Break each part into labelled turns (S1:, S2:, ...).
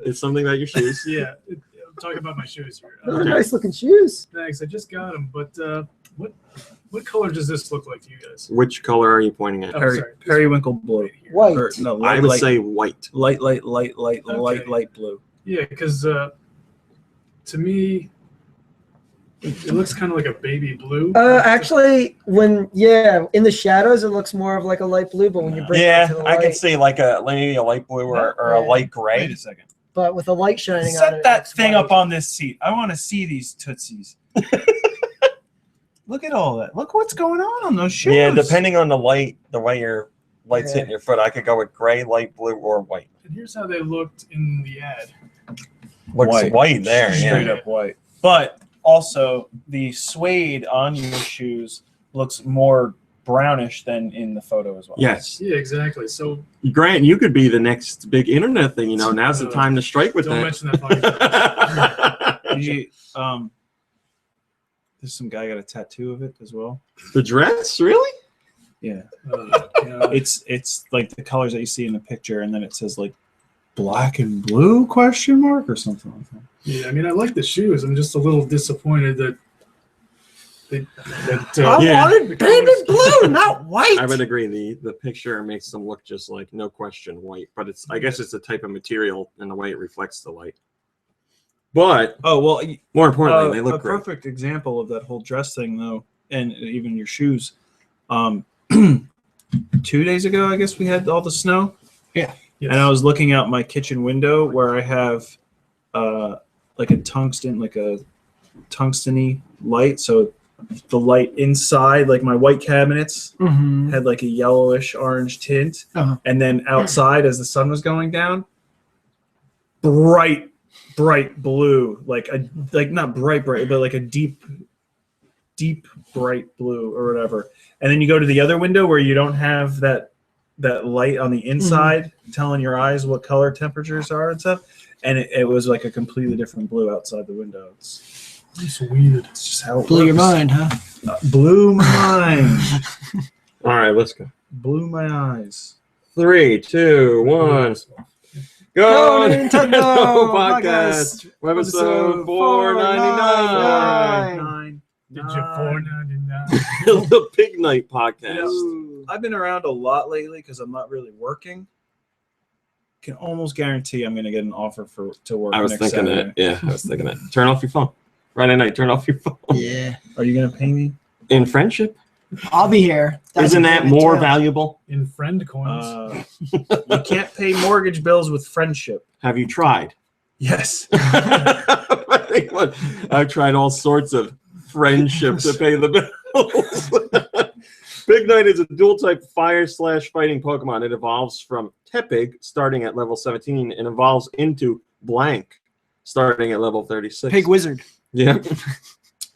S1: It's something about your shoes.
S2: Yeah, I'm talking about my shoes here.
S3: Those are nice looking shoes.
S2: Thanks, I just got them, but what color does this look like to you guys?
S1: Which color are you pointing at?
S2: Oh, sorry.
S4: Periwinkle blue.
S3: White.
S4: Or, no,
S1: I
S4: light,
S1: would
S4: light,
S1: say white.
S4: light
S2: Okay.
S4: blue.
S2: Yeah, because to me, it looks kind of like a baby blue.
S3: Actually, in the shadows, it looks more of like a light blue, but when you bring it to the light,
S1: I could see maybe a light blue or a light gray.
S4: Wait a second.
S3: but with the light shining on it.
S4: Set that
S3: it's
S4: thing
S3: white.
S4: up on this seat. I want to see these tootsies. Look at all that. Look what's going on those shoes.
S1: Yeah, depending on the way your light's hitting your foot, I could go with gray, light blue, or white.
S2: And here's how they looked in the ad.
S1: Looks white there,
S4: Straight
S1: yeah.
S4: up white. But also, the suede on your shoes looks more brownish than in the photo as well.
S1: Yes.
S2: Yeah, exactly. So
S1: Grant, you could be the next big internet thing. Now's the time to strike with
S2: don't
S1: that.
S2: mention that. Podcast.
S4: Did you, there's some guy got a tattoo of it as well.
S1: The dress, really?
S4: Yeah.
S2: God.
S4: It's like the colors that you see in the picture, and then it says like black and blue question mark or something like that.
S2: Yeah, I mean, I like the shoes. I'm just a little disappointed that
S3: I
S1: Yeah.
S3: wanted baby blue, not white.
S1: I would agree. The picture makes them look just like no question white, but I guess it's the type of material and the way it reflects the light. But
S4: Oh well,
S1: more importantly, they look
S4: a
S1: great.
S4: perfect example of that whole dress thing, though, and even your shoes. 2 days ago, I guess we had all the snow.
S2: Yes.
S4: And I was looking out my kitchen window where I have like a tungsten-y light. So the light inside, like my white cabinets, had like a yellowish orange tint.
S3: Uh-huh.
S4: And then outside, as the sun was going down, bright blue, like not bright, but like a deep bright blue or whatever. And then you go to the other window where you don't have that light on the inside telling your eyes what color temperatures are and stuff. And it was like a completely different blue outside the window. It's
S2: weird.
S4: It's just how it
S3: Blew your
S4: works.
S3: mind, huh?
S4: Blew my mind.
S1: All right, let's go.
S4: Blew my eyes.
S1: 3, 2, 1. Go
S3: Nintendo
S1: podcast. Webisode 499.
S2: Did you 499?
S1: The Pig Night podcast.
S4: I've been around a lot lately because I'm not really working. Can almost guarantee I'm going to get an offer to work.
S1: I was
S4: next
S1: thinking
S4: Saturday.
S1: that. Yeah, I was thinking that. Turn off your phone. Friday night, turn off your phone.
S3: Yeah,
S4: Are you going to pay me?
S1: In friendship?
S3: I'll be here. That's
S1: Isn't that
S3: important,
S1: more
S3: too.
S1: valuable?
S2: In friend coins.
S4: You can't pay mortgage bills with friendship.
S1: Have you tried?
S4: Yes.
S1: I've tried all sorts of friendship to pay the bills. Pig Knight is a dual-type fire/fighting Pokemon. It evolves from Tepig, starting at level 17, and evolves into Blank, starting at level 36.
S3: Pig Wizard.
S1: Yeah.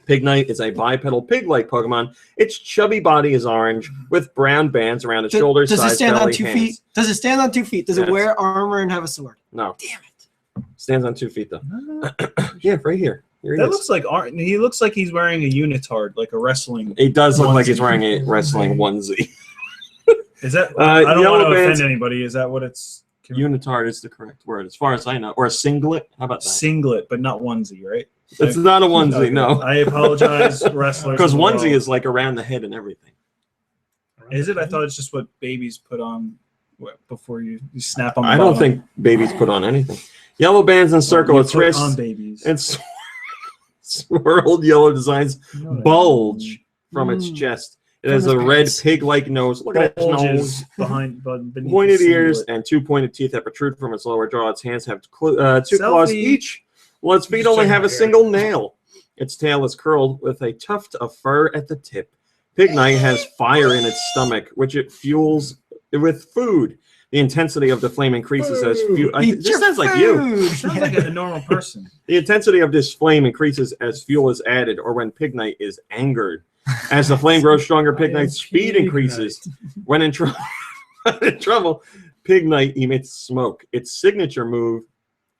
S1: Pig Knight is a bipedal pig-like Pokemon. Its chubby body is orange with brown bands around its shoulders,
S3: Does it
S1: sides,
S3: stand on
S1: belly,
S3: 2
S1: hands.
S3: feet? Does it stand on 2 feet? Does
S1: Yes.
S3: it wear armor and have a sword?
S1: No.
S3: Damn it.
S1: Stands on 2 feet, though. Yeah, right here. Here
S4: That
S1: it is.
S4: looks like he looks like he's wearing a unitard, like a wrestling.
S1: It does look like he's
S4: onesie.
S1: wearing a wrestling onesie.
S4: Is that? I don't
S1: Yellow
S4: want to
S1: bands-
S4: offend anybody. Is that what it's?
S1: Unitard is the correct word, as far as I know. Or a singlet. How about that?
S4: Singlet, but not onesie, right?
S1: It's not a onesie,
S4: Okay.
S1: no.
S4: I apologize, wrestlers.
S1: Because
S4: as
S1: onesie
S4: well.
S1: is like around the head and everything.
S4: Is it? I thought it's just what babies put on before you snap on. The
S1: I don't
S4: bottom.
S1: think babies put on anything. Yellow bands encircle
S4: You
S1: its
S4: put
S1: wrists,
S4: on babies.
S1: and swirled yellow designs
S4: You know what I
S1: bulge from its
S3: Mm.
S1: chest. It
S3: From
S1: has
S3: its
S1: a red
S3: pants.
S1: pig-like nose. Look at its nose.
S4: Bulges beneath
S1: Pointed
S4: the
S1: ears
S4: singlet.
S1: and 2 pointed teeth that protrude from its lower jaw. Its hands have 2 claws
S4: Selfie.
S1: each, while its feet
S2: Just
S1: only
S2: check
S1: have
S2: my
S1: a
S2: hair.
S1: single nail. Its tail is curled with a tuft of fur at the tip. Pig Knight has fire in its stomach, which it fuels with food. The intensity of the flame increases as fuel. This sounds like you.
S4: Sounds like a normal person.
S1: The intensity of this flame increases as fuel is added, or when Pig Knight is angered. As the flame grows stronger, Pig Knight's speed
S2: Pig
S1: increases. When in trouble, Pig Knight emits smoke. Its signature move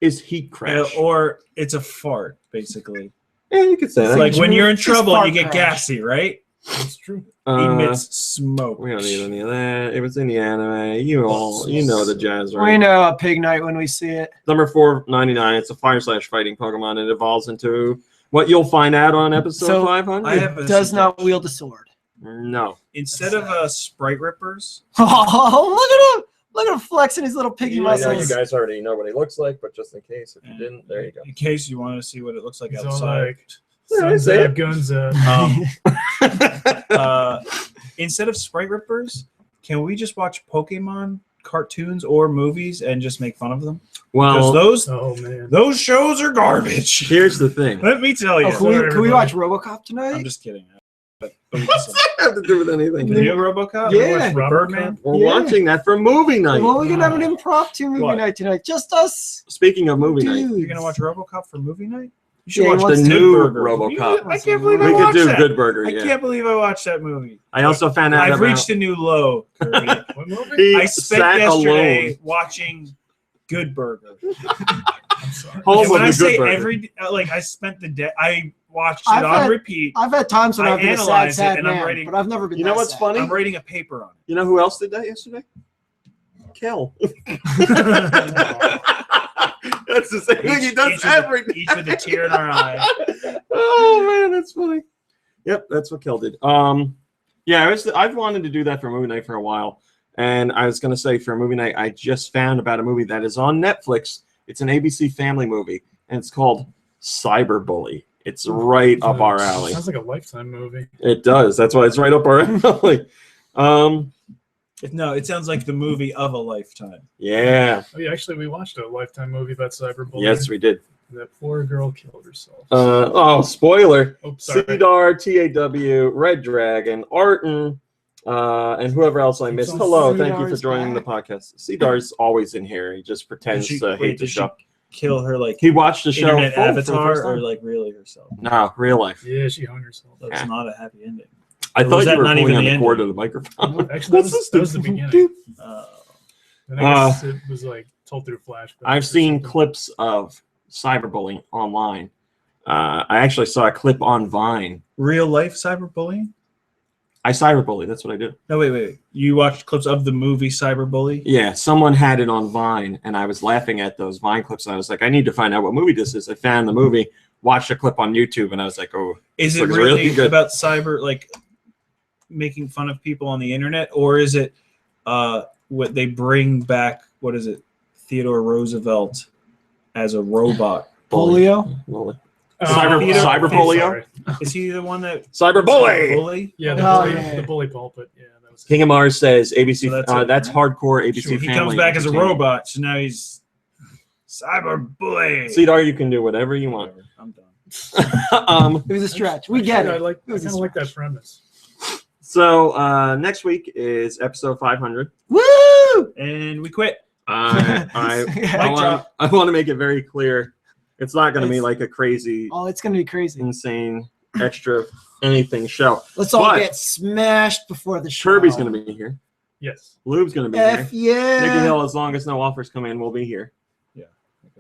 S1: is Heat Crash.
S4: Or it's a fart, basically.
S1: Yeah, you could say
S4: It's
S1: that.
S4: like when you're in
S3: Just
S4: trouble and you
S3: fart
S4: get
S3: crash.
S4: gassy, right?
S2: That's true.
S4: Emits smoke.
S1: We don't need any of that. It was in the anime. You know the jazz,
S3: We
S1: right?
S3: know a pig night when we see it.
S1: Number 499. It's a fire/fighting Pokemon. It evolves into what you'll find out on episode
S3: So,
S1: 500.
S4: I have
S3: It
S4: a
S3: does not
S4: suggestion.
S3: wield a sword.
S1: No.
S4: Instead of sprite rippers,
S3: Oh, look at him flexing his little piggy
S4: Yeah,
S3: muscles.
S1: guys already know what he looks like, but just in case, if you didn't, there you go.
S4: in case you want to see what it looks like
S2: He's all
S4: outside.
S2: like,
S1: Yeah, I
S2: Sun's
S1: say
S2: out,
S1: it.
S2: guns out.
S4: Instead of sprite rippers, can we just watch Pokemon cartoons or movies and just make fun of them?
S1: Well,
S4: Because
S2: Oh man.
S4: those shows are garbage.
S1: here's the thing.
S4: Let me tell you.
S3: Oh, can we
S2: everybody.
S3: watch RoboCop tonight?
S4: I'm just kidding. But
S1: What's that have to do with anything?
S4: the new RoboCop?
S3: Yeah.
S4: With Birdman.
S1: We're
S3: Yeah.
S1: watching that for movie night.
S3: Well, we're gonna have an impromptu movie
S4: What?
S3: night tonight. Just us.
S1: Speaking of movie night,
S3: dudes.
S4: You're gonna watch RoboCop for movie night? You
S3: Yeah, he
S1: watch
S3: wants
S1: the
S3: to-
S1: new
S4: Good Burger.
S1: RoboCop.
S4: I can't believe I
S1: We could
S4: watched
S1: do
S4: that.
S1: Good Burger.
S4: I
S1: Yeah.
S4: can't believe I watched that movie.
S1: I also found out
S4: I've
S1: about
S4: reached a new low, Kirby.
S2: What movie?
S1: he
S4: I spent
S1: sat
S4: yesterday
S1: alone.
S4: watching Good Burger.
S2: I'm sorry.
S1: Home
S4: And
S1: of
S4: when
S1: the
S4: I
S1: Good
S4: say
S1: Burger.
S4: I spent the day. I watched
S3: I've
S4: it on
S3: had-
S4: repeat.
S3: I've had times when
S4: I
S3: I've been a sad,
S4: analyzed it,
S3: sad
S4: and I'm
S3: man,
S4: writing-
S3: but I've never been.
S1: You know
S3: that
S1: what's
S3: sad.
S1: funny?
S4: I'm writing a paper on
S1: You know who else did that yesterday? Kel. That's the same thing he does
S4: each
S1: every
S4: with, each with a tear in our eye.
S1: Oh man, that's funny. Yep, that's what Kel did. Yeah, I've wanted to do that for movie night for a while, and I was gonna say for a movie night, I just found about a movie that is on Netflix. It's an ABC Family movie, and it's called Cyberbully. It's right up our alley.
S2: Sounds like a Lifetime movie.
S1: It does. That's why it's right up our alley.
S4: No, it sounds like the movie of a lifetime.
S1: Yeah.
S2: Oh yeah, actually, we watched a Lifetime movie about cyberbullying.
S1: Yes, we did.
S2: That poor girl killed herself.
S1: Spoiler.
S2: Oh, sorry.
S1: Cedar, TAW, Red Dragon, Arton, and whoever else I missed. Hello, thank you for
S3: Cedar's
S1: joining the
S3: back.
S1: podcast. Cedar's always in here. He just pretends
S4: Did she-
S1: to
S4: wait,
S1: hate the
S4: did she
S1: show.
S4: Kill her like
S1: He watched the show
S4: internet
S1: full for the
S4: avatar
S1: first
S4: or
S1: time.
S4: like really herself.
S1: No, real life.
S2: Yeah, she hung herself.
S4: That's
S1: Yeah.
S4: not a happy ending.
S1: I
S4: Or was
S1: thought
S4: that
S1: you were
S4: not
S1: pulling
S4: even
S1: on
S4: the
S1: the cord
S4: ending?
S1: of the microphone.
S2: Actually, that was the beginning. And I guess it was like told through flashback.
S1: I've seen clips of cyberbullying online. I actually saw a clip on Vine.
S4: Real life cyberbullying?
S1: I cyberbully. That's what I do.
S4: No, wait. You watched clips of the movie Cyberbully?
S1: Yeah, someone had it on Vine, and I was laughing at those Vine clips, and I was like, I need to find out what movie this is. I found the movie, watched a clip on YouTube, and I was like, oh,
S4: Is
S1: this
S4: it
S1: looks
S4: really
S1: good.
S4: about cyber, like making fun of people on the internet, or is it what they bring back? What is it? Theodore Roosevelt as a robot.
S3: Polio.
S1: Bully.
S2: Cyber
S1: polio?
S4: Is he the one that
S1: Cyberbully!
S4: bully?
S2: Yeah,
S3: Oh, yeah.
S2: the bully pulpit. Yeah, that was.
S1: King of Mars says ABC.
S4: So that's
S1: That's
S4: it.
S1: hardcore ABC
S4: Sure, he
S1: Family.
S4: comes back as a
S1: Entertainment.
S4: robot, so now he's cyberbully.
S1: Cedar, you can do whatever you want.
S4: Whatever, I'm done.
S3: It was a stretch. We get
S2: I
S3: it.
S2: like.
S3: It
S2: I
S3: was a
S2: kind of like that
S3: stretch.
S2: premise.
S1: So next week is episode 500.
S3: Woo!
S4: And we quit.
S1: I want to make it very clear. It's not going to be like a crazy,
S3: Oh, it's gonna be crazy.
S1: insane, extra anything show.
S3: Let's all
S1: But-
S3: get smashed before the show.
S1: Kirby's going to be here.
S2: Yes.
S1: Lube's going to be
S3: F
S1: here. Nikki
S3: yeah.
S1: Hill, as long as no offers come in, will be here.
S4: Yeah.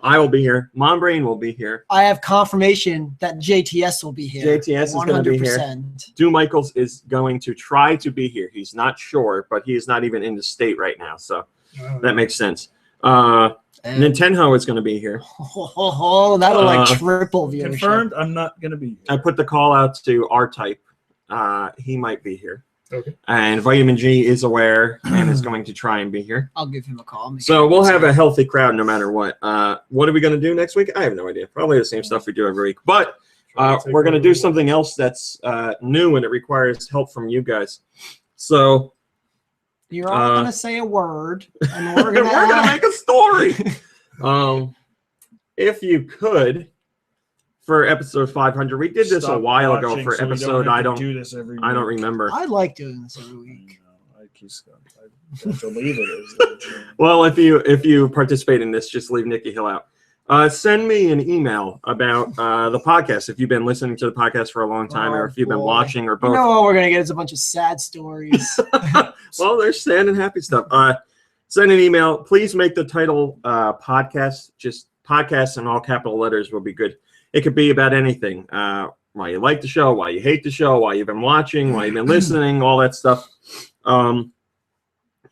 S1: I will be here. Mombrain will be here.
S3: I have confirmation that JTS will be here.
S1: JTS is going to be here.
S3: 100%.
S1: Stu Michaels is going to try to be here. He's not sure, but he is not even in the state right now, so that makes sense.
S3: And
S1: Nintendo is going to be here.
S3: that'll like triple viewership.
S4: Confirmed, I'm not going to be
S1: I
S4: here.
S1: put the call out to R-Type. He might be here.
S2: Okay.
S1: And Vitamin G is aware and is going to try and be here.
S3: I'll give him a call. Make
S1: So
S3: sure
S1: we'll
S3: he's
S1: have
S3: here.
S1: a healthy crowd no matter what. What are we going to do next week? I have no idea. Probably the same stuff we do every week. But we're going to do something else that's new and it requires help from you guys. So
S3: You're all gonna say a word, and we're
S1: we're
S3: gonna,
S1: going to make a story. If you could, for episode 500, we did this a
S4: Stop
S1: while ago
S4: watching
S1: for
S4: so we
S1: episode.
S4: have
S1: I
S4: to
S1: don't
S4: do this every
S1: I don't
S4: week.
S1: remember.
S3: I like doing this every week.
S4: No, I don't believe it.
S1: Well, if you participate in this, just leave Nikki Hill out. Send me an email about the podcast if you've been listening to the podcast for a long time, or
S3: Oh,
S1: if you've been
S3: boy.
S1: watching, or
S3: You
S1: both.
S3: know what we're gonna get is a bunch of sad stories.
S1: Well, there's sad and happy stuff. Send an email. Please make the title podcast. Just podcast in all capital letters will be good. It could be about anything. why you like the show, why you hate the show, why you've been watching, why you've been listening, all that stuff.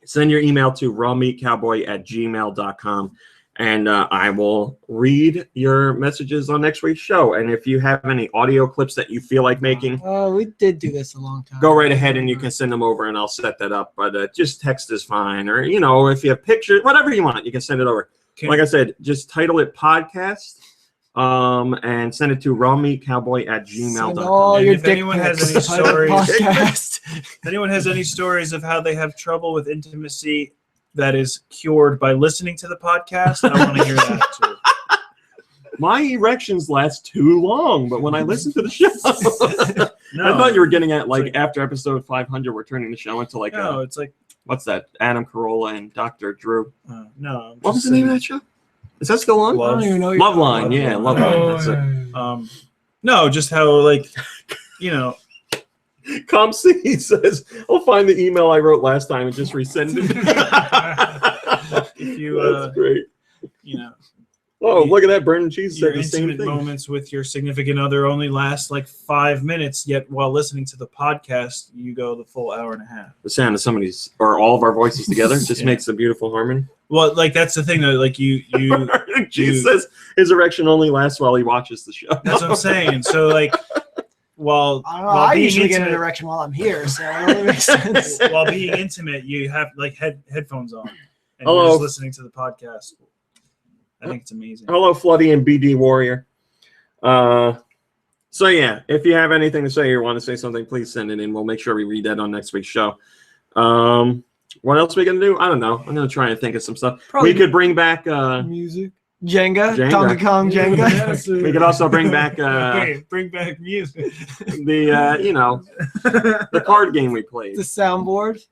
S1: Send your email to rawmeatcowboy@gmail.com, and I will read your messages on next week's show. And if you have any audio clips that you feel like making,
S3: we did do this a long time.
S1: go right ahead and you can send them over, and I'll set that up. But just text is fine, or if you have pictures, whatever you want, you can send it over. Like I said, just title it podcast. And send it to rawmeatcowboy@gmail.com.
S3: All your
S4: if anyone has any stories,
S3: podcast.
S4: if anyone has any stories of how they have trouble with intimacy that is cured by listening to the podcast, I want to hear that too.
S1: My erections last too long, but when I listen to the show,
S4: No,
S1: I thought you were getting at like after episode 500, we're turning the show into like
S4: no, it's like
S1: what's that? Adam Carolla and Dr. Drew.
S4: no.
S1: What was the name of that show? Is that still on?
S3: I don't even know.
S1: Love Line, yeah, Love Line. That's it.
S4: No, just how
S1: Com C says, I'll find the email I wrote last time and just resend it.
S4: if you
S1: That's great.
S4: Oh,
S1: look at that. Burn and Cheese
S4: your
S1: said the same
S4: intimate
S1: thing.
S4: moments with your significant other only last like 5 minutes, yet while listening to the podcast, you go the full hour and a half.
S1: The sound of somebody's or all of our voices together just
S4: Yeah.
S1: makes a beautiful harmony.
S4: Well, like that's the thing though. Like you
S1: Cheese says his erection only lasts while he watches the show.
S4: that's what I'm saying. So like while
S3: I don't know.
S4: while
S3: I
S4: being
S3: usually get an
S4: intimate,
S3: erection while I'm here, so it only makes sense.
S4: while being intimate, you have like headphones on and
S1: Hello.
S4: you're just listening to the podcast. I think it's amazing.
S1: Hello, Floody and BD Warrior. So yeah, if you have anything to say or want to say something, please send it in. We'll make sure we read that on next week's show. What else are we gonna do? I don't know. I'm gonna try and think of some stuff.
S3: Probably
S1: we could bring back
S3: music. Jenga.
S1: Jenga.
S3: Donkey Kong Jenga.
S2: Yes,
S1: we could also bring back
S4: Wait, bring back music.
S1: the card game we played.
S3: The soundboard.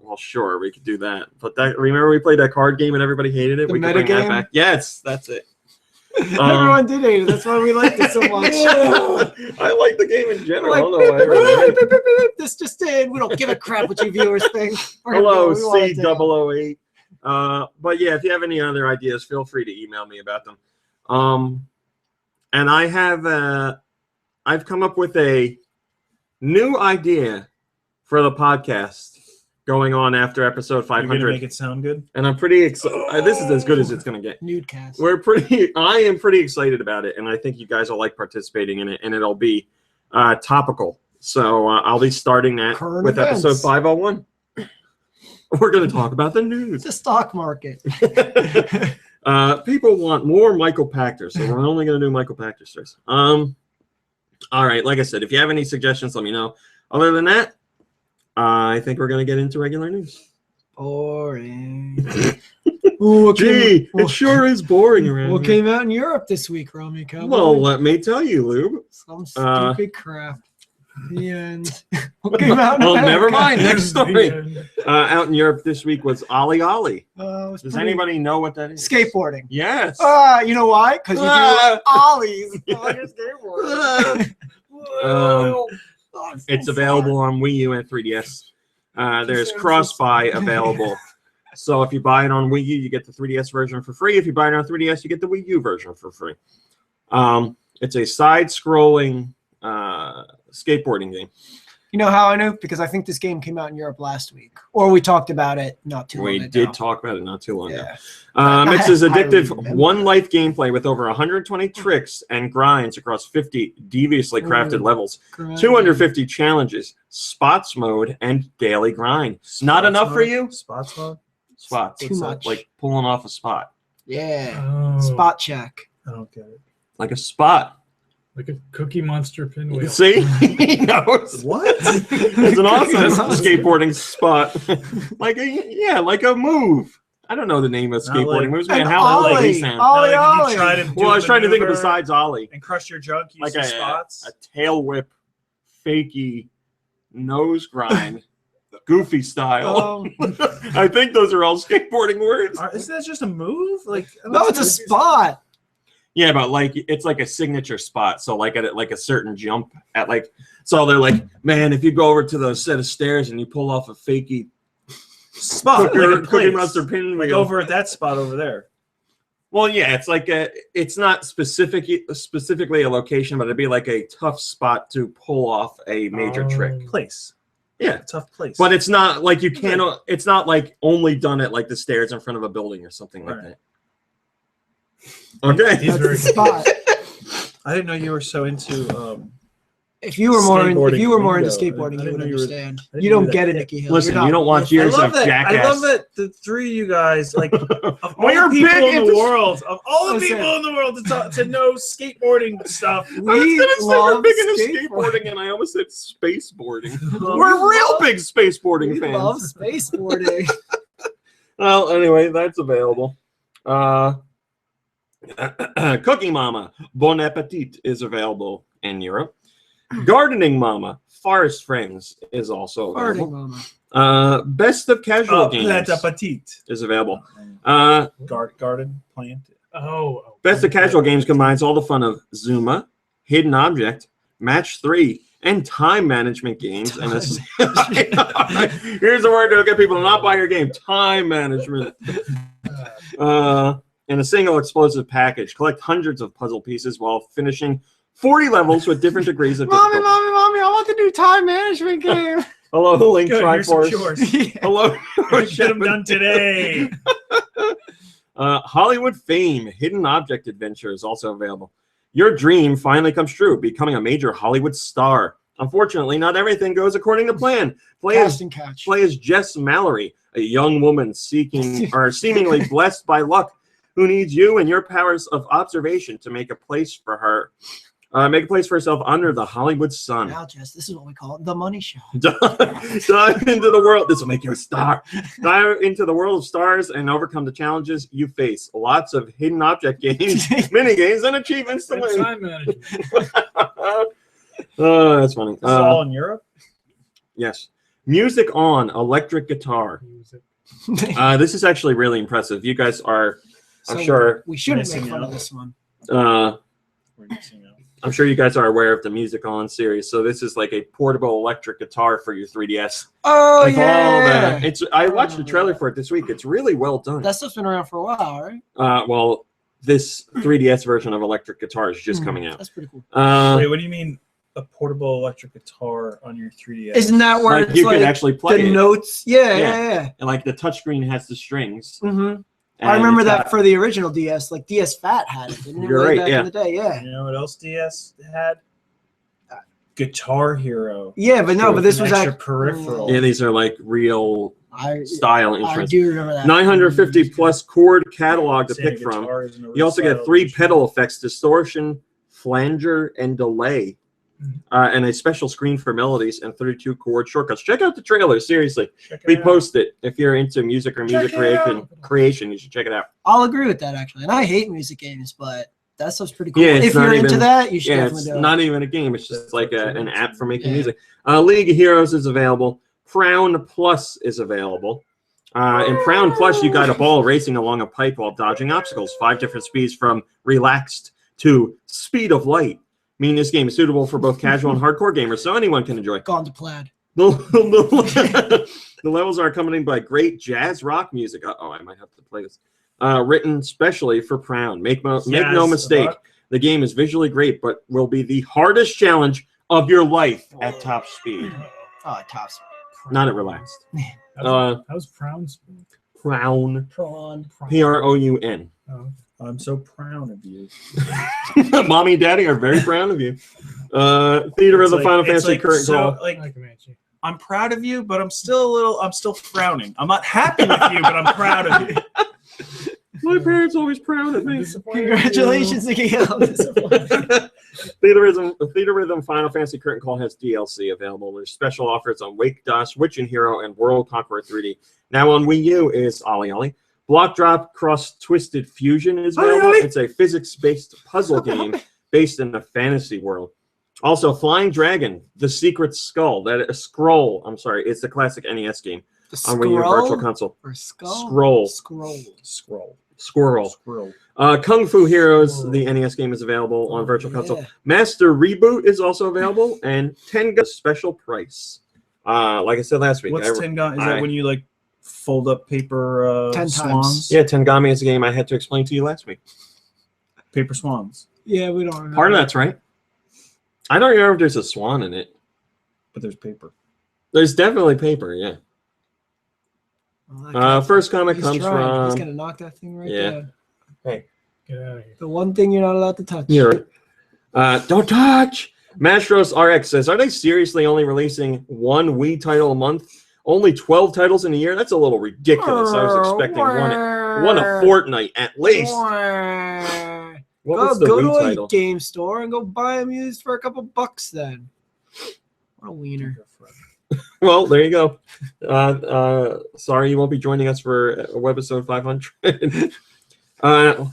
S1: Well, sure, we could do that. But remember we played that card game and everybody hated it?
S3: The
S1: We could bring that
S3: metagame?
S1: back. Yes, that's it.
S3: Everyone did hate it. That's why we liked it so much.
S1: I like the game in general.
S3: Like,
S1: I don't know why I really like it.
S3: this just in. We don't give a crap what you viewers think. We're gonna
S1: Hello,
S3: do what we want to do.
S1: C008. But yeah, if you have any other ideas, feel free to email me about them. And I have I've come up with a new idea for the podcast going on after episode
S4: You're
S1: 500.
S4: gonna make it sound good.
S1: And I'm pretty excited. This is as good as it's gonna get.
S3: Nudecast.
S1: I am pretty excited about it, and I think you guys will like participating in it, and it'll be topical. So I'll be starting that
S3: Current
S1: with
S3: events.
S1: episode 501. We're going to talk about the news.
S3: The stock market.
S1: People want more Michael Pachter, so we're only going to do Michael Pachter stories. All right, like I said, if you have any suggestions, let me know. Other than that, I think we're going to get into regular news.
S3: Boring. Ooh, what
S1: Gee,
S3: came,
S1: it sure is boring around
S3: what
S1: here.
S3: came out in Europe this week, Romy Cowboy?
S1: Well, let me tell you, Lube.
S3: Some stupid crap. The end. What came
S1: Oh,
S3: out in America?
S1: never mind. Next story.
S2: The
S1: Out in Europe this week was Ollie Ollie.
S3: It was
S1: Does
S3: pretty-
S1: anybody know what that is?
S3: Skateboarding.
S1: Yes.
S3: You know why? Because you do ollies on your skateboard.
S1: It's available on Wii U and 3DS. There's cross-buy available. So if you buy it on Wii U, you get the 3DS version for free. If you buy it on 3DS, you get the Wii U version for free. It's a side-scrolling skateboarding game.
S3: You know how I know? Because I think this game came out in Europe last week, or we talked about it not too long
S1: We
S3: ago.
S1: did talk about it not too long ago.
S3: Yeah.
S1: Mixes
S3: I
S1: addictive
S3: remember.
S1: one-life gameplay with over 120 tricks and grinds across 50 deviously crafted
S3: Ooh.
S1: levels,
S3: Great.
S1: 250 challenges, spots mode, and daily grind. Not enough for you?
S4: Spots mode?
S1: Spots.
S3: Too
S1: It's
S3: much.
S1: like pulling off a spot.
S3: Yeah.
S2: Oh,
S3: Spot check.
S4: I don't get it.
S1: Like a spot.
S2: like a Cookie Monster pinwheel.
S1: See? He knows.
S4: What?
S1: It's an awesome
S3: That's awesome.
S1: skateboarding spot. like a move. I don't know the name of
S4: Not
S1: skateboarding
S4: like-
S1: moves, man.
S3: An
S1: How
S3: ollie.
S1: like they sound.
S3: Ollie,
S4: Like,
S3: ollie.
S4: you try to do
S1: Well, I was
S4: a
S1: trying to think of
S4: maneuver
S1: besides Ollie.
S4: and crush your junk
S1: Like
S4: using
S1: a
S4: spots.
S1: tail whip, fakey, nose grind, goofy style. I think those are all skateboarding words.
S4: Isn't that just a move? Like
S3: No, it's a spot.
S1: Yeah, but like it's like a signature spot. So like at a certain jump at like, so they're like, man, if you go over to the set of stairs and you pull off a fakey
S4: spot.
S1: Cookie
S4: Like a place.
S1: Monster pinwheel.
S4: Like over at that spot over there.
S1: Well, yeah, it's like it's not specifically a location, but it'd be like a tough spot to pull off a major trick.
S4: Place.
S1: Yeah,
S4: A tough place.
S1: but it's not like you can't. It's not like only done at like the stairs in front of a building or something like that. Okay,
S2: He's very
S3: spot.
S4: I didn't know you were so into.
S3: If you were more into
S4: Lingo.
S3: skateboarding,
S4: I
S3: you
S4: didn't
S3: would
S4: know you were-
S3: understand.
S4: I didn't
S3: You
S4: know
S3: don't
S4: that.
S3: get it, Nikki Hill.
S1: listen,
S3: You're
S1: you
S3: not-
S1: don't watch
S4: I
S1: years
S4: love
S1: of
S4: that.
S1: Jackass.
S4: I love that the three of you guys, like, of all
S1: We're
S4: the people
S1: big
S4: in the
S1: into-
S4: world, of all the
S3: Listen.
S4: people in the world to know skateboarding stuff.
S1: I was gonna say we're
S3: love
S1: big into
S3: skateboarding.
S1: skateboarding, and I almost said spaceboarding.
S3: We
S1: We're real
S3: love-
S1: big spaceboarding
S3: We
S1: fans.
S3: love skateboarding.
S1: Well, anyway, that's available. Cooking Mama, Bon Appetit is available in Europe. Gardening Mama, Forest Friends is also
S3: Farting
S1: available.
S3: mama.
S1: Best of Casual Games
S4: Plant Appetit.
S1: is available.
S4: Garden plant.
S2: Oh.
S1: Best of Casual Games combines all the fun of Zuma, Hidden Object, Match 3, and time management games. And here's a word to get people to not buy your game: time management. In a single explosive package, collect hundreds of puzzle pieces while finishing 40 levels with different degrees of difficulty.
S3: Mommy, I want the new time management game.
S1: Hello, Link
S4: Good, here's some
S1: Triforce.
S4: chores.
S1: Hello,
S4: Get them done today.
S1: Hollywood Fame, Hidden Object Adventure is also available. Your dream finally comes true, becoming a major Hollywood star. Unfortunately, not everything goes according to plan. Play
S3: Cast and catch.
S1: as Jess Mallory, a young woman seeking or seemingly blessed by luck, who needs you and your powers of observation to make a place for her. Make a place for herself under the Hollywood sun.
S3: Now, Jess, this is what we call it, the money shot.
S1: Dive into the world. This will make you a star. Dive into the world of stars and overcome the challenges you face. Lots of hidden object games, mini games, and achievements to
S2: Good
S1: win.
S2: time management.
S1: Oh, that's funny.
S4: This is all in Europe.
S1: Yes. Music on electric guitar.
S2: Music.
S1: This is actually really impressive. You guys are, I'm
S3: So
S1: sure.
S3: we shouldn't
S4: Missing
S3: make fun
S4: out.
S3: of this one.
S4: We're missing out.
S1: I'm sure you guys are aware of the Music On series. So this is like a portable electric guitar for your 3DS.
S3: Oh
S1: With all
S3: yeah,
S1: the- I watched the trailer for it this week. It's really well done.
S3: that stuff's been around for a while, right?
S1: Well, this 3DS version of electric guitar is just coming out.
S3: That's pretty cool.
S4: Wait, what do you mean a portable electric guitar on your 3DS?
S3: Isn't that where
S1: Like
S3: it's
S1: you
S3: like
S1: could actually play
S3: the
S1: it,
S3: notes? Yeah,
S1: Yeah.
S3: yeah.
S1: and like the touchscreen has the strings.
S3: Mm-hmm. I
S1: and
S3: remember
S1: it's
S3: that
S1: got-
S3: for the original DS. Like DS Fat had it, didn't it?
S1: You're
S3: Way
S1: right,
S3: back
S1: yeah.
S3: in the day, yeah.
S4: You know what else DS had? Guitar Hero.
S3: Yeah, but no,
S4: With
S3: but this
S4: an
S3: was
S4: extra
S3: like
S4: peripheral.
S1: Yeah, these are like real style
S3: I
S1: instruments.
S3: do remember that.
S1: 950 plus chord catalog to
S4: Saying
S1: pick from.
S4: guitar isn't a
S1: You also
S4: real
S1: get 3
S4: style.
S1: pedal effects: distortion, flanger, and delay. And a special screen for melodies and 32 chord shortcuts. Check out the trailer, seriously.
S4: Check it
S1: We
S4: out.
S1: post it. If you're into music or music
S2: Check it
S1: creation, you should check it out.
S3: I'll agree with that actually. And I hate music games, but that stuff's pretty cool.
S1: Yeah, it's
S3: if you're
S1: not
S3: into
S1: even-
S3: that, you should
S1: Yeah,
S3: definitely
S1: it's
S3: do it.
S1: not even a game. It's just
S4: That's
S1: like
S4: what
S1: an
S4: it is.
S1: app for making
S3: Yeah.
S1: music. League of Heroes is available. Crown Plus is available. In Crown Plus, you got a ball racing along a pipe while dodging obstacles. 5 different speeds from relaxed to speed of light. Meaning this game is suitable for both casual and hardcore gamers, so anyone can enjoy.
S3: Gone to plaid.
S1: The levels are accompanied by great jazz rock music. Uh-oh, I might have to play this. Written specially for Crown. Make no
S4: Jazz
S1: mistake,
S4: rock?
S1: the game is visually great, but will be the hardest challenge of your life at top speed.
S3: Oh, it tops.
S1: Not at relaxed.
S2: How's Proun spelled?
S1: Crown.
S3: Prawn.
S1: P-R-O-U-N.
S2: Oh,
S4: I'm so proud of you.
S1: Mommy and Daddy are very proud of you. Theater of the Final Fantasy current call.
S2: I like Comanche.
S4: I'm proud of you, but I'm still frowning. I'm not happy with you, but I'm proud of you.
S1: My parents always proud of me.
S2: Disappointed
S3: Congratulations, Nikki Hill.
S1: Theater Rhythm Final Fantasy Curtain Call has DLC available. There's special offers on Wake Dash, Witch and Hero, and World Conqueror 3D. Now on Wii U is Ollie Ollie. Block Drop Cross Twisted Fusion is available.
S3: Ollie.
S1: It's a physics-based puzzle game based in a fantasy world. Also, Flying Dragon, The Secret Skull. I'm sorry, it's the classic NES game on Wii U Virtual Console.
S3: Or skull?
S1: Squirrel.
S4: Squirrel.
S1: Kung Fu Heroes, the NES game, is available on Virtual Console.
S3: Yeah.
S1: Master Reboot is also available, and Tenga special price. Like I said last week,
S4: What's Tenga? Is that when you like fold up paper
S3: 10 times.
S4: swans.
S1: Yeah, Tengami is a game I had to explain to you last week.
S4: Paper swans.
S3: Yeah, we don't remember.
S1: Part of that's right. I don't remember if there's a swan in it.
S4: But there's paper.
S1: There's definitely paper, yeah. First comment
S3: He's
S1: comes
S3: trying. He's
S1: from...
S3: gonna knock that thing right
S1: Yeah.
S3: down.
S1: Hey.
S2: Get out of here.
S3: The one thing you're not allowed to touch.
S1: You're right. Don't touch! Mastros RX says, are they seriously only releasing one Wii title a month? Only 12 titles in a year? That's a little ridiculous. I was expecting one a fortnight at least. What was the
S3: go
S1: Wii
S3: to
S1: title?
S3: a game store and go buy them used for a couple bucks then. What a wiener.
S1: Well, there you go. Sorry you won't be joining us for Webisode 500.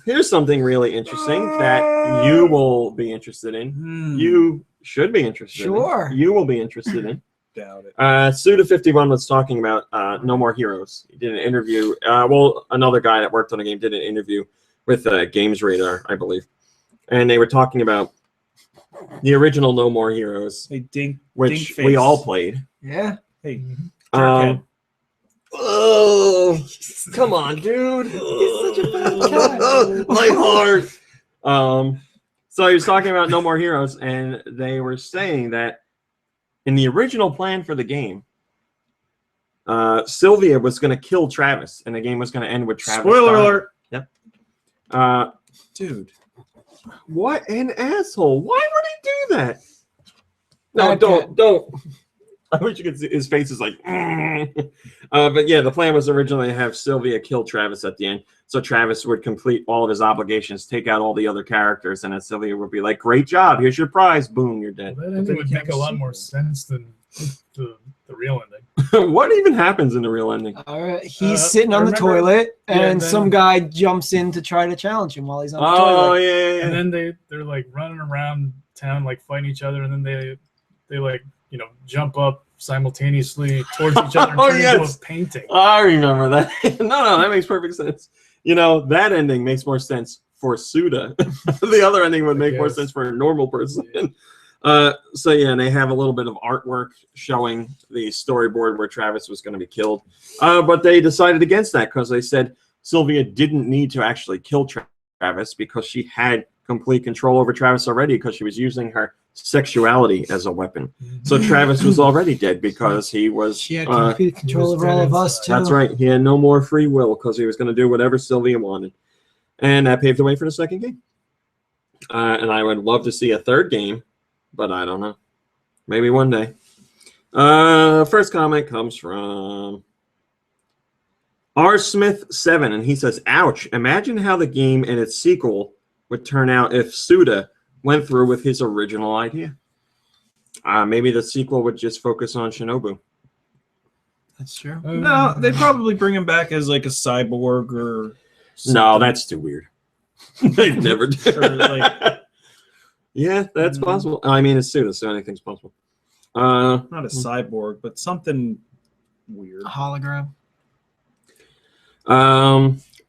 S1: Here's something really interesting that you will be interested in. You should be interested
S3: Sure.
S1: in. You will be interested in.
S4: Doubt it.
S1: Suda51 was talking about No More Heroes. He did an interview. Another guy that worked on the game did an interview with Games Radar, I believe. And they were talking about the original No More Heroes, which we all played.
S3: Yeah.
S4: Hey,
S1: Oh, come on, dude.
S3: He's such a bad cat.
S1: My heart. So he was talking about No More Heroes, and they were saying that in the original plan for the game, Sylvia was going to kill Travis, and the game was going to end with Travis.
S4: Spoiler
S1: dying.
S4: alert.
S1: Yep.
S4: Dude.
S1: What an asshole. Why would he do that? No,
S3: Okay.
S1: don't. I wish you could see his face is like, but yeah, the plan was originally to have Sylvia kill Travis at the end. So Travis would complete all of his obligations, take out all the other characters, and then Sylvia would be like, great job, here's your prize. Boom, you're dead.
S2: Well, that ending would make a lot more sense than the real ending.
S1: What even happens in the real ending?
S3: All right. He's sitting on the
S2: remember-
S3: toilet,
S2: Yeah,
S3: and
S2: and then-
S3: some guy jumps in to try to challenge him while he's on the
S1: Oh,
S3: toilet.
S1: yeah.
S2: And then they're like running around town, like fighting each other, and then they like, you know, jump up simultaneously towards each other and
S1: Oh,
S2: turn
S1: yes.
S2: into a painting.
S1: I remember that. No, that makes perfect sense. You know, that ending makes more sense for Suda. The other ending would make more
S2: Yes.
S1: sense for a normal person. So yeah, and they have a little bit of artwork showing the storyboard where Travis was going to be killed. But they decided against that because they said Sylvia didn't need to actually kill Travis because she had complete control over Travis already because she was using her sexuality as a weapon. So Travis was already dead because he was...
S3: She had complete control
S2: was
S3: over all
S2: dead
S3: of us, too.
S1: That's right. He had no more free will because he was going to do whatever Sylvia wanted. And that paved the way for the second game. And I would love to see a third game, but I don't know. Maybe one day. First comment comes from R. Smith7, and he says, ouch, imagine how the game and its sequel would turn out if Suda went through with his original idea. Maybe the sequel would just focus on Shinobu.
S3: That's true.
S4: No, they'd probably bring him back as like a cyborg or something.
S1: No, that's too weird. They'd never do.
S4: Or, like-
S1: Yeah, that's possible. I mean, it's Suda, so anything's possible.
S4: not a cyborg, but something weird.
S3: A hologram.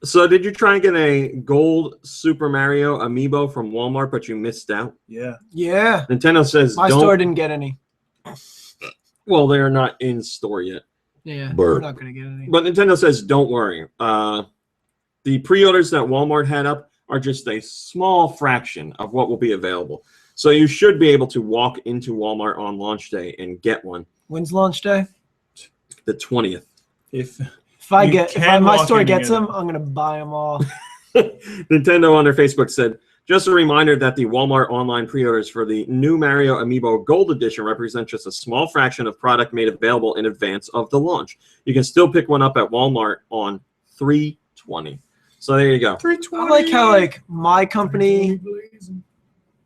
S1: So did you try and get a gold Super Mario amiibo from Walmart, but you missed out?
S4: Yeah.
S3: Yeah.
S1: Nintendo says
S3: My store didn't get any.
S1: Well, they're not in store yet.
S3: Yeah.
S1: Burr.
S3: We're not going to get any.
S1: But Nintendo says don't worry. The pre-orders that Walmart had up are just a small fraction of what will be available. So you should be able to walk into Walmart on launch day and get one.
S3: When's launch day?
S1: The 20th.
S4: If
S3: If my store
S4: in
S3: gets
S4: here.
S3: them, I'm going to buy them all.
S1: Nintendo on their Facebook said, just a reminder that the Walmart online pre-orders for the new Mario Amiibo Gold Edition represent just a small fraction of product made available in advance of the launch. You can still pick one up at Walmart on 3/20. So there you go.
S4: 320.
S3: I like how my company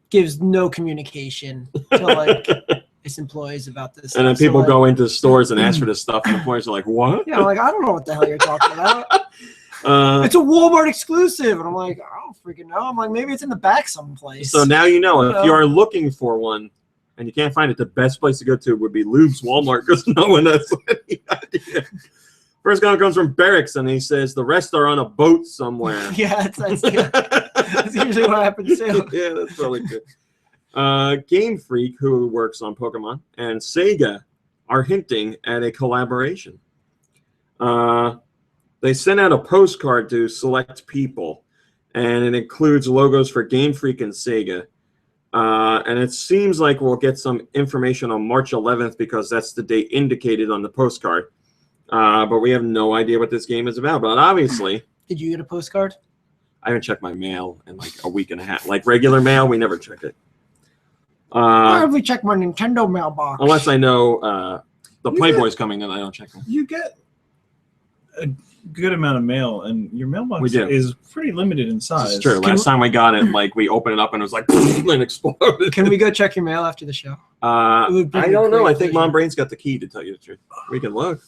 S3: gives no communication to its employees about this.
S1: And then
S3: stuff. So,
S1: people go into stores and ask for this stuff, and employees are like, what?
S3: Yeah, I'm like, I don't know what the hell you're talking about.
S1: Uh,
S3: It's a Walmart exclusive. And I'm like, I don't freaking know. I'm like, maybe it's in the back someplace.
S1: so now you know. If
S3: Yeah.
S1: you are looking for one and you can't find it, the best place to go to would be Lube's Walmart because no one has any idea. First comment comes from Barracks, and he says, the rest are on a boat somewhere.
S3: yeah, that's usually what happens too.
S1: Yeah, that's probably good. Game Freak, who works on Pokemon, and Sega are hinting at a collaboration. They sent out a postcard to select people, and it includes logos for Game Freak and Sega. And it seems like we'll get some information on March 11th because that's the date indicated on the postcard. But we have no idea what this game is about. But obviously,
S3: Did you get a postcard?
S1: I haven't checked my mail in like a week and a half. Like regular mail, we never check it.
S3: Why have we checked my Nintendo mailbox?
S1: Unless I know the Playboy's coming, then I don't check them.
S4: You get a good amount of mail, and your mailbox is pretty limited in size.
S1: It's true. Last time we got it, like we opened it up and it was like and exploded.
S3: Can we go check your mail after the show?
S1: I don't know. I think Mom Brain's got the key, to tell you the truth. We can look.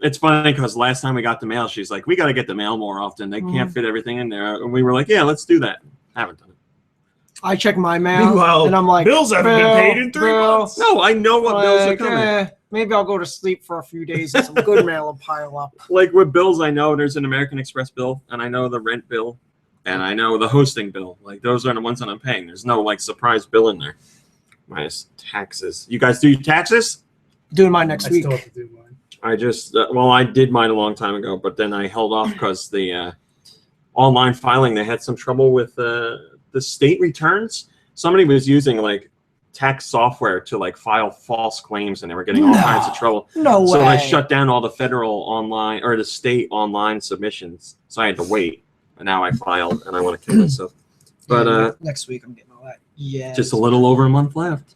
S1: It's funny because last time we got the mail, she's like, "We got to get the mail more often. They can't fit everything in there." And we were like, "Yeah, let's do that." Haven't done it.
S3: I check my mail,
S4: Meanwhile,
S3: and I'm like,
S4: bills haven't been paid in 3 months.
S1: No, I know what bills are coming.
S3: Maybe I'll go to sleep for a few days and some good mail will pile up.
S1: Like with bills, I know there's an American Express bill, and I know the rent bill, and I know the hosting bill. Like those are the ones that I'm paying. There's no like surprise bill in there. Minus taxes. You guys do your taxes?
S3: Doing mine next week.
S2: Still have to do mine.
S1: I just I did mine a long time ago, but then I held off because the online filing, they had some trouble with the state returns. Somebody was using like tax software to like file false claims, and they were getting all kinds of trouble.
S3: No way.
S1: So I shut down all the federal online or the state online submissions. So I had to wait, and now I filed, and I want to kill myself. But
S3: next week I'm getting all that. Yeah.
S1: just a little over a month left.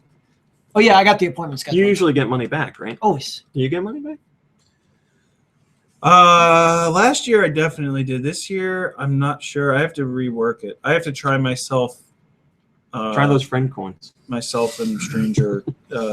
S3: Oh yeah, I got the appointment scheduled.
S1: You usually get money back, right?
S3: Always.
S1: Do you get money back?
S4: Last year I definitely did. This year I'm not sure. I have to rework it. I have to try myself.
S1: Try those friend coins.
S4: Myself and stranger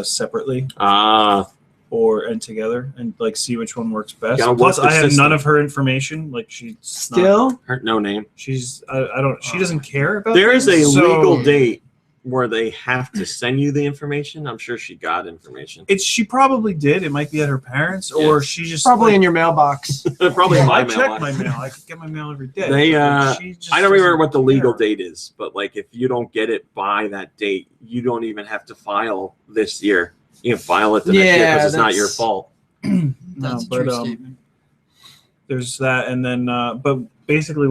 S4: separately and together, and like see which one works best. Plus, I have none of her information. Like she's
S3: still
S1: her no name.
S4: She's I don't. She doesn't care about.
S1: There is a legal date where they have to send you the information. I'm sure she got information.
S4: She probably did. It might be at her parents, or she just
S3: probably in your mailbox.
S1: Probably in my
S4: I
S1: mailbox.
S4: check my mail. I could get my mail every day.
S1: They I don't remember what the legal date is, but like if you don't get it by that date, you don't even have to file this year. You can file it the next year because it's not your fault.
S3: That's a true statement.
S4: There's that, and then but basically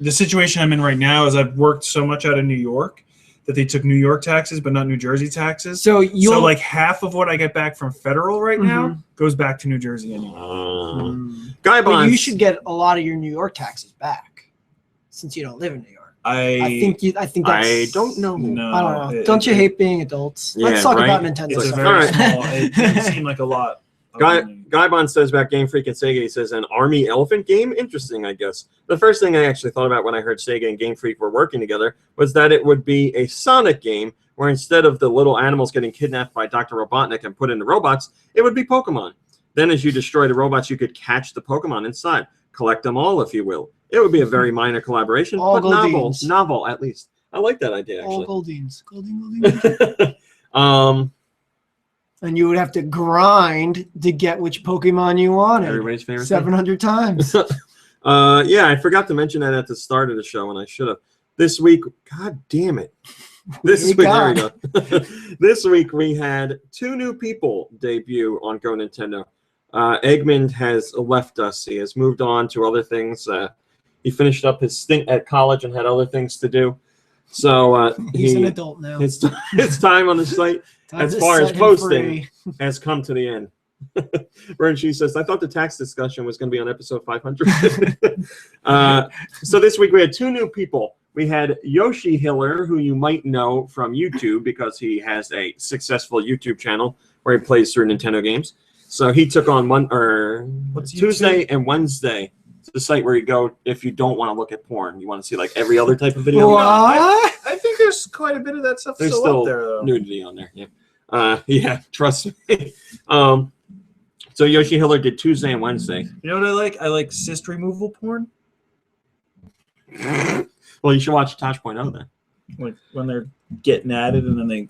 S4: the situation I'm in right now is I've worked so much out of New York that they took New York taxes but not New Jersey taxes. So like half of what I get back from federal right now goes back to New Jersey anyway.
S3: But you should get a lot of your New York taxes back since you don't live in New York. I think that's,
S1: I don't know.
S4: No,
S3: I don't know. Don't you hate being adults?
S1: Yeah,
S3: Let's talk about Nintendo.
S4: It's a very small. It doesn't seem like a lot.
S1: Guybon says about Game Freak and Sega, he says, an army elephant game? Interesting, I guess. The first thing I actually thought about when I heard Sega and Game Freak were working together was that it would be a Sonic game where instead of the little animals getting kidnapped by Dr. Robotnik and put into robots, it would be Pokemon. Then as you destroy the robots, you could catch the Pokemon inside. Collect them all, if you will. It would be a very minor collaboration, but novel at least. I like that idea, actually.
S3: All Goldines. Goldine. And you would have to grind to get which Pokemon you wanted.
S1: Everybody's favorite
S3: 700 times.
S1: Yeah, I forgot to mention that at the start of the show, and I should have. This week, God damn it. This week, there we go. This week we had 2 new people debut on GoNintendo. Eggman has left us. He has moved on to other things. He finished up his stint at college and had other things to do. So
S3: he's an adult now.
S1: His time on the site, as far as posting, has come to the end. Vern, she says, I thought the tax discussion was going to be on episode 500. So this week we had 2 new people. We had Yoshi Hiller, who you might know from YouTube because he has a successful YouTube channel where he plays through Nintendo games. So he took on Tuesday and Wednesday. It's the site where you go if you don't want to look at porn. You want to see like every other type of video.
S3: What?
S4: I think there's quite a bit of that stuff still up there, though.
S1: Nudity on there. Yeah. Yeah, trust me. So Yoshi Hiller did Tuesday and Wednesday.
S4: You know what I like? I like cyst removal porn.
S1: Well, you should watch Tosh.0 then.
S4: Like when they're getting at it and then they...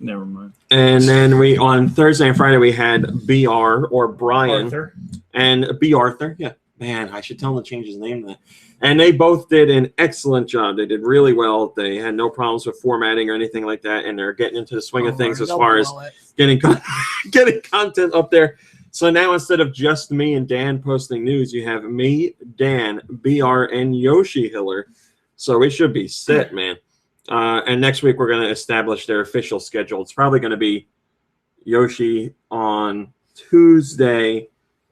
S4: Never mind.
S1: And then on Thursday and Friday we had BR or Brian.
S4: Arthur.
S1: And B. Arthur, yeah. Man, I should tell them to change his name then. And they both did an excellent job. They did really well. They had no problems with formatting or anything like that, and they're getting into the swing of things as far as getting content up there. So now instead of just me and Dan posting news, you have me, Dan, BR, and Yoshi Hiller. So we should be set, man. And next week we're going to establish their official schedule. It's probably going to be Yoshi on Tuesday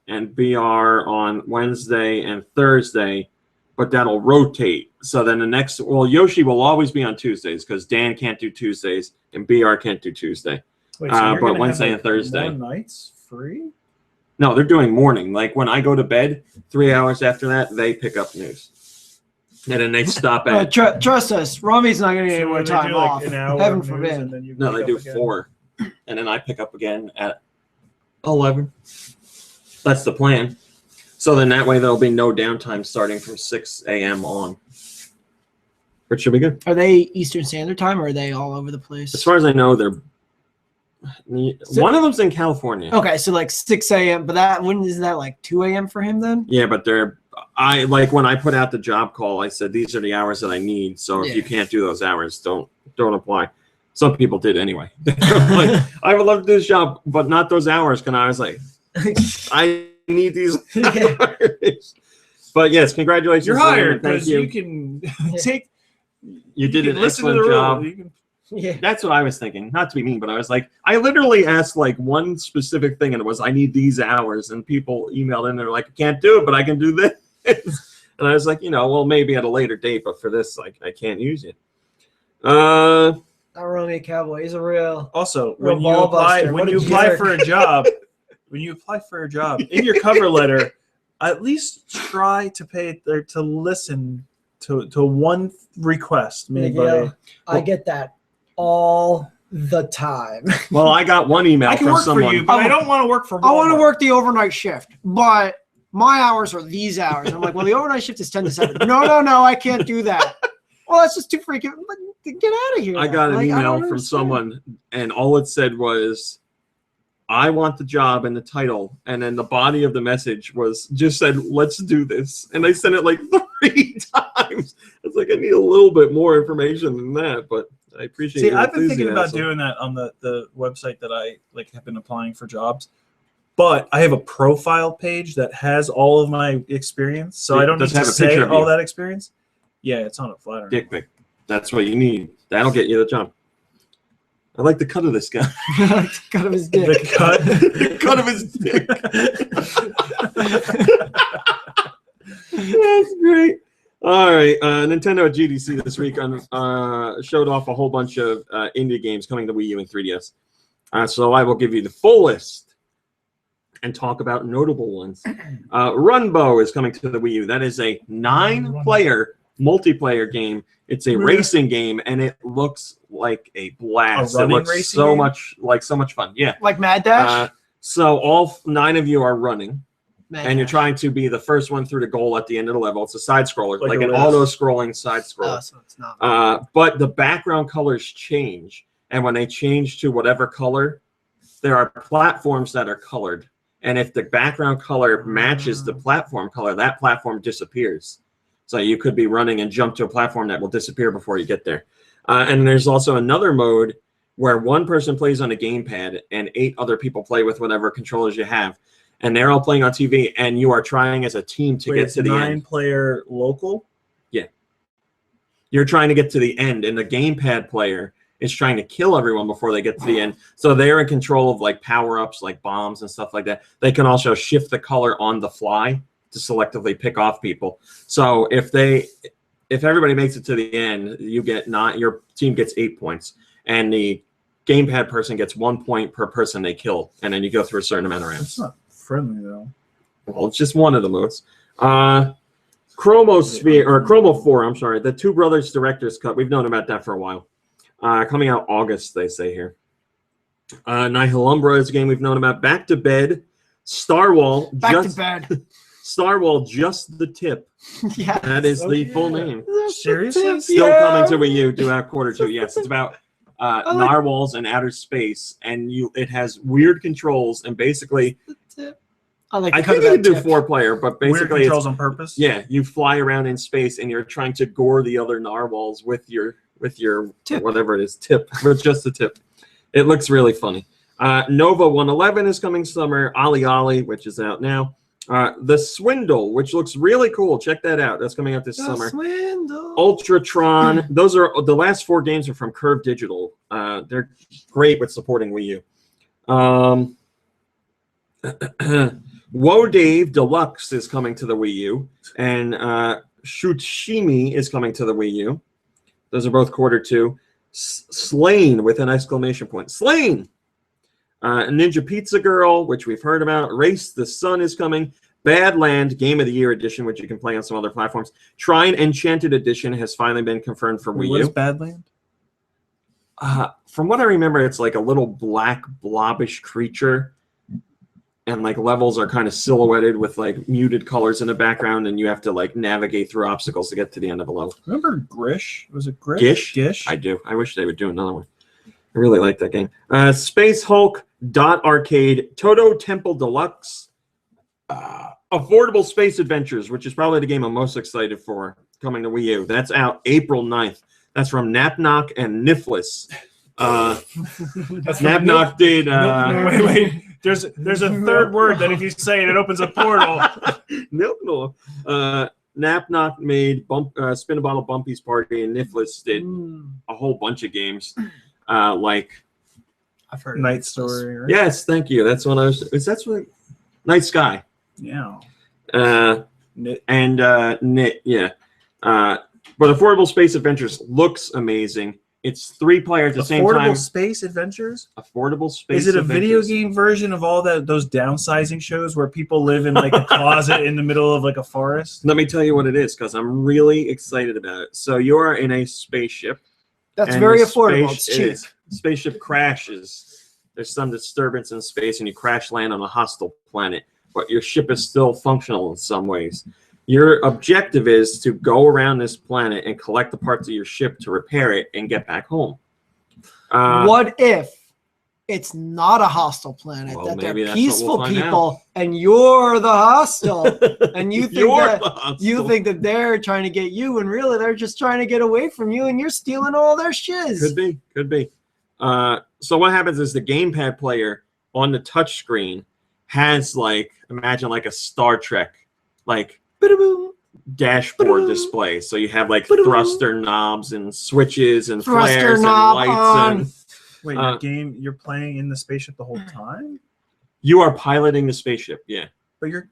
S1: and BR on Wednesday and Thursday, but that'll rotate. So then the next, well, Yoshi will always be on Tuesdays because Dan can't do Tuesdays and BR can't do Tuesday.
S4: Wait, so you're
S1: but
S4: gonna
S1: Wednesday
S4: have,
S1: and Thursday.
S4: more nights free?
S1: No, they're doing morning. Like when I go to bed, 3 hours after that, they pick up news. And then they stop at.
S3: Trust us, Rami's not going to get any more
S4: they
S3: time
S4: do, like,
S3: off.
S4: an hour
S3: Heaven
S4: of news
S3: forbid.
S4: and then you
S1: No,
S4: pick
S1: they
S4: up
S1: do
S4: again?
S1: 4. And then I pick up again at 11. That's the plan. So then that way there'll be no downtime starting from 6 a.m. on. Which should be good.
S3: Are they Eastern Standard Time or are they all over the place?
S1: As far as I know, they're one of them's in California.
S3: Okay, so like 6 a.m. But that when is that like 2 a.m. for him then?
S1: Yeah, but I like when I put out the job call, I said these are the hours that I need. So if
S3: Yeah.
S1: you can't do those hours, don't apply. Some people did anyway. Like, I would love to do this job, but not those hours. And I was like, I need these hours. But yes, congratulations.
S4: You're
S1: to them,
S4: hired
S1: and thank
S4: because you can take.
S1: You did an
S4: listen to
S1: excellent
S4: the
S1: job.
S4: rule. You can,
S3: Yeah.
S1: That's what I was thinking. Not to be mean, but I was like, I literally asked like one specific thing, and it was, I need these hours. And people emailed in, they're like, I can't do it, but I can do this. And I was like, well, maybe at a later date, but for this, like, I can't use it.
S3: Not really a cowboy. He's a real.
S4: also,
S3: Real
S4: when you
S3: ball
S4: apply,
S3: buster.
S4: when
S3: What a
S4: you apply
S3: jerk.
S4: for a job, in your cover letter, at least try to pay or to listen to one request made by.
S3: I get that all the time.
S1: Well, I got one email
S4: I can
S1: from
S4: work
S1: someone.
S4: for you, but I don't want to work for.
S3: I want to
S4: Walmart.
S3: work the overnight shift, but my hours are these hours. I'm like, well, the overnight shift is 10 to 7. No, I can't do that. Well, that's just too freaking. Get out of here.
S1: I got an
S3: Like, I
S1: email
S3: don't
S1: from
S3: understand.
S1: someone, and all it said was, I want the job and the title. And then the body of the message just said, let's do this. And they sent it like 3 times. It's like, I need a little bit more information than that, but I appreciate
S4: See,
S1: your
S4: I've been thinking about
S1: enthusiasm.
S4: doing that on the website that I have been applying for jobs. But I have a profile page that has all of my experience, so I don't need
S1: Does it
S4: to
S1: have a
S4: say
S1: picture of
S4: all
S1: you?
S4: that experience. Yeah, it's on a flyer.
S1: Dick pic. That's what you need. That'll get you the job. I like the cut of this guy.
S3: Cut of his dick.
S4: The cut.
S1: The cut of his dick. That's great. All right, Nintendo at GDC this week showed off a whole bunch of indie games coming to Wii U and 3DS. So I will give you the full list and talk about notable ones. Runbow is coming to the Wii U. That is a 9-player multiplayer game. It's a racing game, and it looks like a blast.
S4: A
S1: It
S4: running
S1: looks
S4: racing
S1: so
S4: game?
S1: much fun. Yeah.
S3: Like Mad Dash?
S1: So all 9 of you are running.
S3: Mad
S1: And you're
S3: Dash.
S1: trying to be the first one through the goal at the end of the level. It's a side scroller,
S4: Like
S1: like
S4: a
S1: an
S4: race.
S1: auto-scrolling side scroller.
S3: Oh, so it's not.
S1: But the background colors change, and when they change to whatever color, there are platforms that are colored. And if the background color matches the platform color, that platform disappears. So you could be running and jump to a platform that will disappear before you get there. And there's also another mode where one person plays on a gamepad and 8 other people play with whatever controllers you have. And they're all playing on TV, and you are trying as a team to get
S4: it's
S1: to the end.
S4: 9-player local.
S1: Yeah. You're trying to get to the end, and the gamepad player is trying to kill everyone before they get to the end. So they're in control of like power-ups, like bombs and stuff like that. They can also shift the color on the fly to selectively pick off people. So if everybody makes it to the end, your team gets 8 points, and the gamepad person gets 1 point per person they kill, and then you go through a certain amount of rounds.
S4: It's not friendly though.
S1: Well, it's just one of the modes. Chromo4, I'm sorry, the Two Brothers Director's Cut. We've known about that for a while. Coming out August, they say here. Nihilumbra is a game we've known about. Back to Bed, Starwall.
S3: Back to bed.
S1: Starwall, Just the Tip.
S3: Yeah.
S1: That is the
S4: Okay.
S1: full name.
S4: Seriously?
S1: Still
S3: Yeah.
S1: coming to Wii U, due out Q2. Yes, it's about narwhals in outer space, and it has weird controls, and basically
S3: I like.
S1: I
S3: the cut
S1: think
S3: of
S1: you can
S3: that
S1: do
S3: tip.
S1: 4-player, but
S4: Weird
S1: basically,
S4: controls on purpose.
S1: yeah, you fly around in space and you're trying to gore the other narwhals with your
S3: Tip.
S1: whatever it is, tip, with just the tip. It looks really funny. Nova 111 is coming summer. Ali Ali, which is out now. The Swindle, which looks really cool. Check that out. That's coming out this summer.
S3: Swindle.
S1: Ultratron. Those are the last 4 games are from Curve Digital. They're great with supporting Wii U. Whoa Dave Deluxe is coming to the Wii U, and Shushimi is coming to the Wii U. Those are both Q2. Slain with an exclamation point. Slain! Ninja Pizza Girl, which we've heard about. Race the Sun is coming. Badland Game of the Year Edition, which you can play on some other platforms. Trine Enchanted Edition has finally been confirmed for Wii U.
S4: What is Badland?
S1: From what I remember, it's like a little black blobbish creature, and like levels are kind of silhouetted with like muted colors in the background, and you have to like navigate through obstacles to get to the end of a level.
S4: Remember Grish? Was it Grish?
S1: Gish?
S4: Gish?
S1: I do. I wish they would do another one. I really like that game. Space Hulk Dot Arcade Toto Temple Deluxe. Affordable Space Adventures, which is probably the game I'm most excited for coming to Wii U. That's out April 9th. That's from Napnock and Niflis. Napnock did...
S4: wait. There's a third word that if you say it, it opens a portal.
S1: No. Napnock made Spin a Bottle Bumpy's Party, and Niflis did a whole bunch of games. Like...
S3: I've heard
S4: Night Story, right?
S1: Yes, thank you. That's what I was... That's what... Night Sky.
S4: Yeah.
S1: Knit, yeah. But Affordable Space Adventures looks amazing. It's 3-player at the same time.
S4: Affordable Space Adventures?
S1: Affordable Space
S4: Is it a video
S1: Adventures.
S4: game version of all those downsizing shows where people live in like a closet in the middle of like a forest?
S1: Let me tell you what it is, because I'm really excited about it. So you are in a spaceship.
S3: That's
S1: and
S3: very
S1: the
S3: affordable. It's cheap.
S1: Spaceship crashes. There's some disturbance in space, and you crash land on a hostile planet. But your ship is still functional in some ways. Your objective is to go around this planet and collect the parts of your ship to repair it and get back home.
S3: What if it's not a hostile planet,
S1: Well,
S3: that they're
S1: maybe that's what
S3: peaceful
S1: we'll find
S3: people and you're the hostile, and you think
S1: You're
S3: that
S1: the hostile.
S3: you think that they're trying to get you, and really they're just trying to get away from you, and you're stealing all their shiz.
S1: Could be. So what happens is the gamepad player on the touch screen has like, imagine like a Star Trek like dashboard display. So you have like thruster knobs and switches and
S3: Thruster
S1: flares and
S3: knob
S1: lights
S3: on.
S1: and
S4: Wait, you're playing in the spaceship the whole time?
S1: you are piloting the spaceship. Yeah.
S4: But your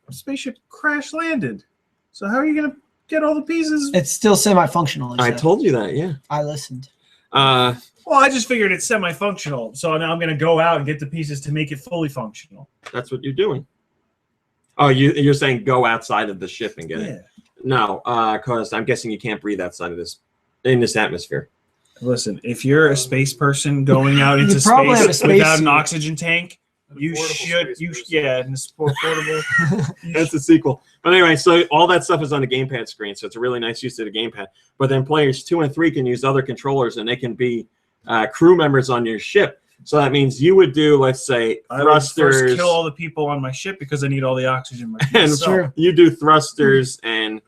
S4: spaceship crash landed. So how are you gonna get all the pieces?
S3: It's still semi-functional.
S1: I told you that. Yeah.
S3: I listened.
S4: Well, I just figured it's semi-functional. So now I'm gonna go out and get the pieces to make it fully functional.
S1: That's what you're doing. Oh, you're saying go outside of the ship and get
S4: Yeah.
S1: it? No, because I'm guessing you can't breathe outside of this atmosphere.
S4: Listen, if you're a space person going out into
S3: probably have a
S4: space
S3: space
S4: without
S3: suit.
S4: an oxygen tank, you
S2: Affordable
S4: should.
S2: space person.
S4: Yeah, and it's portable.
S1: That's the sequel. But anyway, so all that stuff is on the gamepad screen, so it's a really nice use of the gamepad. But then players 2 and 3 can use other controllers, and they can be crew members on your ship. So that means you would do, let's say,
S4: I would first
S1: thrusters.
S4: kill all the people on my ship because I need all the oxygen.
S1: And
S4: myself.
S1: you do thrusters and,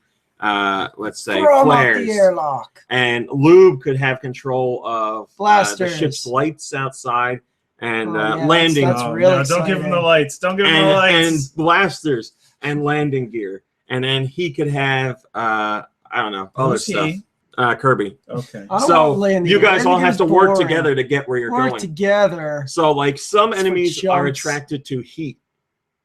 S1: let's say,
S3: Throw 'em out
S1: flares.
S3: the airlock.
S1: And Lube could have control of the
S3: Blasters.
S1: ship's lights outside and
S3: Oh, yeah,
S1: landing.
S3: that's
S4: Oh,
S3: real
S4: no, don't give him the
S3: exciting.
S4: lights. Don't give him the
S1: and
S4: lights.
S1: blasters and landing gear. And then he could have, I don't know, other
S4: Who's
S1: stuff.
S4: he?
S1: Kirby.
S4: Okay.
S3: I don't
S1: So
S3: want landing
S1: you
S3: gear.
S1: guys all
S3: Landing
S1: have
S3: gear's
S1: to work
S3: boring.
S1: together to get where you're
S3: Work
S1: going.
S3: together.
S1: So like some
S3: It's for
S1: enemies are
S3: chumps.
S1: attracted to heat.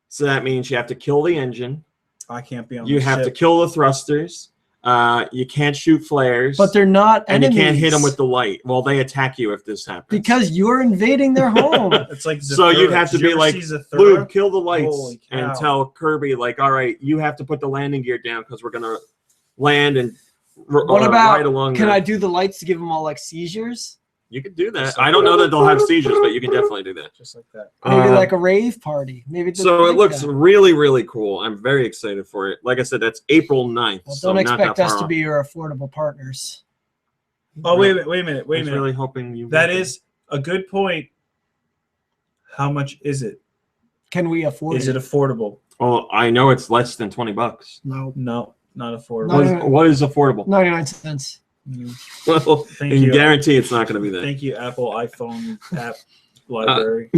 S1: So that means you have to kill the engine.
S4: I can't be on
S1: You
S4: the
S1: have to
S4: ship.
S1: kill the thrusters. You can't shoot flares.
S3: But they're not
S1: and
S3: enemies.
S1: you can't hit them with the light. Well, they attack you if this happens.
S3: because you're invading their home.
S4: It's like
S1: So you'd
S4: Zathura.
S1: have to
S4: Did you
S1: be
S4: ever
S1: like,
S4: see Zathura?
S1: Luke, kill the lights
S4: Holy
S1: and
S4: cow.
S1: tell Kirby, like, all right, you have to put the landing gear down because we're gonna land and
S3: What about?
S1: right along.
S3: Can
S1: the-
S3: I do the lights to give them all like seizures?
S1: You could do that.
S4: Just
S1: I
S4: like-
S1: don't know that they'll have seizures, but you can definitely do that.
S4: Just like that.
S3: Maybe
S1: Uh,
S3: like a rave party. Maybe.
S1: So it
S3: like
S1: looks
S3: that.
S1: really, really cool. I'm very excited for it. Like I said, that's April 9th.
S3: Well,
S1: so
S3: don't
S1: not
S3: expect
S1: that
S3: us
S1: far
S3: to
S1: off.
S3: be your affordable partners.
S4: Oh, wait a minute.
S1: I was
S4: That
S1: really hoping you.
S4: is a good point. How much is it?
S3: Can we afford
S4: Is it affordable?
S1: Oh, I know it's less than $20.
S3: No.
S4: No, not affordable.
S3: No.
S1: What is affordable?
S3: 99 cents.
S1: Well,
S4: Thank
S1: you
S4: you.
S1: guarantee it's not going to be that.
S4: Thank you, Apple iPhone app library.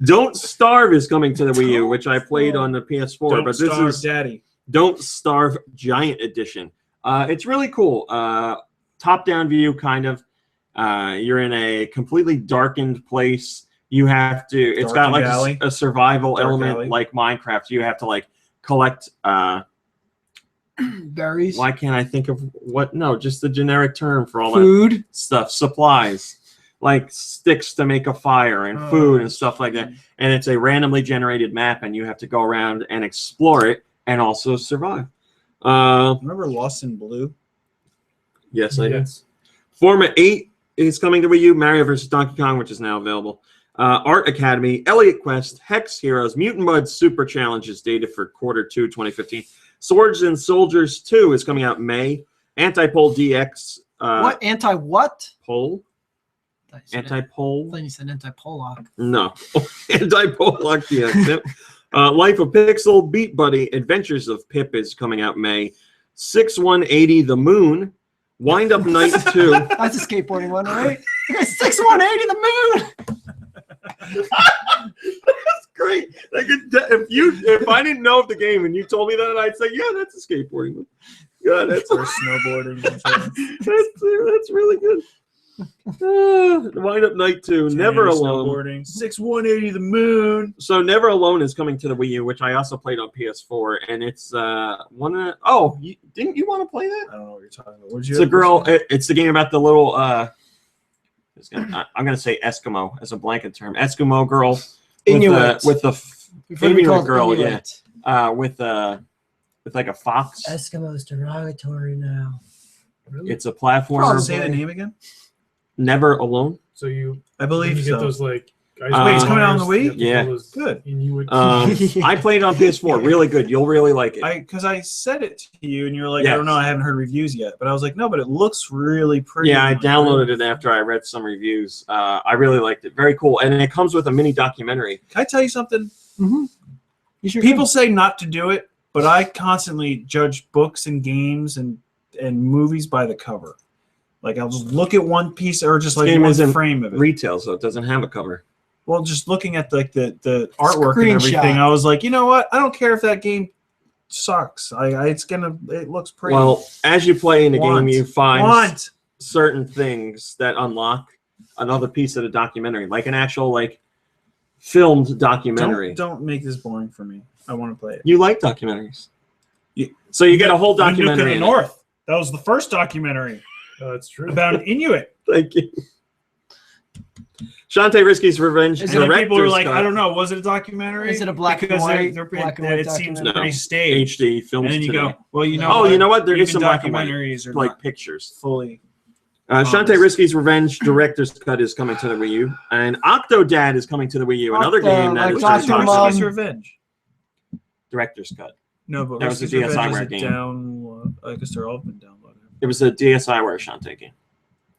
S1: Don't Starve is coming to the Wii U, which I played on the PS4.
S4: Don't
S1: but this
S4: starve
S1: is
S4: Daddy.
S1: Don't Starve Giant Edition. It's really cool. Top-down view, kind of. You're in a completely darkened place. You have to. It's got like a survival element, like Minecraft. You have to like collect.
S3: Berries.
S1: Why can't I think of what? No, just the generic term for all
S3: Food.
S1: that stuff. Supplies, like sticks to make a fire and food and stuff like that. And it's a randomly generated map, and you have to go around and explore it and also survive.
S4: Remember Lost in Blue?
S1: Yes, I do.
S2: Yes.
S1: Forma 8 is coming to Wii U. Mario vs. Donkey Kong, which is now available. Art Academy, Elliot Quest, Hex Heroes, Mutant Mud Super Challenges, dated for Q2 2015. Swords and Soldiers 2 is coming out in May. Anti-Pole DX.
S3: What? Anti-what?
S1: Pole? Anti-pole?
S3: I thought you said anti-Pollock.
S1: No. Anti-Pollock DX. Yep. Life of Pixel, Beat Buddy, Adventures of Pip is coming out May. 6180 The Moon. Wind Up Night 2.
S3: That's a skateboarding one, right? 6180 The Moon!
S1: That's great. If I didn't know of the game and you told me that, I'd say, yeah, that's a skateboarding one. Yeah, that's
S4: Or snowboarding.
S1: that's really good. Wind Up Night 2, Never Alone.
S4: Snowboarding. 6180 The Moon.
S1: So Never Alone is coming to the Wii U, which I also played on PS4, and it's one of. Oh, didn't you want to play that?
S4: I don't know what you're talking about.
S1: It's a girl. It's the game about the little. I'm gonna say Eskimo as a blanket term. Eskimo girl.
S3: Inuit.
S1: With the Inuit girl,
S3: Inuit.
S1: yeah. With like a fox.
S3: Eskimo's derogatory now.
S2: Really?
S1: It's a platformer.
S4: Say the name again.
S1: Never Alone.
S2: So
S4: I believe
S2: you
S4: so.
S2: get those like.
S1: Wait, it's
S4: coming out on the Wii?
S1: Yeah.
S4: Good.
S1: I played it on PS4. Really good. You'll really like it.
S4: Because I said it to you, and you were like,
S1: Yes.
S4: I don't know, I haven't heard reviews yet. But I was like, no, but it looks really pretty.
S1: Yeah, I downloaded it after I read some reviews. I really liked it. Very cool. And it comes with a mini documentary.
S4: Can I tell you something?
S3: Mm-hmm. You
S4: People say not to do it, but I constantly judge books and games and movies by the cover. Like, I'll just look at one piece or just like one frame of it.
S1: Retail, so it doesn't have a cover.
S4: Well, just looking at like the artwork and everything, I was like, you know what? I don't care if that game sucks. It looks pretty.
S1: Well, as you play in the game, you find certain things that unlock another piece of the documentary, like an actual like filmed documentary.
S4: Don't make this boring for me. I want to play it.
S1: You like documentaries, so you get a whole documentary.
S4: in the North. That was the first documentary.
S2: That's true.
S4: About an Inuit.
S1: Thank you. Shantae Risky's Revenge.
S4: And people were like, I don't know, was it a documentary?
S3: Is it a black and white?
S4: It seems pretty staged.
S1: HD films.
S4: And then you
S1: today.
S4: go, well, you know.
S1: Oh, you know what? There is some
S4: documentaries or
S1: like pictures.
S4: Fully.
S1: Shantae Risky's Revenge Director's Cut is coming to the Wii U, and Octodad is coming to the Wii U. Another game that is
S4: Risky's Revenge.
S1: Director's Cut.
S4: No, but
S1: that was a DSiWare game.
S4: I guess they're all been downloaded.
S1: It was a DSiWare Shantae game.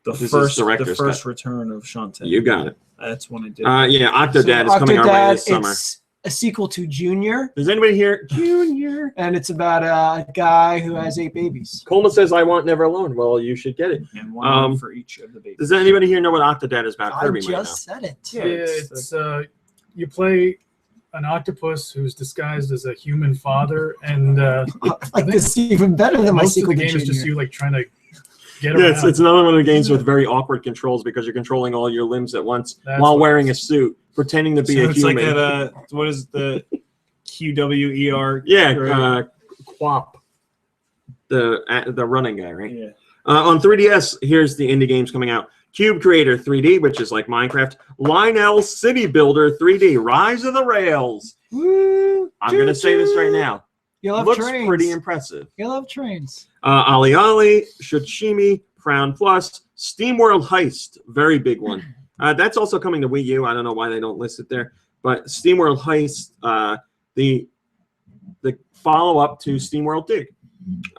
S4: The first return of Shantae.
S1: You got it.
S4: That's when I did.
S1: Yeah, Octodad is coming our way this summer.
S3: It's a sequel to Junior.
S1: Does anybody here? Junior.
S3: And it's about a guy who has 8 babies.
S1: Coleman says, I want Never Alone. Well, you should get it.
S4: And one for each of the babies.
S1: Does anybody here know what Octodad is about? Kirby
S3: I just said it.
S2: Yeah, it's you play an octopus who's disguised as a human father, and
S3: I like this even better than my
S2: most of
S3: sequel
S2: the
S3: to
S2: game is
S3: Junior.
S2: just you like trying to get around.
S1: It's another one of the games with very awkward controls because you're controlling all your limbs at once while wearing a suit, pretending to be a human.
S4: It's like what is the QWER?
S1: Yeah, Quap, the running guy, right?
S4: Yeah.
S1: On 3DS, here's the indie games coming out. Cube Creator 3D, which is like Minecraft. Lionel City Builder 3D, Rise of the Rails. Woo, I'm going to say this right now.
S3: You love
S1: Looks
S3: trains.
S1: pretty impressive.
S3: You love trains.
S1: Ali Ali, Shoshimi, Crown Plus, SteamWorld Heist, very big one. That's also coming to Wii U. I don't know why they don't list it there. But SteamWorld Heist, the follow-up to SteamWorld Dig.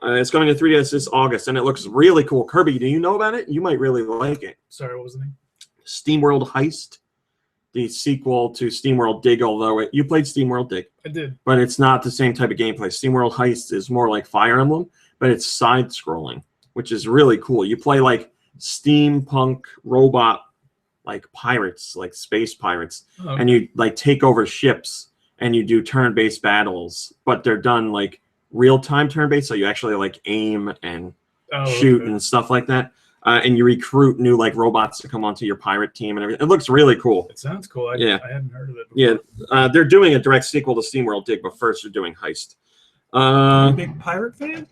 S1: It's coming to 3DS this August, and it looks really cool. Kirby, do you know about it? You might really like it.
S2: Sorry, what was the name?
S1: SteamWorld Heist. the sequel to SteamWorld Dig, although you played SteamWorld Dig.
S2: I did.
S1: But it's not the same type of gameplay. SteamWorld Heist is more like Fire Emblem, but it's side-scrolling, which is really cool. You play like steampunk robot, like pirates, like space pirates, and you like take over ships and you do turn-based battles, but they're done like real-time turn-based, so you actually like aim and shoot and stuff like that. And you recruit new like robots to come onto your pirate team and everything. It looks really cool.
S2: It sounds cool. I hadn't heard of it before.
S1: Yeah, they're doing a direct sequel to SteamWorld Dig, but first they're doing Heist.
S4: Are you a big pirate fan?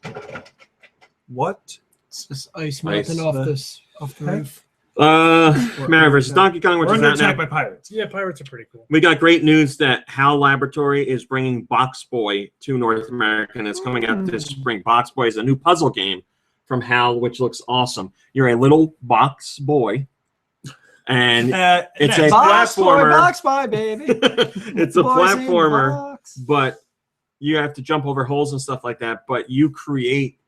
S4: What?
S3: It's just ice melting off the roof.
S1: Mario vs. Donkey Kong, which
S4: We're
S1: is
S4: under
S1: out now.
S4: attack by pirates.
S2: Yeah, pirates are pretty cool.
S1: We got great news that HAL Laboratory is bringing Box Boy to North America, and it's coming out this spring. Box Boy is a new puzzle game from HAL, which looks awesome. You're a little box boy, and it's a platformer.
S3: Box boy, baby.
S1: It's a platformer, but you have to jump over holes and stuff like that. But you create,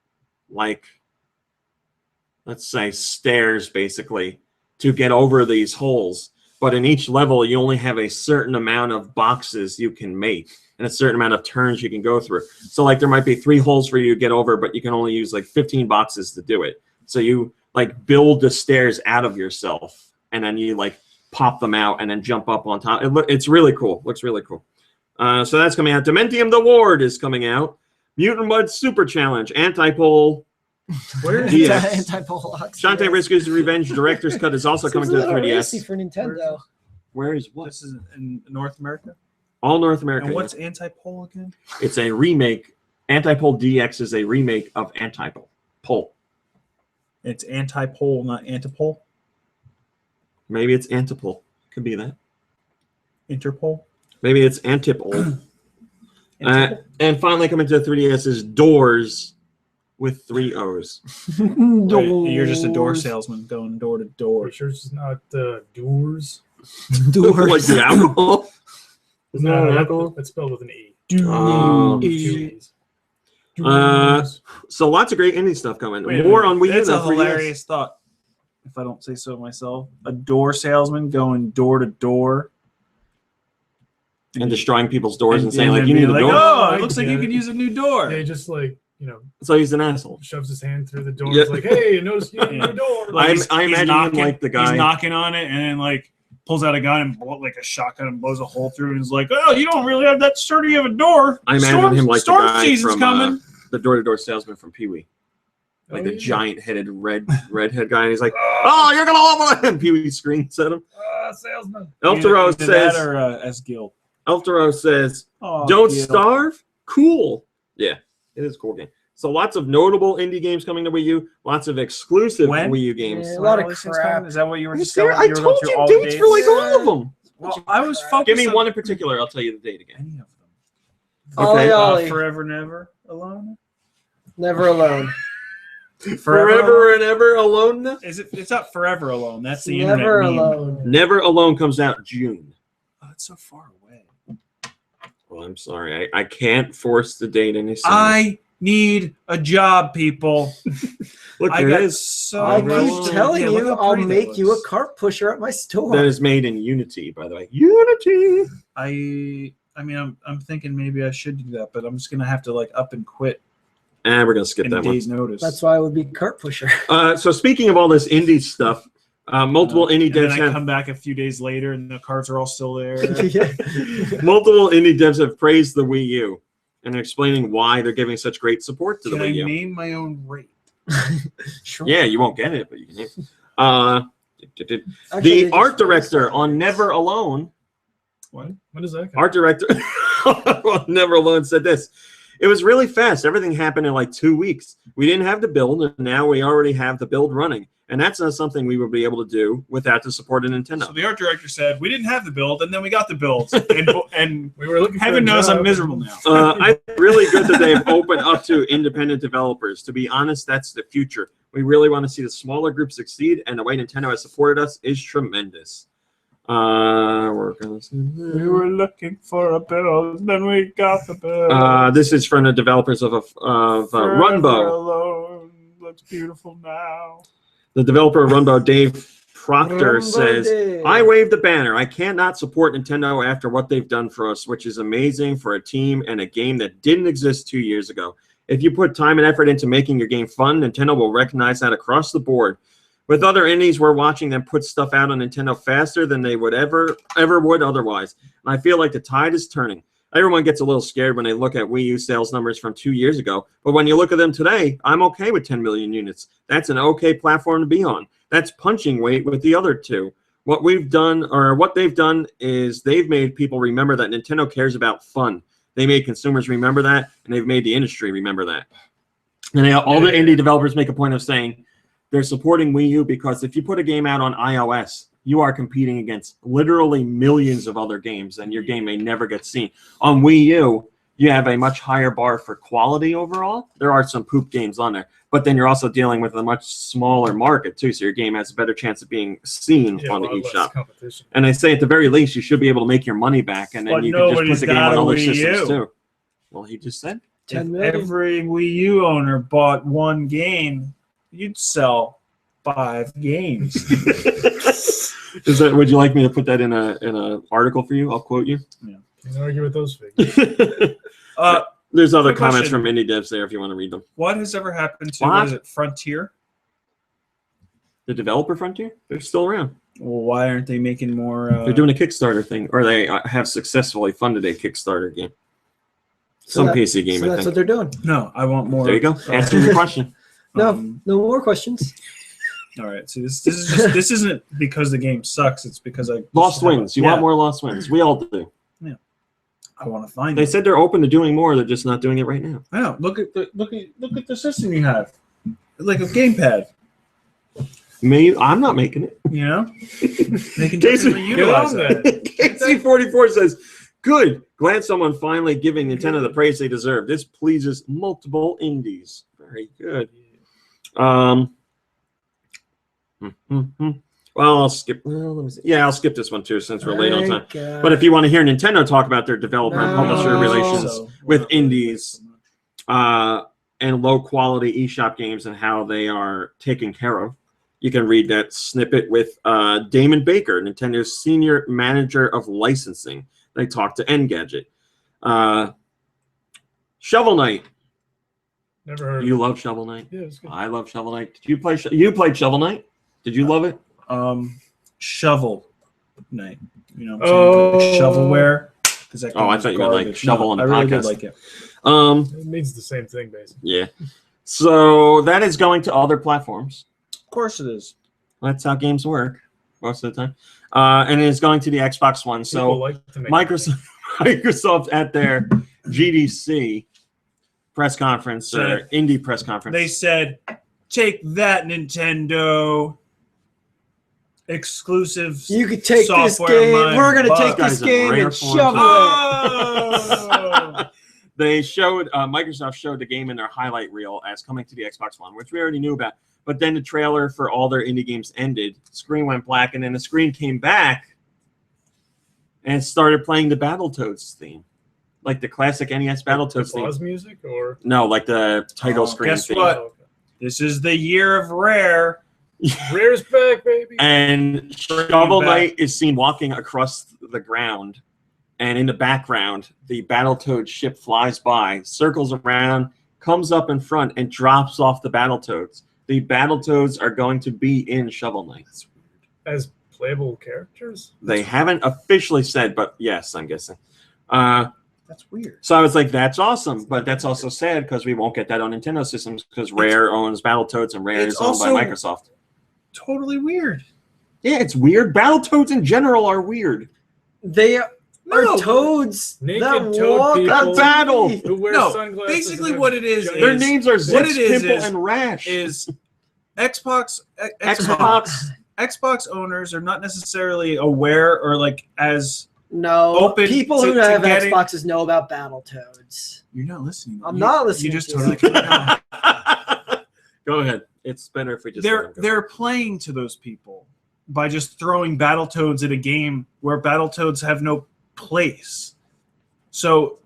S1: like, let's say, stairs, basically, to get over these holes. But in each level, you only have a certain amount of boxes you can make and a certain amount of turns you can go through. So, like, there might be 3 holes for you to get over, but you can only use, like, 15 boxes to do it. So you, like, build the stairs out of yourself, and then you, like, pop them out and then jump up on top. It's really cool. Looks really cool. So that's coming out. Dementium the Ward is coming out. Mutant Mud Super Challenge. Anti-Pole.
S3: Where
S1: is
S3: Anti-Pole?
S1: Shantae Risky's Revenge Director's Cut is also coming to the 3DS.
S3: For Nintendo.
S1: Where is what?
S4: This is in North America?
S1: All North America.
S4: And what's Anti-Pole again?
S1: It's a remake. Anti-Pole DX is a remake of Anti-Pole. Pole.
S4: It's Anti-Pole, not Antipole?
S1: Maybe it's Antipole. Could be that.
S4: Interpol?
S1: Maybe it's Antipole. And finally coming to the 3DS is Doors with 3 O's.
S4: You're just a door salesman going door to door.
S2: Are you sure it's not doors?
S3: Doors.
S1: Like the alcohol?
S2: No, alcohol? That's spelled with an E.
S1: So lots of great indie stuff coming.
S4: Wait,
S1: More on Wii U.
S4: That's a
S1: 3DS.
S4: hilarious thought, if I don't say so myself. A door salesman going door to door.
S1: And destroying people's doors and saying,
S4: then
S1: like, you
S4: being
S1: need a
S4: like,
S1: door.
S4: oh, it looks like you could use a new door.
S2: Yeah, just like, you know,
S1: So he's an asshole.
S2: shoves his hand through the door.
S1: Yeah.
S2: It's like, hey, notice you need a door.
S1: I imagine him like the guy.
S4: He's knocking on it and then, like, pulls out a gun and like a shotgun and blows a hole through it and is like, oh, you don't really have that sturdy of a door.
S1: I imagine him like the
S4: storm
S1: guy
S4: season's
S1: from
S4: coming.
S1: The door-to-door salesman from Pee-wee. Like
S2: Oh,
S1: the
S2: yeah.
S1: giant-headed redhead guy. And he's like, oh, you're going to love it. And Pee-wee screams at him.
S2: Salesman.
S1: Elftero
S4: Either
S1: says,
S4: that or as Gil.
S1: Elftero says,
S4: Oh,
S1: don't
S4: Gil.
S1: starve? Cool. Yeah, it is a cool game. So lots of notable indie games coming to Wii U. Lots of exclusive
S4: When?
S1: Wii U games.
S3: Yeah, a lot of
S4: All these things
S3: crap.
S4: coming? Is that what you were just
S1: There,
S4: telling
S1: I
S4: were
S1: told
S4: going through
S1: you
S4: all the
S1: dates for like all of them.
S4: Well, I was focused
S1: Give me
S4: on
S1: one in particular. I'll tell you the date again.
S4: any of them.
S3: Ollie, Ollie.
S4: Forever Never Alone?
S3: Never alone.
S1: Forever and ever alone.
S4: Is it? It's not Forever Alone. That's the
S3: Never
S4: internet meme.
S3: alone.
S1: Never Alone comes out June.
S4: Oh, it's so far away.
S1: Well, I'm sorry. I can't force the date any sooner.
S4: I need a job, people.
S1: Look,
S4: I
S1: there
S4: got
S1: it is.
S4: so
S3: I
S1: Never
S3: keep
S1: alone.
S3: telling
S4: Yeah, look
S3: you,
S4: how
S3: I'll
S4: pretty that
S3: make you a
S4: looks.
S3: cart pusher at my store.
S1: That is made in Unity, by the way. Unity.
S4: I mean, I'm thinking maybe I should do that, but I'm just gonna have to like up and quit
S1: And we're gonna skip
S4: in a
S1: that one.
S4: day's notice.
S3: That's why I would be cart pusher.
S1: So speaking of all this indie stuff, multiple indie
S4: and then
S1: devs
S4: I
S1: have
S4: come back a few days later, and the cards are all still there.
S3: Yeah.
S1: multiple indie devs have praised the Wii U and are explaining why they're giving such great support to the
S4: Can I
S1: Wii U.
S4: name my own rate?
S3: Sure.
S1: Yeah, you won't get it, but you can.
S3: Actually, they
S1: The
S3: just
S1: art
S3: released
S1: director
S3: that.
S1: on Never Alone,
S2: When is that?
S1: art director on Never Alone said this. It was really fast. Everything happened in like 2 weeks. We didn't have the build, and now we already have the build running. And that's not something we would be able to do without the support of Nintendo.
S4: So the art director said we didn't have the build, and then we got the build, and
S2: We were looking for
S4: heaven
S2: a
S4: knows I'm
S2: job.
S4: miserable now.
S1: I really good that they've opened up to independent developers. To be honest, that's the future. We really want to see the smaller groups succeed, and the way Nintendo has supported us is tremendous. We're gonna see.
S4: We were looking for a build, then we got the build.
S1: This is from the developers of
S4: Forever
S1: Runbow.
S4: Alone looks beautiful now.
S1: The developer of Runbow, Dave Proctor says, I wave the banner. I cannot support Nintendo after what they've done for us, which is amazing for a team and a game that didn't exist 2 years ago. If you put time and effort into making your game fun, Nintendo will recognize that across the board. With other indies, we're watching them put stuff out on Nintendo faster than they would ever would otherwise. And I feel like the tide is turning. Everyone gets a little scared when they look at Wii U sales numbers from 2 years ago. But when you look at them today, I'm okay with 10 million units. That's an okay platform to be on. That's punching weight with the other two. What they've done is they've made people remember that Nintendo cares about fun. They made consumers remember that, and they've made the industry remember that. And all the indie developers make a point of saying they're supporting Wii U because if you put a game out on iOS, you are competing against literally millions of other games, and your game may never get seen. On Wii U, you have a much higher bar for quality overall. There are some poop games on there, but then you're also dealing with a much smaller market, too, so your game has a better chance of being seen on the eShop. And I say at the very least, you should be able to make your money back, and then you can just put the game on other systems, too. Well, he just said.
S3: 10 million.
S4: If every Wii U owner bought one game, you'd sell 5 games.
S1: Would you like me to put that in a article for you? I'll quote you.
S2: Yeah. Can't argue with those figures.
S1: There's other comments from indie devs there if you want to read them.
S4: What has ever happened to what is it, Frontier?
S1: The developer Frontier? They're still around.
S4: Well, why aren't they making more?
S1: They're doing a Kickstarter thing, or they have successfully funded a Kickstarter game. Some PC game.
S3: So that's what they're doing.
S4: No, I want more.
S1: There you go. Answer your question.
S3: No more questions.
S4: All right, so this isn't because the game sucks. It's because I
S1: lost wins. You want more lost wins? We all do.
S4: Yeah, I want to find.
S1: They said they're open to doing more. They're just not doing it right now.
S4: I know. Look at the system you have, like a gamepad.
S1: Me, I'm not making it.
S4: You know, they can definitely utilize that.
S1: KC44 says, "Good. Glad someone finally giving Nintendo the praise they deserve. This pleases multiple indies. Very good." Well, I'll skip. Well, let me see. Yeah, I'll skip this one too since we're late on time. But if you want to hear Nintendo talk about their developer and publisher relations with indies and low quality eShop games and how they are taken care of, you can read that snippet with Damon Baker, Nintendo's senior manager of licensing. They talked to Engadget. Shovel Knight.
S2: Never heard.
S1: You love Shovel Knight?
S2: Yeah, it was good.
S1: I love Shovel Knight. Did you play? You played Shovel Knight? Did you love it?
S4: Shovel Knight. You know, what I'm saying? Shovelware.
S1: I thought you meant like shovel on the
S4: podcast.
S1: podcast.
S4: I really did like it.
S2: It means the same thing, basically.
S1: Yeah. So that is going to other platforms.
S4: Of course it is.
S1: That's how games work most of the time. And it is going to the Xbox One. So Microsoft at their GDC press conference or indie press conference.
S4: They said, "Take that, Nintendo. Exclusive.
S3: You could take this game. We're going to take this game and shovel it."
S1: They showed, Microsoft showed the game in their highlight reel as coming to the Xbox One, which we already knew about. But then the trailer for all their indie games ended. The screen went black, and then the screen came back and started playing the Battletoads theme. Like the classic NES Battletoads theme.
S2: Pause music or?
S1: No, like the title screen
S4: guess
S1: theme.
S4: What? This is the year of Rare.
S2: Rare's back, baby.
S1: And Shovel Knight is seen walking across the ground. And in the background, the Battletoad ship flies by, circles around, comes up in front, and drops off the Battletoads. The Battletoads are going to be in Shovel Knight.
S2: As playable characters?
S1: They haven't officially said, but yes, I'm guessing.
S4: That's weird.
S1: So I was like, that's awesome, but that's also sad because we won't get that on Nintendo systems because Rare owns Battletoads and Rare is owned by Microsoft.
S4: Totally weird.
S1: Yeah, it's weird. Battletoads in general are weird.
S3: They are toads
S2: Naked
S3: that
S2: toad
S3: walk
S2: people
S1: a battle.
S2: who wear sunglasses.
S4: Basically what it is
S1: Their names are Zip,
S4: what it is
S1: Pimple, and Rash.
S4: Is Xbox owners are not necessarily aware or like as open
S3: people who have Xboxes know about Battletoads.
S4: You're not listening.
S3: I'm not listening.
S4: You just
S3: to
S4: totally
S1: Go ahead. It's better if we just.
S4: They're playing to those people by just throwing Battletoads at a game where Battletoads have no place. So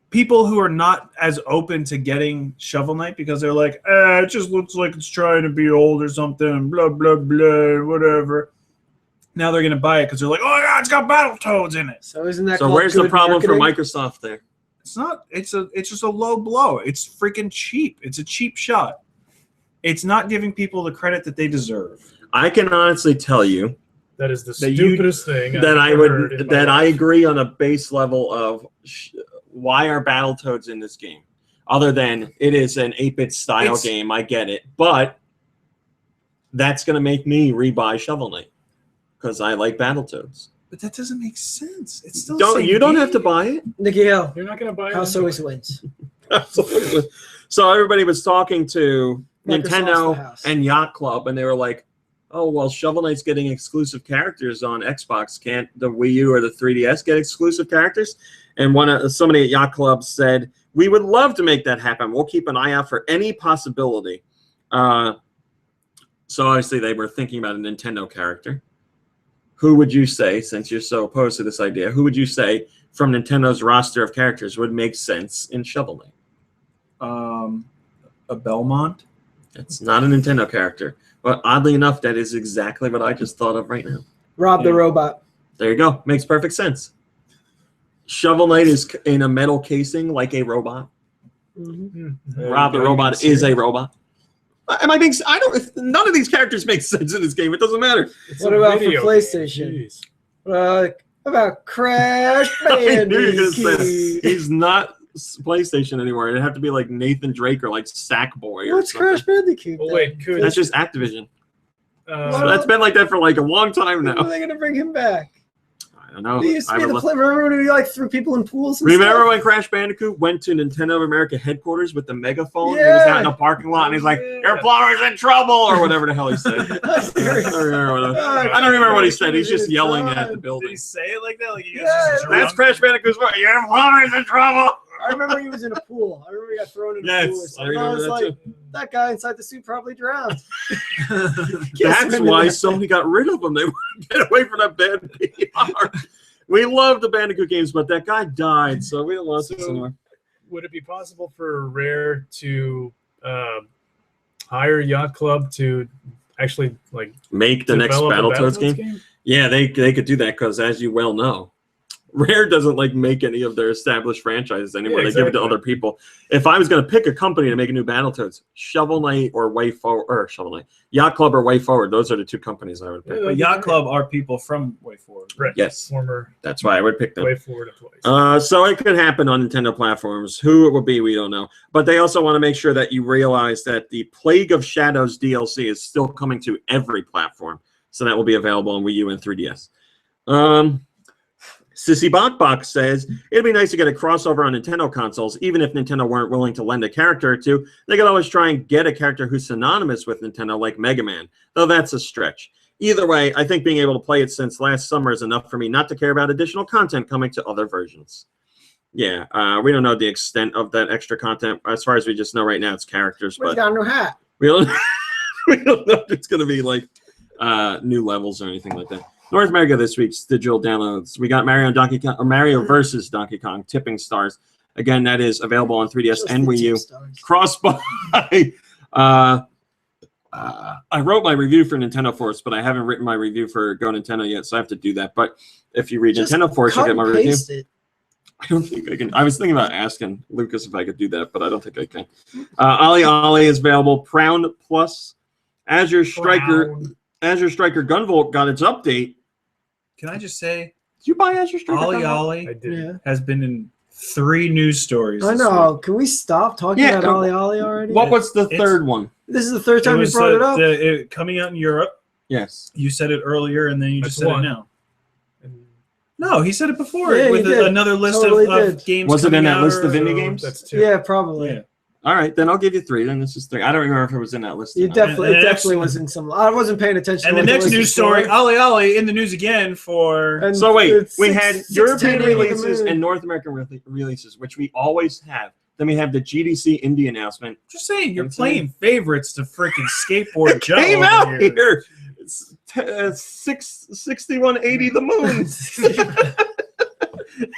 S4: people who are not as open to getting Shovel Knight because they're like, it just looks like it's trying to be old or something, blah, blah, blah, whatever. Now they're going to buy it because they're like, oh, yeah, it's got Battletoads in it.
S3: So isn't that
S1: So
S3: called
S1: where's the
S3: good
S1: problem for
S3: marketing?
S1: Microsoft there?
S4: It's not. It's just a low blow. It's freaking cheap. It's a cheap shot. It's not giving people the credit that they deserve.
S1: I can honestly tell you
S2: That is the
S4: That you-
S2: stupidest thing
S1: that
S2: I've
S1: I
S2: ever heard in
S1: would
S2: my
S1: that I
S2: life.
S1: agree on a base level of why are Battletoads in this game? Other than it is an 8-bit style
S4: It's-
S1: game, I get it, but that's going to make me rebuy Shovel Knight because I like Battletoads.
S4: But that doesn't make sense. It's still
S1: Don't have to buy it.
S3: Nikki Hill,
S2: You're not going to buy it.
S3: House
S2: anyway.
S3: always wins.
S1: So everybody was talking to
S3: Microsoft's the
S1: Nintendo
S3: house.
S1: and Yacht Club, and they were like, "Oh well, Shovel Knight's getting exclusive characters on Xbox. Can't the Wii U or the 3DS get exclusive characters?" And somebody at Yacht Club said, "We would love to make that happen. We'll keep an eye out for any possibility." So obviously they were thinking about a Nintendo character. Who would you say, since you're so opposed to this idea, who would you say from Nintendo's roster of characters would make sense in Shovel Knight?
S4: A Belmont.
S1: It's not a Nintendo character. But oddly enough, that is exactly what I just thought of right now.
S3: Rob the
S4: Yeah.
S3: robot.
S1: There you go. Makes perfect sense. Shovel Knight is in a metal casing like a robot.
S3: Mhm.
S1: Rob the robot is a robot. Am I being? I don't. None of these characters make sense in this game. It doesn't matter.
S2: It's
S3: What
S2: a
S3: about for
S2: video
S3: PlayStation?
S2: game. Jeez.
S3: How about Crash
S1: I knew you were gonna say that.
S3: Bandicoot?
S1: He's not PlayStation anymore. It'd have to be like Nathan Drake or like Sackboy or
S3: What's
S1: something.
S3: Crash Bandicoot?
S2: Well,
S3: then?
S2: wait, could
S1: That's just Activision.
S3: Well,
S1: That's been like that for like a long time
S3: When are
S1: now.
S3: they gonna bring him back?
S1: I don't know.
S3: He used to
S1: I
S3: be
S1: would
S3: the
S1: love-
S3: play. Remember when he like threw people in pools? And
S1: Remember
S3: stuff?
S1: when Crash Bandicoot went to Nintendo of America headquarters with the megaphone? He was
S3: Yeah.
S1: out in a parking lot and he's like,
S2: Yeah.
S1: "Your plumber's in trouble," or whatever the hell he said. I don't remember what he said. He's just yelling at the
S4: Did
S1: building.
S4: he say it like that? Like he
S3: Yeah,
S4: just
S1: That's Crash Bandicoot's voice. Your plumber's in trouble.
S3: I remember he was in a pool. I remember he got thrown in a
S1: Yes,
S3: pool. or
S1: I
S3: something.
S1: remember
S3: was
S1: that
S3: like,
S1: too.
S3: that guy inside the suit probably drowned.
S1: That's why Sony got rid of him. They wanted to get away from that bad PR. We love the Bandicoot games, but that guy died, so we don't want to see
S2: So-
S1: anymore.
S2: Would it be possible for Rare to hire Yacht Club to actually like
S1: Make the next
S2: develop a
S1: Battletoads game? Yeah, they could do that because, as you well know, Rare doesn't like make any of their established franchises anymore.
S2: Yeah,
S1: They give it to
S2: exactly.
S1: other people. If I was going to pick a company to make a new Battletoads, Shovel Knight or Way Forward, or Shovel Knight, Yacht Club or Way Forward, those are the two companies I would pick.
S2: Yeah.
S4: But Yacht Club are people from Way Forward.
S2: right,
S1: Yes.
S2: former
S1: That's why I would pick them.
S2: Way Forward employees?
S1: So it could happen on Nintendo platforms. Who it will be, we don't know. But they also want to make sure that you realize that the Plague of Shadows DLC is still coming to every platform. So that will be available on Wii U and 3DS. Sissy Bokbok says, it'd be nice to get a crossover on Nintendo consoles. Even if Nintendo weren't willing to lend a character or two, they could always try and get a character who's synonymous with Nintendo, like Mega Man. Though that's a stretch. Either way, I think being able to play it since last summer is enough for me not to care about additional content coming to other versions. Yeah, we don't know the extent of that extra content. As far as we just know right now, it's characters.
S3: But he's
S1: But
S3: got a new hat.
S1: we don't, we don't know if it's going to be like new levels or anything like that. North America this week's digital downloads. We got Mario and Donkey Kong, or Mario versus Donkey Kong, Tipping Stars. Again, that is available on 3DS
S3: Just
S1: and
S3: the
S1: Wii U.
S3: tip stars.
S1: Cross-buy. I wrote my review for Nintendo Force, but I haven't written my review for GoNintendo yet, so I have to do that. But if you read
S3: Just
S1: Nintendo Force, you'll
S3: cut
S1: get my
S3: and
S1: review.
S3: paste it.
S1: I don't think I can. I was thinking about asking Lucas if I could do that, but I don't think I can. Ollie Ollie is available. Pround Plus. Azure Striker Gunvolt got its update.
S4: Can I just say,
S1: Did you buy Azure Striker
S4: Ollie
S1: Gunvolt?
S2: I
S4: Ollie
S2: did.
S3: Yeah.
S4: has been in 3 news stories.
S3: I
S4: this
S3: know.
S4: week.
S3: Can we stop talking
S1: Yeah,
S3: about
S1: come-
S3: Ollie Ollie already?
S1: What was the
S4: It's-
S1: third one?
S3: This is the third
S4: It
S3: time you
S4: was
S3: brought it up.
S4: coming out in Europe.
S1: Yes.
S4: You said it earlier, and then you just
S2: That's
S4: said
S2: one.
S4: it now.
S2: And
S4: No, he said it before
S3: Yeah, he
S4: with
S3: did.
S4: another list
S3: Totally
S4: of
S3: did.
S4: games.
S1: Was it in
S4: coming
S1: that
S4: out
S1: list of
S4: or-
S1: indie
S2: so
S1: games?
S2: That's 2.
S3: Yeah, probably.
S4: Yeah.
S1: All right, then I'll give you 3. Then this is 3. I don't remember if it was in that list. or
S3: You
S1: not.
S3: definitely,
S4: And
S3: it
S4: the
S3: definitely
S4: next-
S3: was in some. I wasn't paying attention.
S4: And
S3: to
S4: the
S3: what
S4: next
S3: was
S4: news
S3: before.
S4: story, Ollie Ollie in the news again for.
S3: And
S1: So wait,
S3: it's
S1: we
S3: 6-
S1: had
S3: 6:10
S1: European
S3: in the
S1: releases
S3: moon.
S1: and North American releases, which we always have. Then we have the GDC Indie announcement.
S4: Just saying, you're
S1: Insane.
S4: playing favorites to freaking skateboard
S1: It
S4: Joe
S1: came
S4: over
S1: out
S4: here.
S1: here. It's 6180 the moon.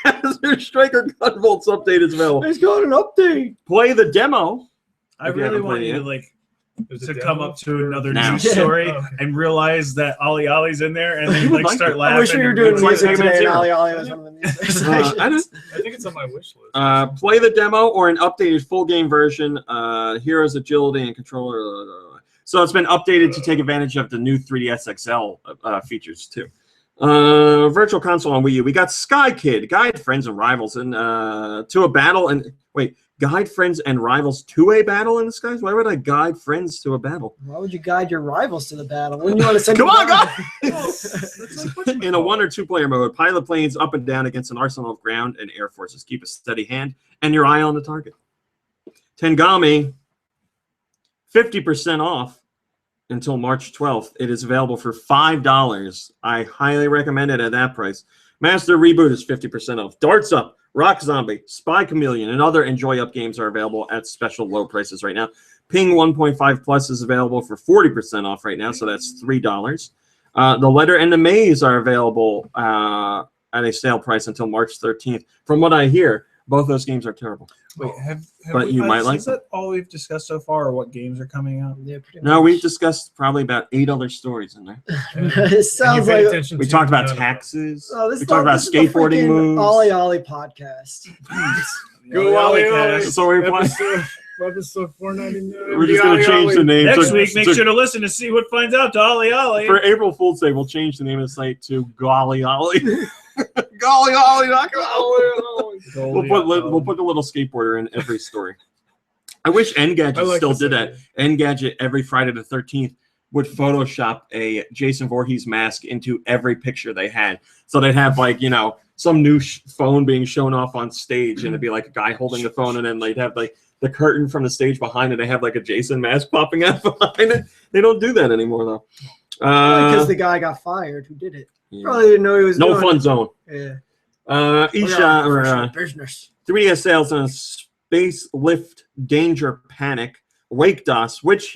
S1: Azure Striker Gunvolt's update is available.
S3: It's got an update.
S1: Play the demo.
S4: I
S1: If you
S4: really
S1: haven't
S4: want
S1: played
S4: you
S1: it
S4: to like
S2: There's a
S4: to
S2: demo
S4: come up to
S2: for-
S4: another
S1: Now.
S4: news story
S2: Oh, okay.
S4: and realize that Ollie Ollie's in there, and then
S1: You would
S4: like
S1: like
S4: start
S1: it.
S4: laughing.
S3: I wish we were
S4: and
S3: doing
S1: It's like
S3: music
S1: Mega Man
S3: today, and
S1: Zero.
S3: Ali Ali was one of the music
S1: I don't-
S2: I think it's on my wish list.
S1: Play the demo or an updated full game version. Heroes agility and controller. So it's been updated to take advantage of the new 3DS XL features too. Virtual console on Wii U. We got Sky Kid, guide friends and rivals to a battle. And wait, guide friends and rivals to a battle in the skies? Why would I guide friends to a battle?
S3: Why would you guide your rivals to the battle? Wouldn't you want to send
S1: Come
S3: them
S1: on,
S3: down?
S1: guys! In a 1 or 2 player mode, pilot planes up and down against an arsenal of ground and air forces. Keep a steady hand and your eye on the target. Tengami, 50% off until March 12th. It is available for $5. I highly recommend it at that price. Master Reboot is 50% off. Darts Up, Rock Zombie, Spy Chameleon, and other Enjoy Up games are available at special low prices right now. Ping 1.5 Plus is available for 40% off right now, so that's $3. The Letter and the Maze are available at a sale price until March 13th. From what I hear, both those games are terrible.
S4: Wait, have
S1: But
S4: we,
S1: you might like
S4: is that all we've discussed so far, or what games are coming out?
S3: Yeah, pretty
S1: No,
S3: much.
S1: we've discussed probably about 8 other stories in there.
S3: It
S2: And you
S3: sounds
S2: paid
S3: like
S2: attention
S1: We
S2: to
S1: talked about
S2: none of them.
S1: taxes.
S3: oh, this
S1: We
S3: is
S1: talked about
S3: this is the
S1: skateboarding
S3: freaking
S1: moves.
S3: Ollie Ollie podcast.
S2: Go Ollie Ollie.
S1: So we're playing.
S2: Episode 499.
S1: We're just going to change the name.
S4: Next
S1: to-
S4: week, make
S1: to-
S4: sure to listen to see what finds out to Ollie Ollie.
S1: For April Fool's Day, we'll change the name of the site to Golly Ollie. Golly Ollie. We'll put the little skateboarder in every story. I wish Engadget
S2: I like
S1: still
S2: this
S1: did that.
S2: idea.
S1: Engadget every Friday the 13th would Photoshop a Jason Voorhees mask into every picture they had. So they'd have like, some new phone being shown off on stage, and it'd be like a guy holding the phone, and then they'd have like the curtain from the stage behind it. They have like a Jason mask popping out behind it. They don't do that anymore though.
S3: Because the guy got fired who did it.
S1: Yeah.
S3: Probably didn't know he was
S1: No
S3: doing
S1: fun
S3: it.
S1: zone.
S3: Yeah.
S1: eShop or
S3: business.
S1: 3DS sales on Space Lift Danger Panic, Wake DOS, Which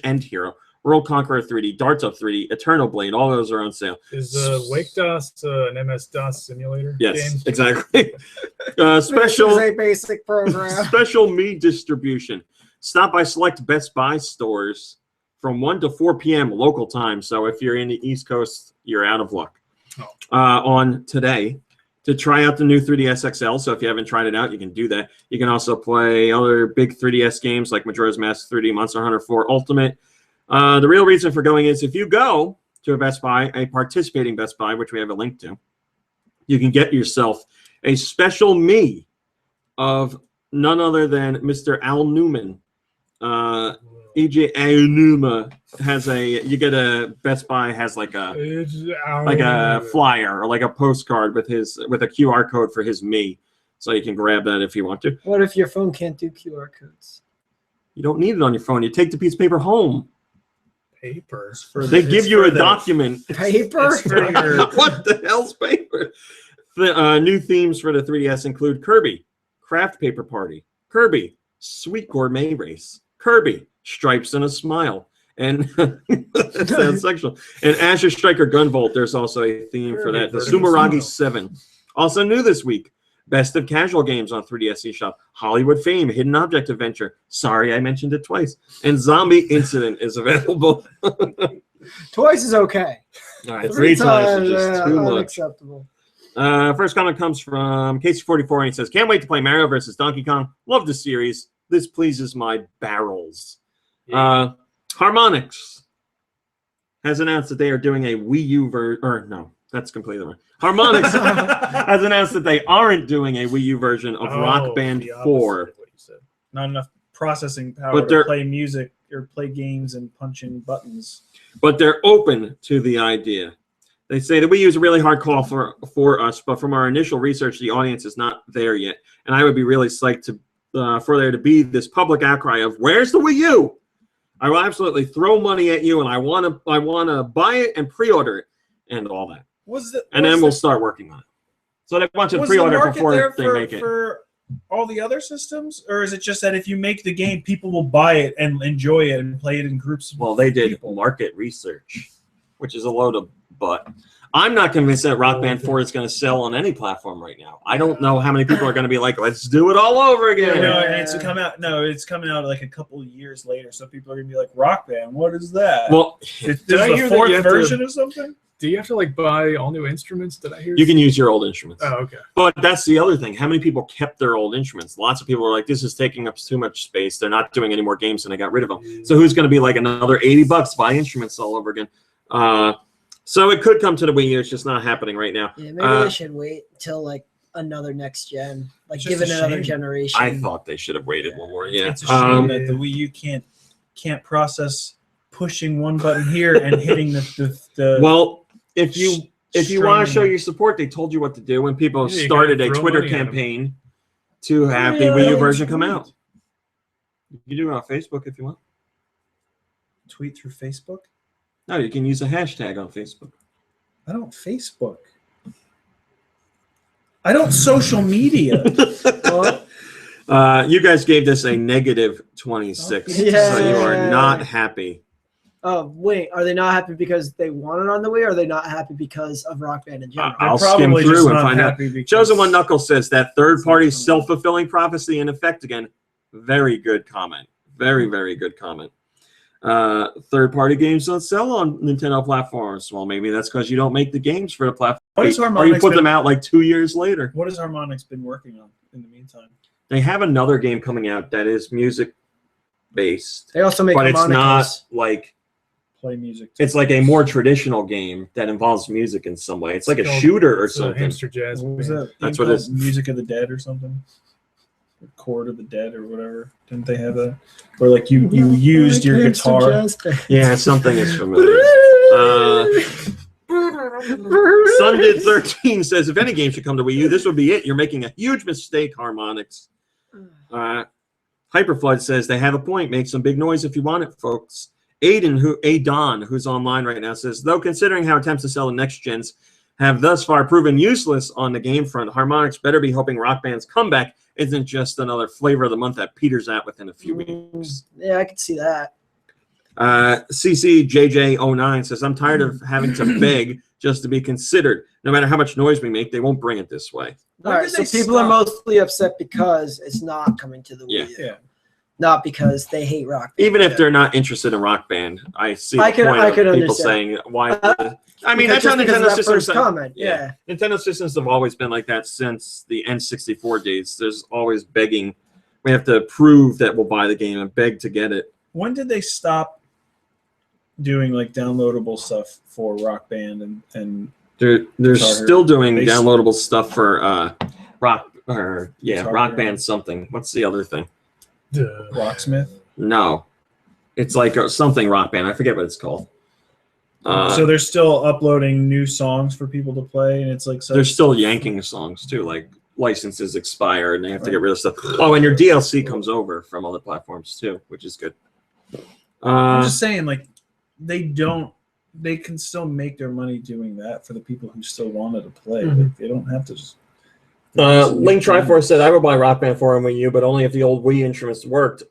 S1: End Hero, World Conqueror 3D, Darts Up 3D, Eternal Blade, all those are on sale.
S2: Is Wake DOS an MS-DOS simulator
S1: Yes,
S2: game?
S1: exactly.
S3: This
S1: Special
S3: is a basic program.
S1: special me distribution. Stop by select Best Buy stores from 1 to 4 p.m. local time. So if you're in the East Coast, you're out of luck. On today to try out the new 3DS XL. So if you haven't tried it out, you can do that. You can also play other big 3DS games like Majora's Mask 3D, Monster Hunter 4 Ultimate. The real reason for going is if you go to a Best Buy, a participating Best Buy, which we have a link to, you can get yourself a special me of none other than Mr. Al Newman. EJ Aonuma has Best Buy has like a flyer or like a postcard with a QR code for his me. So you can grab that if you want to.
S3: What if your phone can't do QR codes?
S1: You don't need it on your phone. You take the piece of paper home.
S2: Paper.
S1: They give you a document.
S3: Paper?
S4: It's for your-
S1: What the hell's paper? The new themes for the 3DS include Kirby, Craft Paper Party, Kirby, Sweet Gourmet Race, Kirby, Stripes and a Smile, and that sounds sexual. And Azure Striker Gunvolt, there's also a theme for that. The
S2: Kirby,
S1: Sumeragi 7. Also new this week, Best of Casual Games on 3DS eShop, Hollywood Fame, Hidden Object Adventure. Sorry, I mentioned it twice. And Zombie Incident is available.
S3: Twice is okay.
S1: All right, 3 times is just
S3: yeah,
S1: too much.
S3: unacceptable.
S1: First comment comes from Casey44, and he says, "Can't wait to play Mario vs. Donkey Kong. Love the series. This pleases my barrels." Harmonix has announced that they are doing a Wii U version. Or no, that's completely wrong. Harmonix has announced that they aren't doing a Wii U version of Rock Band
S2: the opposite
S1: 4.
S2: of what you said.
S4: Not enough processing power
S1: But
S4: to
S1: they're-
S4: play music or play games and punch in buttons.
S1: But they're open to the idea. They say that we use a really hard call for us, but from our initial research, the audience is not there yet. And I would be really psyched for there to be this public outcry of "Where's the Wii U?" I will absolutely throw money at you, and I want to buy it and pre-order it and all that. And then we'll start working on it. So they want you to
S4: Was the
S1: pre-order
S4: market
S1: before
S4: there
S1: they make it.
S4: for all the other systems, or is it just that if you make the game, people will buy it and enjoy it and play it in groups?
S1: Well, they did
S4: people?
S1: market research, which is a load of butt. I'm not convinced that Rock Band 4 is going to sell on any platform right now. I don't know how many people are going to be like, let's do it all over again.
S4: No, and it's come out. No, it's coming out like a couple of years later. So people are going to be like, Rock Band, what is that?
S1: Well,
S4: Is
S2: Did I
S4: the
S2: hear that
S4: fourth
S2: you have to-
S4: version of something?
S2: Do you have to like buy all new instruments? Did I hear?
S1: you can use your old instruments.
S2: Oh, okay.
S1: But that's the other thing. How many people kept their old instruments? Lots of people are like, this is taking up too much space. They're not doing any more games, and they got rid of them. So who's going to be like another $80 to buy instruments all over again? So it could come to the Wii U. It's just not happening right now.
S3: Yeah, maybe they should wait till like another next gen, like
S4: It's
S3: give
S4: just
S3: it
S4: a
S3: another
S4: shame.
S3: generation.
S1: I thought they should have waited one more. Yeah.
S4: It's a shame that the Wii U can't process pushing one button here and hitting the
S1: Well, if you want to show
S4: Streaming.
S1: your support, they told you what to do when people
S2: Yeah, you
S1: started
S2: gotta
S1: a
S2: throw
S1: Twitter
S2: money at 'em.
S1: campaign to have the
S3: Yeah,
S1: Wii U
S3: that's
S1: version come
S3: sweet.
S1: out. You can do it on Facebook if you want.
S4: tweet through Facebook.
S1: No, you can use a hashtag on Facebook.
S4: I don't Facebook. I don't social media.
S3: Well,
S1: You guys gave this a negative 26,
S3: Yeah.
S1: so you are not happy.
S3: oh wait, are they not happy because they won it on the Wii, or are they not happy because of Rock Band in general?
S1: I'll
S4: They're
S1: skim
S4: probably
S1: through
S4: just
S1: and
S4: not
S1: find out.
S4: happy because
S1: Chosen One Knuckles says that third-party self-fulfilling prophecy in effect again. Very good comment. Very, very good comment. Third-party games don't sell on Nintendo platforms. Well, maybe that's because you don't make the games for the platform.
S4: What has
S1: Or you
S4: Harmonix
S1: put them
S4: been-
S1: out like 2 years later.
S4: What has Harmonix been working on in the meantime?
S1: They have another game coming out that is music-based,
S3: They also make
S1: but it's not
S3: harmonicas.
S1: like
S4: Play music.
S1: it's like a more traditional game that involves music in some way. It's like a
S2: It's called-
S1: shooter or
S2: It's a
S1: something.
S2: hamster jazz.
S4: What was
S2: band.
S4: that?
S1: That's
S4: game
S1: what it
S4: called?
S1: is.
S4: Music of the Dead or something. Or Chord of the Dead or whatever. Didn't they have that? Or like you used your guitar.
S1: Yeah, something is familiar. Sundid13 says, if any game should come to Wii U, this would be it. You're making a huge mistake, Harmonix. Hyperflood says, they have a point. Make some big noise if you want it, folks. Adon, who's online right now, says, though considering how attempts to sell the next gens have thus far proven useless on the game front, Harmonix better be hoping Rock Band's comeback isn't just another flavor of the month that peters out within a few weeks.
S3: Yeah, I could see that.
S1: CCJJ09 says, I'm tired of having to beg just to be considered. No matter how much noise we make, they won't bring it this way.
S3: All
S4: When
S3: right,
S4: did
S3: so
S4: they
S3: people are
S4: stop?
S3: mostly upset because it's not coming to the
S1: Yeah.
S3: Wii U,
S4: Yeah.
S3: not because they hate Rock Band.
S1: Even if they're not interested in Rock Band, I see the
S3: I can
S1: point of people
S3: understand.
S1: saying, why? I mean,
S3: Because
S1: that's how
S3: just because of
S1: Nintendo
S3: that
S1: systems
S3: first comment.
S1: Yeah. Nintendo systems have always been like that since the N64 days. There's always begging. We have to prove that we'll buy the game and beg to get it.
S4: When did they stop doing like downloadable stuff for Rock Band and
S1: They're
S4: Guitar
S1: still
S4: Hero.
S1: doing
S4: They-
S1: downloadable stuff for Rock
S4: Guitar
S1: Rock
S4: Hero.
S1: Band something. What's the other thing?
S2: Duh.
S4: Rocksmith?
S1: No, it's like something Rock Band. I forget what it's called.
S4: So they're still uploading new songs for people to play, and it's like
S1: They're still yanking songs too, like licenses expire and they have to get rid of stuff. Oh, and your DLC comes over from other platforms too, which is good.
S4: I'm just saying, like they can still make their money doing that for the people who still wanted to play.
S2: Mhm.
S4: Like, they don't have to just.
S1: Link Triforce said, I would buy Rock Band 4 on Wii U, but only if the old Wii instruments worked,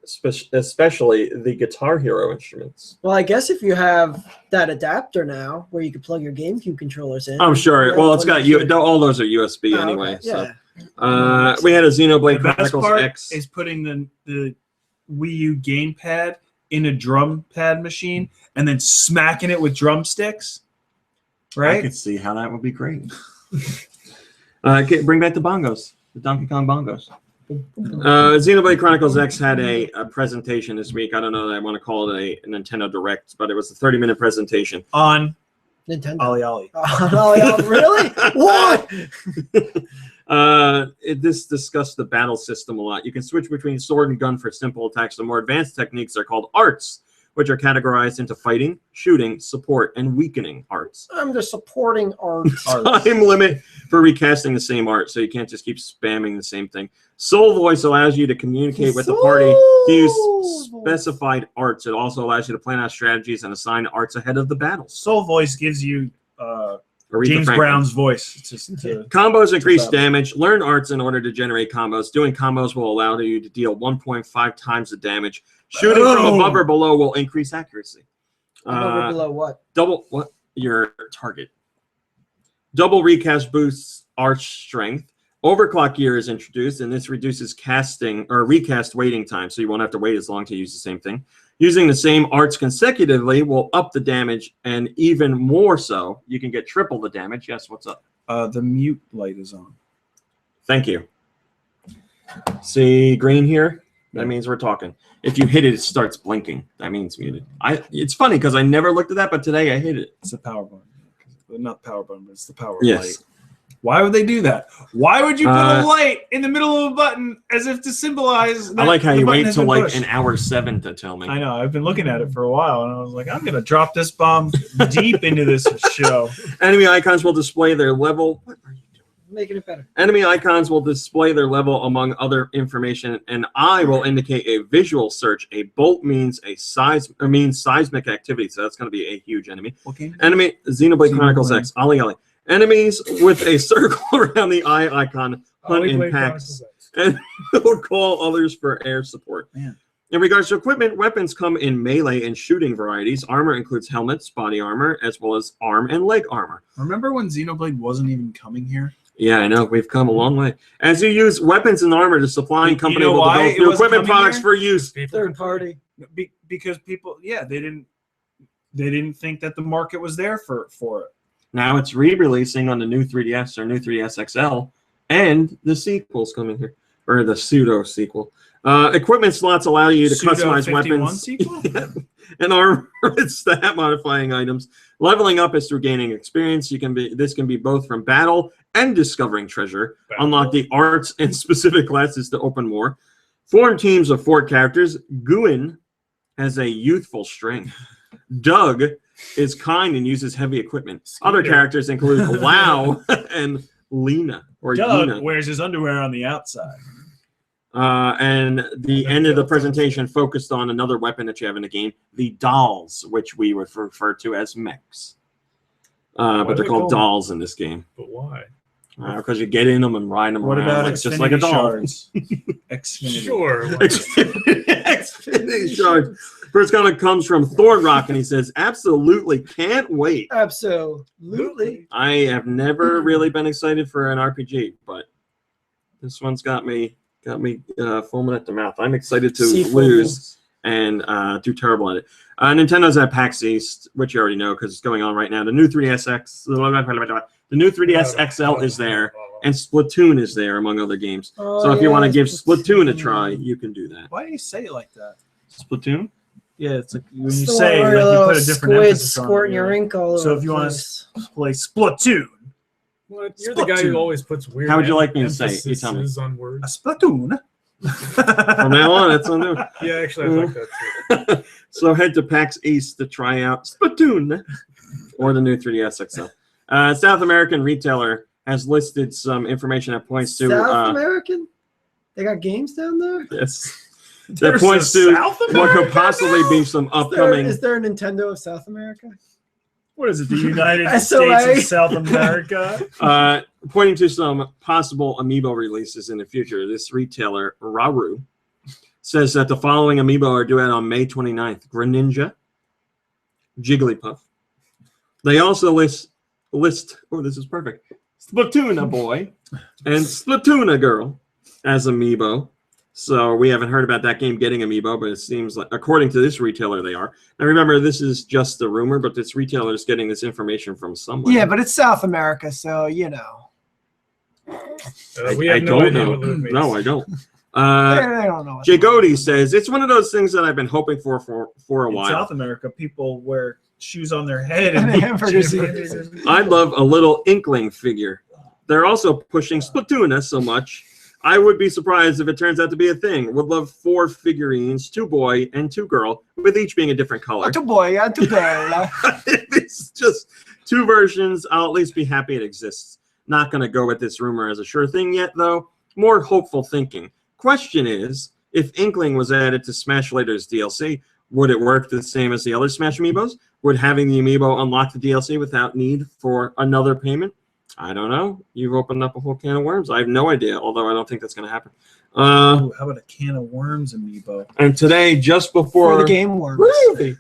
S1: especially the Guitar Hero instruments.
S3: Well, I guess if you have that adapter now where you can plug your GameCube controllers in.
S1: I'm sure. Well, it's got all those are USB
S3: Oh, okay.
S1: anyway.
S3: Yeah.
S1: So we had a Xenoblade
S4: The best
S1: Chronicles
S4: part
S1: X.
S4: is putting the Wii U gamepad in a drum pad machine and then smacking it with drumsticks.
S1: I
S4: Right?
S1: could see how that would be great. Bring back the bongos, the Donkey Kong bongos. Xenoblade Chronicles X had a presentation this week. I don't know that I want to call it a Nintendo Direct, but it was a 30-minute presentation.
S4: On
S3: Nintendo.
S4: Ollie Ollie.
S3: Oh, yeah, really? What?
S1: This discussed the battle system a lot. You can switch between sword and gun for simple attacks. The more advanced techniques are called arts, which are categorized into fighting, shooting, support, and weakening arts.
S3: I'm just supporting art.
S1: Time limit for recasting the same art, so you can't just keep spamming the same thing. Soul Voice allows you to communicate with the party to use
S3: Soul Voice.
S1: specified arts. It also allows you to plan out strategies and assign arts ahead of the battles.
S4: Soul Voice gives you
S1: Aretha
S4: James
S1: Franklin.
S4: Brown's voice. It's just
S1: Combos increase
S4: battle.
S1: damage. Learn arts in order to generate combos. Doing combos will allow you to deal 1.5 times the damage. Shooting from
S4: Boom.
S1: above or below will increase accuracy.
S3: Above or below what?
S1: Double what your target. Double recast boosts arch strength. Overclock gear is introduced, and this reduces casting or recast waiting time, so you won't have to wait as long to use the same thing. Using the same arts consecutively will up the damage, and even more so, you can get triple the damage. Yes, what's up?
S4: The mute light is on.
S1: Thank you. See green here? That means we're talking. If you hit it, it starts blinking. That means muted. It's funny because I never looked at that, but today I hit it.
S4: It's the power button. Not power button, but it's the power
S1: Yes.
S4: light. Why would they do that? Why would you put a light in the middle of a button as if to symbolize that
S1: I like how
S4: the
S1: you
S4: button
S1: wait
S4: has
S1: till
S4: been
S1: like
S4: pushed?
S1: an hour 7 to tell me.
S4: I know. I've been looking at it for a while, and I was like, I'm going to drop this bomb deep into this show.
S1: Enemy icons will display their level. What are you doing?
S3: Making it better.
S1: Enemy icons will display their level among other information. An eye will indicate a visual search. A bolt means seismic activity, so that's going to be a huge enemy.
S4: Okay.
S1: Enemy Xenoblade Chronicles X. Ollie Ollie. Enemies with a circle around the eye icon hunt in packs and will call others for air support.
S4: Man.
S1: In regards to equipment, weapons come in melee and shooting varieties. Armor includes helmets, body armor, as well as arm and leg armor.
S4: Remember when Xenoblade wasn't even coming here?
S1: Yeah, I know. We've come a long way. As you use weapons and armor, the supplying company
S4: know
S1: will
S4: why
S1: develop
S4: it
S1: new
S4: wasn't
S1: equipment
S4: coming
S1: products
S4: here?
S1: for use.
S3: Third party.
S4: Because people, they didn't think that the market was there for it.
S1: Now it's re-releasing on the new 3DS or new 3DS XL, and the sequel's coming here, or the pseudo-sequel. Equipment slots allow you to customize weapons
S4: Sequel?
S1: and armor with stat-modifying items. Leveling up is through gaining experience. This can be both from battle and discovering treasure. Unlock the arts and specific classes to open more. Form teams of 4 characters. Guin has a youthful strength. Doug is kind and uses heavy equipment. Other characters include Lau and Lena. Or
S4: Doug
S1: Yuna.
S4: wears his underwear on the outside.
S1: And the end of the presentation focused on another weapon that you have in the game, the dolls, which we would refer to as mechs. But they're called dolls in this game.
S2: But why?
S1: Because you get in them and ride them
S4: What
S1: around
S4: about
S1: like, just like a
S4: Xfinity
S1: doll.
S4: shards? Xfinity.
S2: Sure.
S1: Xfinity shards. First comment comes from Thornrock, and he says, "Absolutely can't wait."
S3: Absolutely.
S1: I have never really been excited for an RPG, but this one's got me foaming at the mouth. I'm excited to lose and do terrible at it. Nintendo's at PAX East, which you already know because it's going on right now. The new 3DS XL is there, and Splatoon is there, among other games. So if you want to give Splatoon a try, you can do that.
S4: Why do you say it like that?
S1: Splatoon?
S4: Yeah, it's like when you say like you put a different emphasis on it.
S3: squirting your ink all over.
S4: So if you want to play Splatoon,
S2: What? You're the guy who always puts weird.
S1: How would you like me to say it? You tell me.
S2: emphases on
S4: a
S2: words.
S4: Splatoon.
S1: From now on, that's on new.
S2: Yeah, actually, I like that too.
S1: So head to PAX East to try out Splatoon or the new 3DS XL. South American retailer has listed some information that points to
S3: South American? They got games down there?
S1: yes. That
S4: There's
S1: points
S4: a
S1: to
S4: South
S1: what
S4: America
S1: could possibly
S4: now?
S1: be some upcoming.
S3: Is there a Nintendo of South America?
S4: What is it? The United
S3: SOA?
S4: States of South America?
S1: Pointing to some possible amiibo releases in the future. This retailer, Raru, says that the following amiibo are due out on May 29th. Greninja, Jigglypuff. They also list oh, this is perfect, Splatoon boy and Splatoon girl as amiibo. So we haven't heard about that game getting amiibo, but it seems like, according to this retailer, they are. Now remember, this is just the rumor, but this retailer is getting this information from somewhere.
S3: Yeah, but it's South America, so you know.
S2: We
S1: I
S2: have no
S1: don't
S2: idea
S1: know.
S2: what Luke means.
S1: No, I don't.
S3: They don't know.
S1: Jay Godey says, it's one of those things that I've been hoping for a
S4: In
S1: while.
S4: South America, people wear shoes on their head
S3: And
S4: and
S3: hamburgers.
S1: I'd love a little Inkling figure. They're also pushing Splatoon so much. I would be surprised if it turns out to be a thing. Would love 4 figurines, 2 boy and 2 girl, with each being a different color.
S3: Tu boy, tu bella.
S1: If it's just 2 versions, I'll at least be happy it exists. Not going to go with this rumor as a sure thing yet, though. More hopeful thinking. Question is, if Inkling was added to Smash Later's DLC, would it work the same as the other Smash amiibos? Would having the amiibo unlock the DLC without need for another payment? I don't know. You've opened up a whole can of worms. I have no idea, although I don't think that's going to happen.
S4: Ooh, how about a can of worms amiibo?
S1: And today, just before
S3: For the game worms.
S1: Really?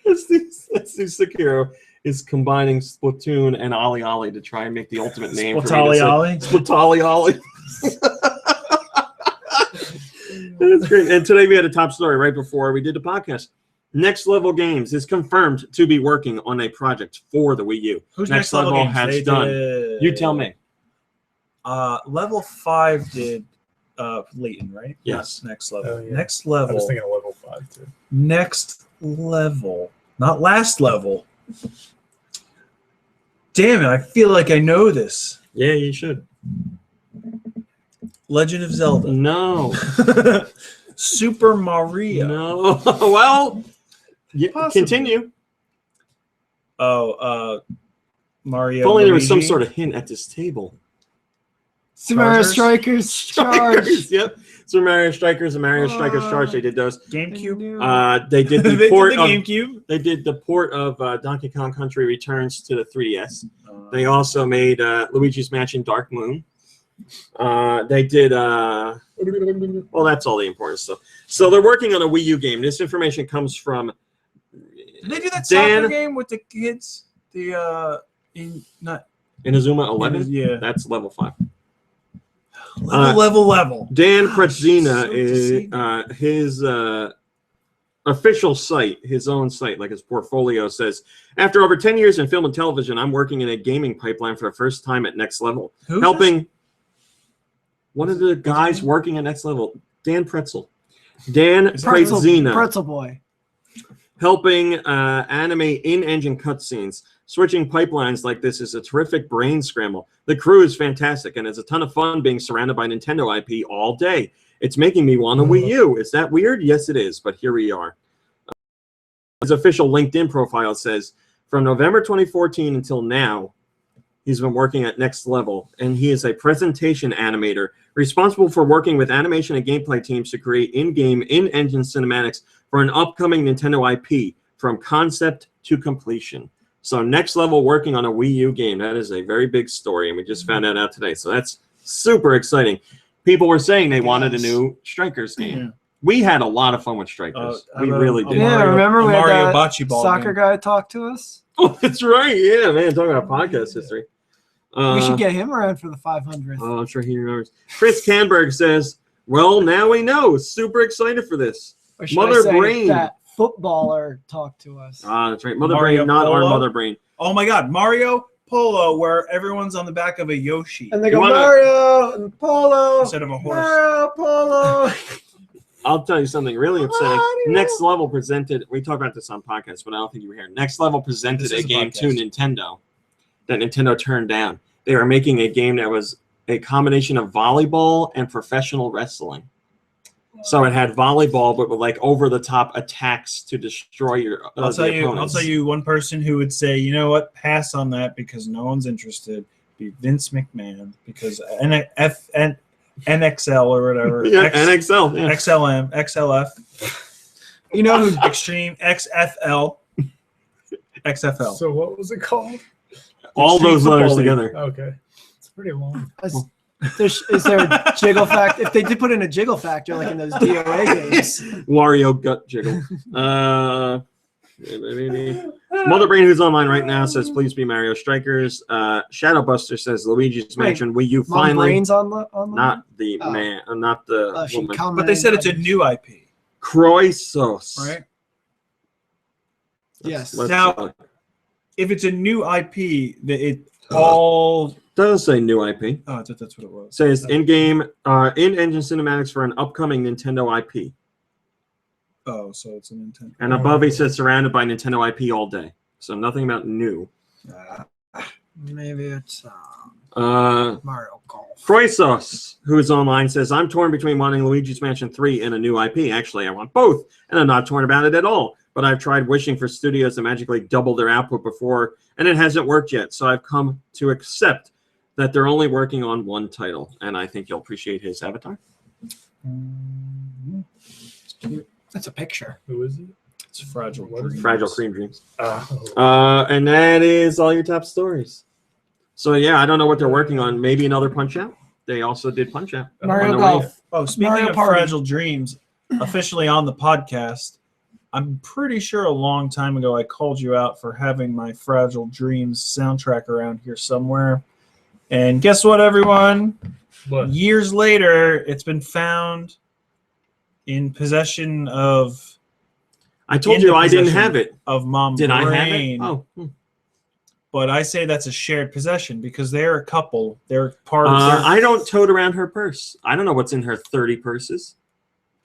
S1: Let's do Sekiro is combining Splatoon and Ollie Ollie to try and make the ultimate name for me to say.
S4: Ollie.
S1: Splatali Ollie. That's great. And today we had a top story right before we did the podcast. Next Level Games is confirmed to be working on a project for the Wii U.
S4: Who's
S1: Next Level
S4: Games?
S1: has
S4: They
S1: done.
S4: did-
S1: You tell me.
S4: Level 5 did Leighton, right?
S1: Yes.
S4: Next Level.
S2: Oh, yeah.
S4: Next
S2: I
S4: Level.
S2: was thinking of level 5 too.
S4: Next Level. Not Last Level. Damn it, I feel like I know this.
S1: Yeah, you should.
S4: Legend of Zelda.
S1: No.
S4: Super Mario.
S1: No. Well, yeah,
S4: Possibly.
S1: continue.
S4: Mario.
S1: If only there was some
S4: Luigi.
S1: sort of hint at this table.
S3: Super Mario
S4: Chargers?
S3: Strikers Charge.
S1: Yep. Super Mario Strikers and Mario Strikers Charge. They did those.
S4: GameCube.
S1: They did the
S4: They did
S1: port
S4: the
S1: of
S4: GameCube.
S1: They did the port of Donkey Kong Country Returns to the 3DS. They also made Luigi's Mansion Dark Moon. They did, well, that's all the important stuff. So they're working on a Wii U game. This information comes from
S4: Did they do that
S1: Dan-
S4: soccer game with the kids? The
S1: Inazuma 11.
S4: Yeah.
S1: That's level 5.
S4: Level.
S1: Dan
S4: Gosh,
S1: Pretzina
S4: so
S1: is his official site, his own site, like his portfolio says, after over 10 years in film and television, I'm working in a gaming pipeline for the first time at Next Level.
S4: Who's
S1: helping one of the guys working at Next Level, Dan Pretzel. Dan Pretzina.
S3: Pretzel Boy.
S1: Helping animate in-engine cutscenes. Switching pipelines like this is a terrific brain scramble. The crew is fantastic, and it's a ton of fun being surrounded by Nintendo IP all day. It's making me want a Wii U. Is that weird? Yes, it is, but here we are. His official LinkedIn profile says, from November 2014 until now, he's been working at Next Level, and he is a presentation animator responsible for working with animation and gameplay teams to create in-game, in-engine cinematics for an upcoming Nintendo IP from concept to completion. So Next Level working on a Wii U game. That is a very big story, and we just found that out today. So that's super exciting. People were saying they wanted a new Strikers game.
S4: Yeah.
S1: We had a lot of fun with Strikers. We really did.
S3: Yeah, remember we had
S4: Mario
S3: that
S4: bocce ball
S3: soccer
S4: game.
S3: guy talk to us?
S1: Oh, that's right. Yeah, man. Talking about podcast history.
S3: We should get him around for the 500th.
S1: Oh, I'm sure he remembers. Chris Canberg says, well, now we know. Super excited for this.
S3: Or should
S1: Mother
S3: I say
S1: Brain.
S3: that footballer talked to us?
S1: Ah, that's right. Mother
S4: Mario
S1: Brain, not our
S4: Polo?
S1: Mother Brain.
S4: Oh my God, Mario Polo, where everyone's on the back of a Yoshi
S3: And they
S1: You
S3: go,
S1: wanna-
S3: Mario and Polo.
S4: instead of a horse.
S3: Mario Polo.
S1: I'll tell you something really upsetting.
S3: Mario.
S1: Next Level presented, we talked about this on podcast, but I don't think you were here. Next Level presented
S4: This
S1: a
S4: is a
S1: game to
S4: podcast.
S1: Nintendo that Nintendo turned down. They were making a game that was a combination of volleyball and professional wrestling. So it had volleyball, but with like over-the-top attacks to destroy your
S4: I'll tell
S1: the
S4: you. I'll
S1: opponents.
S4: tell you one person who would say, you know what, pass on that because no one's interested. Be Vince McMahon because NXL or whatever.
S1: Yeah, NXL. Yeah.
S4: XLM, XLF,
S3: You know who?
S4: Extreme, XFL, XFL.
S2: So what was it called?
S1: All
S4: Extreme
S1: those letters
S4: Football League.
S1: together.
S2: Okay, it's pretty long.
S3: Is there a jiggle factor? If they did put in a jiggle factor like in those DOA games.
S1: Wario gut jiggle. Mother Brain, who's online right now, says please be Mario Strikers. Shadowbuster says Luigi's
S3: Wait,
S1: Mansion Wii U
S3: Mom
S1: finally.
S3: Brain's on the
S1: Not the
S3: Oh.
S1: man, not the
S3: she
S1: woman.
S3: commented
S4: But they said it's a new IP,
S1: Croisos.
S4: right?
S3: Yes.
S4: Now- If it's a new IP, it all.
S1: doesn't say new IP.
S4: Oh, I thought that's what it was.
S1: It says in-game, in-engine cinematics for an upcoming Nintendo IP.
S4: Oh, so it's a Nintendo.
S1: And above it says surrounded by Nintendo IP all day. So nothing about new.
S3: Maybe it's Mario Golf.
S1: Croisos, who is online, says, I'm torn between wanting Luigi's Mansion 3 and a new IP. Actually, I want both, and I'm not torn about it at all. But I've tried wishing for studios to magically double their output before, and it hasn't worked yet. So I've come to accept that they're only working on one title, and I think you'll appreciate his avatar.
S3: That's a picture.
S2: Who is it?
S4: It's Fragile.
S2: What is it?
S1: Fragile Cream Dreams.
S2: Oh.
S1: And that is all your top stories. So, yeah, I don't know what they're working on. Maybe another Punch-Out. They also did Punch-Out.
S3: Mario
S1: On the
S3: Golf.
S4: Oh, speaking
S3: Mario
S4: of
S3: Party.
S4: Fragile Dreams, officially on the podcast, I'm pretty sure a long time ago I called you out for having my Fragile Dreams soundtrack around here somewhere. And guess what, everyone?
S2: What?
S4: Years later, it's been found in possession of...
S1: I told you I didn't have it.
S4: Of Mom
S1: Did
S4: Brain.
S1: I have it? Oh.
S4: But I say that's a shared possession because they're a couple. They're part of
S1: I don't tote around her purse. I don't know what's in her 30 purses.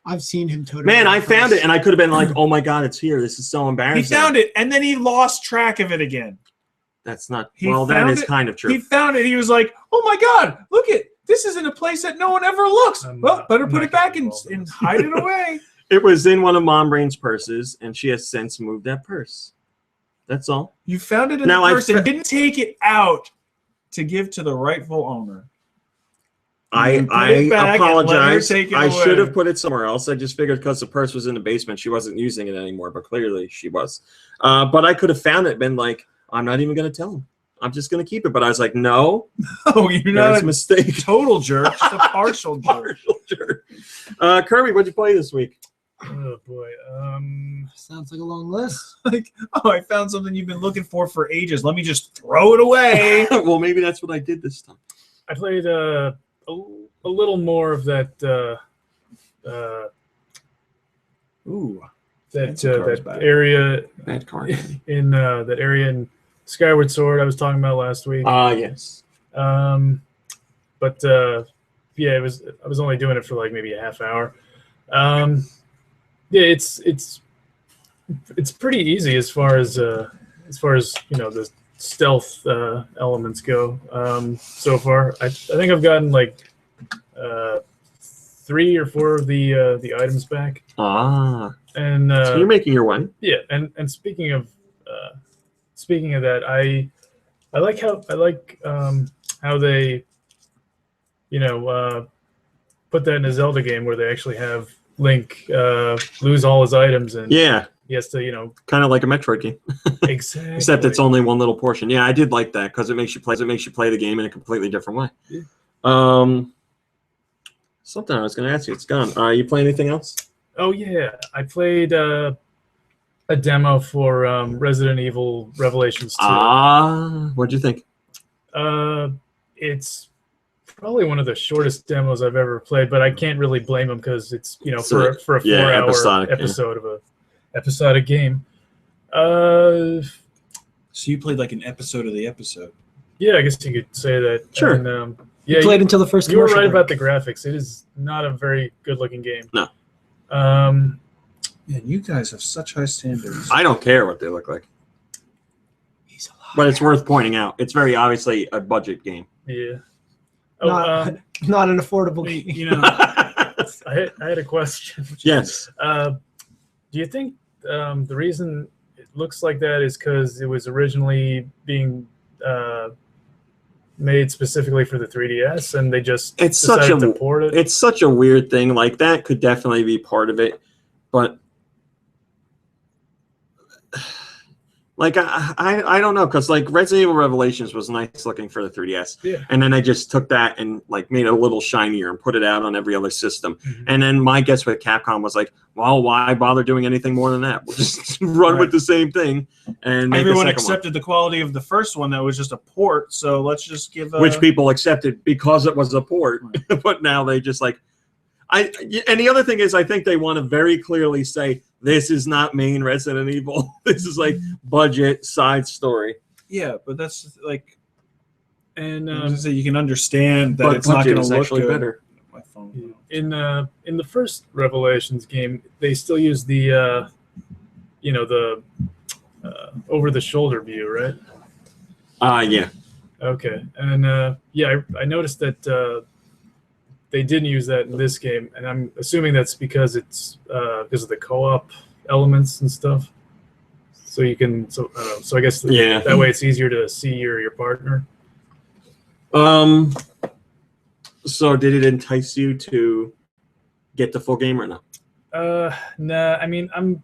S3: I've seen him totally.
S1: Man, I found it, and I could have been like, oh my God, it's here. This is so
S4: He
S1: embarrassing.
S4: found it, and then he lost track of it again.
S1: That's not...
S4: He
S1: well, that
S4: found
S1: is
S4: it-
S1: kind of true.
S4: He found it. He was like, oh my God, look it. This is in a place that no one ever looks. Well, better
S2: I'm
S4: put
S2: not
S4: it back
S2: getting
S4: and,
S2: involved in
S4: and
S2: this.
S4: hide it away.
S1: It was in one of Mom Brain's purses, and she has since moved that purse. That's all.
S4: You found it in
S1: Now,
S4: the
S1: I
S4: purse and didn't take it out to give to the rightful owner.
S1: I
S4: put it back and let her
S1: apologize.
S4: take it
S1: I
S4: away.
S1: should have put it somewhere else. I just figured because the purse was in the basement, she wasn't using it anymore, but clearly she was. But I could have found it, been like, I'm not even going to tell him. I'm just going to keep it. But I was like, no,
S4: Oh, you're
S1: that's
S4: not
S1: a
S4: a
S1: mistake.
S4: total jerk, just a partial jerk.
S1: Partial jerk. Kirby, what'd you play this week?
S2: Oh boy.
S3: Sounds like a long list.
S4: Like, oh, I found something you've been looking for ages. Let me just throw it away.
S1: Well, maybe that's what I did this time.
S2: I played a little more of that
S4: Ooh.
S2: that
S4: Fancy cards
S2: that
S4: back.
S2: area
S1: Bad card.
S2: in that area in Skyward Sword I was talking about last week.
S1: Yes.
S2: But yeah, I was only doing it for like maybe a half hour. Yeah, it's pretty easy as far as the stealth elements go. So far, I think I've gotten like 3 or 4 of the items back. And
S1: So you're making your one.
S2: yeah, and speaking of that, I like how they put that in a Zelda game where they actually have Link lose all his items and
S1: Yeah,
S2: he has to
S1: kind of like a Metroid game,
S2: exactly.
S1: except it's only one little portion. Yeah, I did like that because it makes you play the game in a completely different way.
S2: Yeah.
S1: Something I was going to ask you, it's gone. You play anything else?
S2: Oh yeah, I played a demo for Resident Evil Revelations 2.
S1: What'd you think?
S2: It's probably one of the shortest demos I've ever played, but I can't really blame them because it's for a 4-hour episode of a episodic game.
S4: So you played like an episode of the episode.
S2: Yeah, I guess you could say that.
S1: Sure.
S2: And, yeah,
S3: You played until the first
S2: you were
S3: commercial
S2: right about
S3: break.
S2: the graphics. It is not a very good-looking game.
S1: No.
S4: Man, you guys have such high standards.
S1: I don't care what they look like,
S3: He's alive.
S1: but it's worth pointing out. It's very obviously a budget game.
S2: Yeah. Oh,
S3: Not an affordable game.
S4: You know,
S2: I had a question.
S1: Yes.
S2: Do you think the reason it looks like that is because it was originally being made specifically for the 3DS and they just decided to port it?
S1: It's such a weird thing. Like that could definitely be part of it, but like I don't know, because like Resident Evil Revelations was nice looking for the 3DS,
S2: Yeah.
S1: and then I just took that and like made it a little shinier and put it out on every other system.
S2: Mhm.
S1: And then my guess with Capcom was like, well, why bother doing anything more than that? We'll just run with the same thing and make
S4: everyone
S1: a second
S4: accepted the quality of the first one that was just a port. So let's just give
S1: one. Which people accepted because it was a port, but now they just like. And the other thing is, I think they want to very clearly say this is not main Resident Evil. This is like budget side story.
S4: Yeah, but that's like,
S2: And
S4: you can understand that
S1: But
S4: it's not
S1: budget
S4: going
S1: is
S4: to look
S1: actually
S4: good.
S1: better.
S4: My phone.
S2: in the first Revelations game, they still use the the over the shoulder view, right?
S1: Yeah.
S2: Okay. And yeah, I noticed that they didn't use that in this game, and I'm assuming that's because it's because of the co-op elements and stuff. So you can so I guess
S1: Yeah.
S2: that way it's easier to see your partner.
S1: So did it entice you to get the full game or no?
S2: Nah. I mean, I'm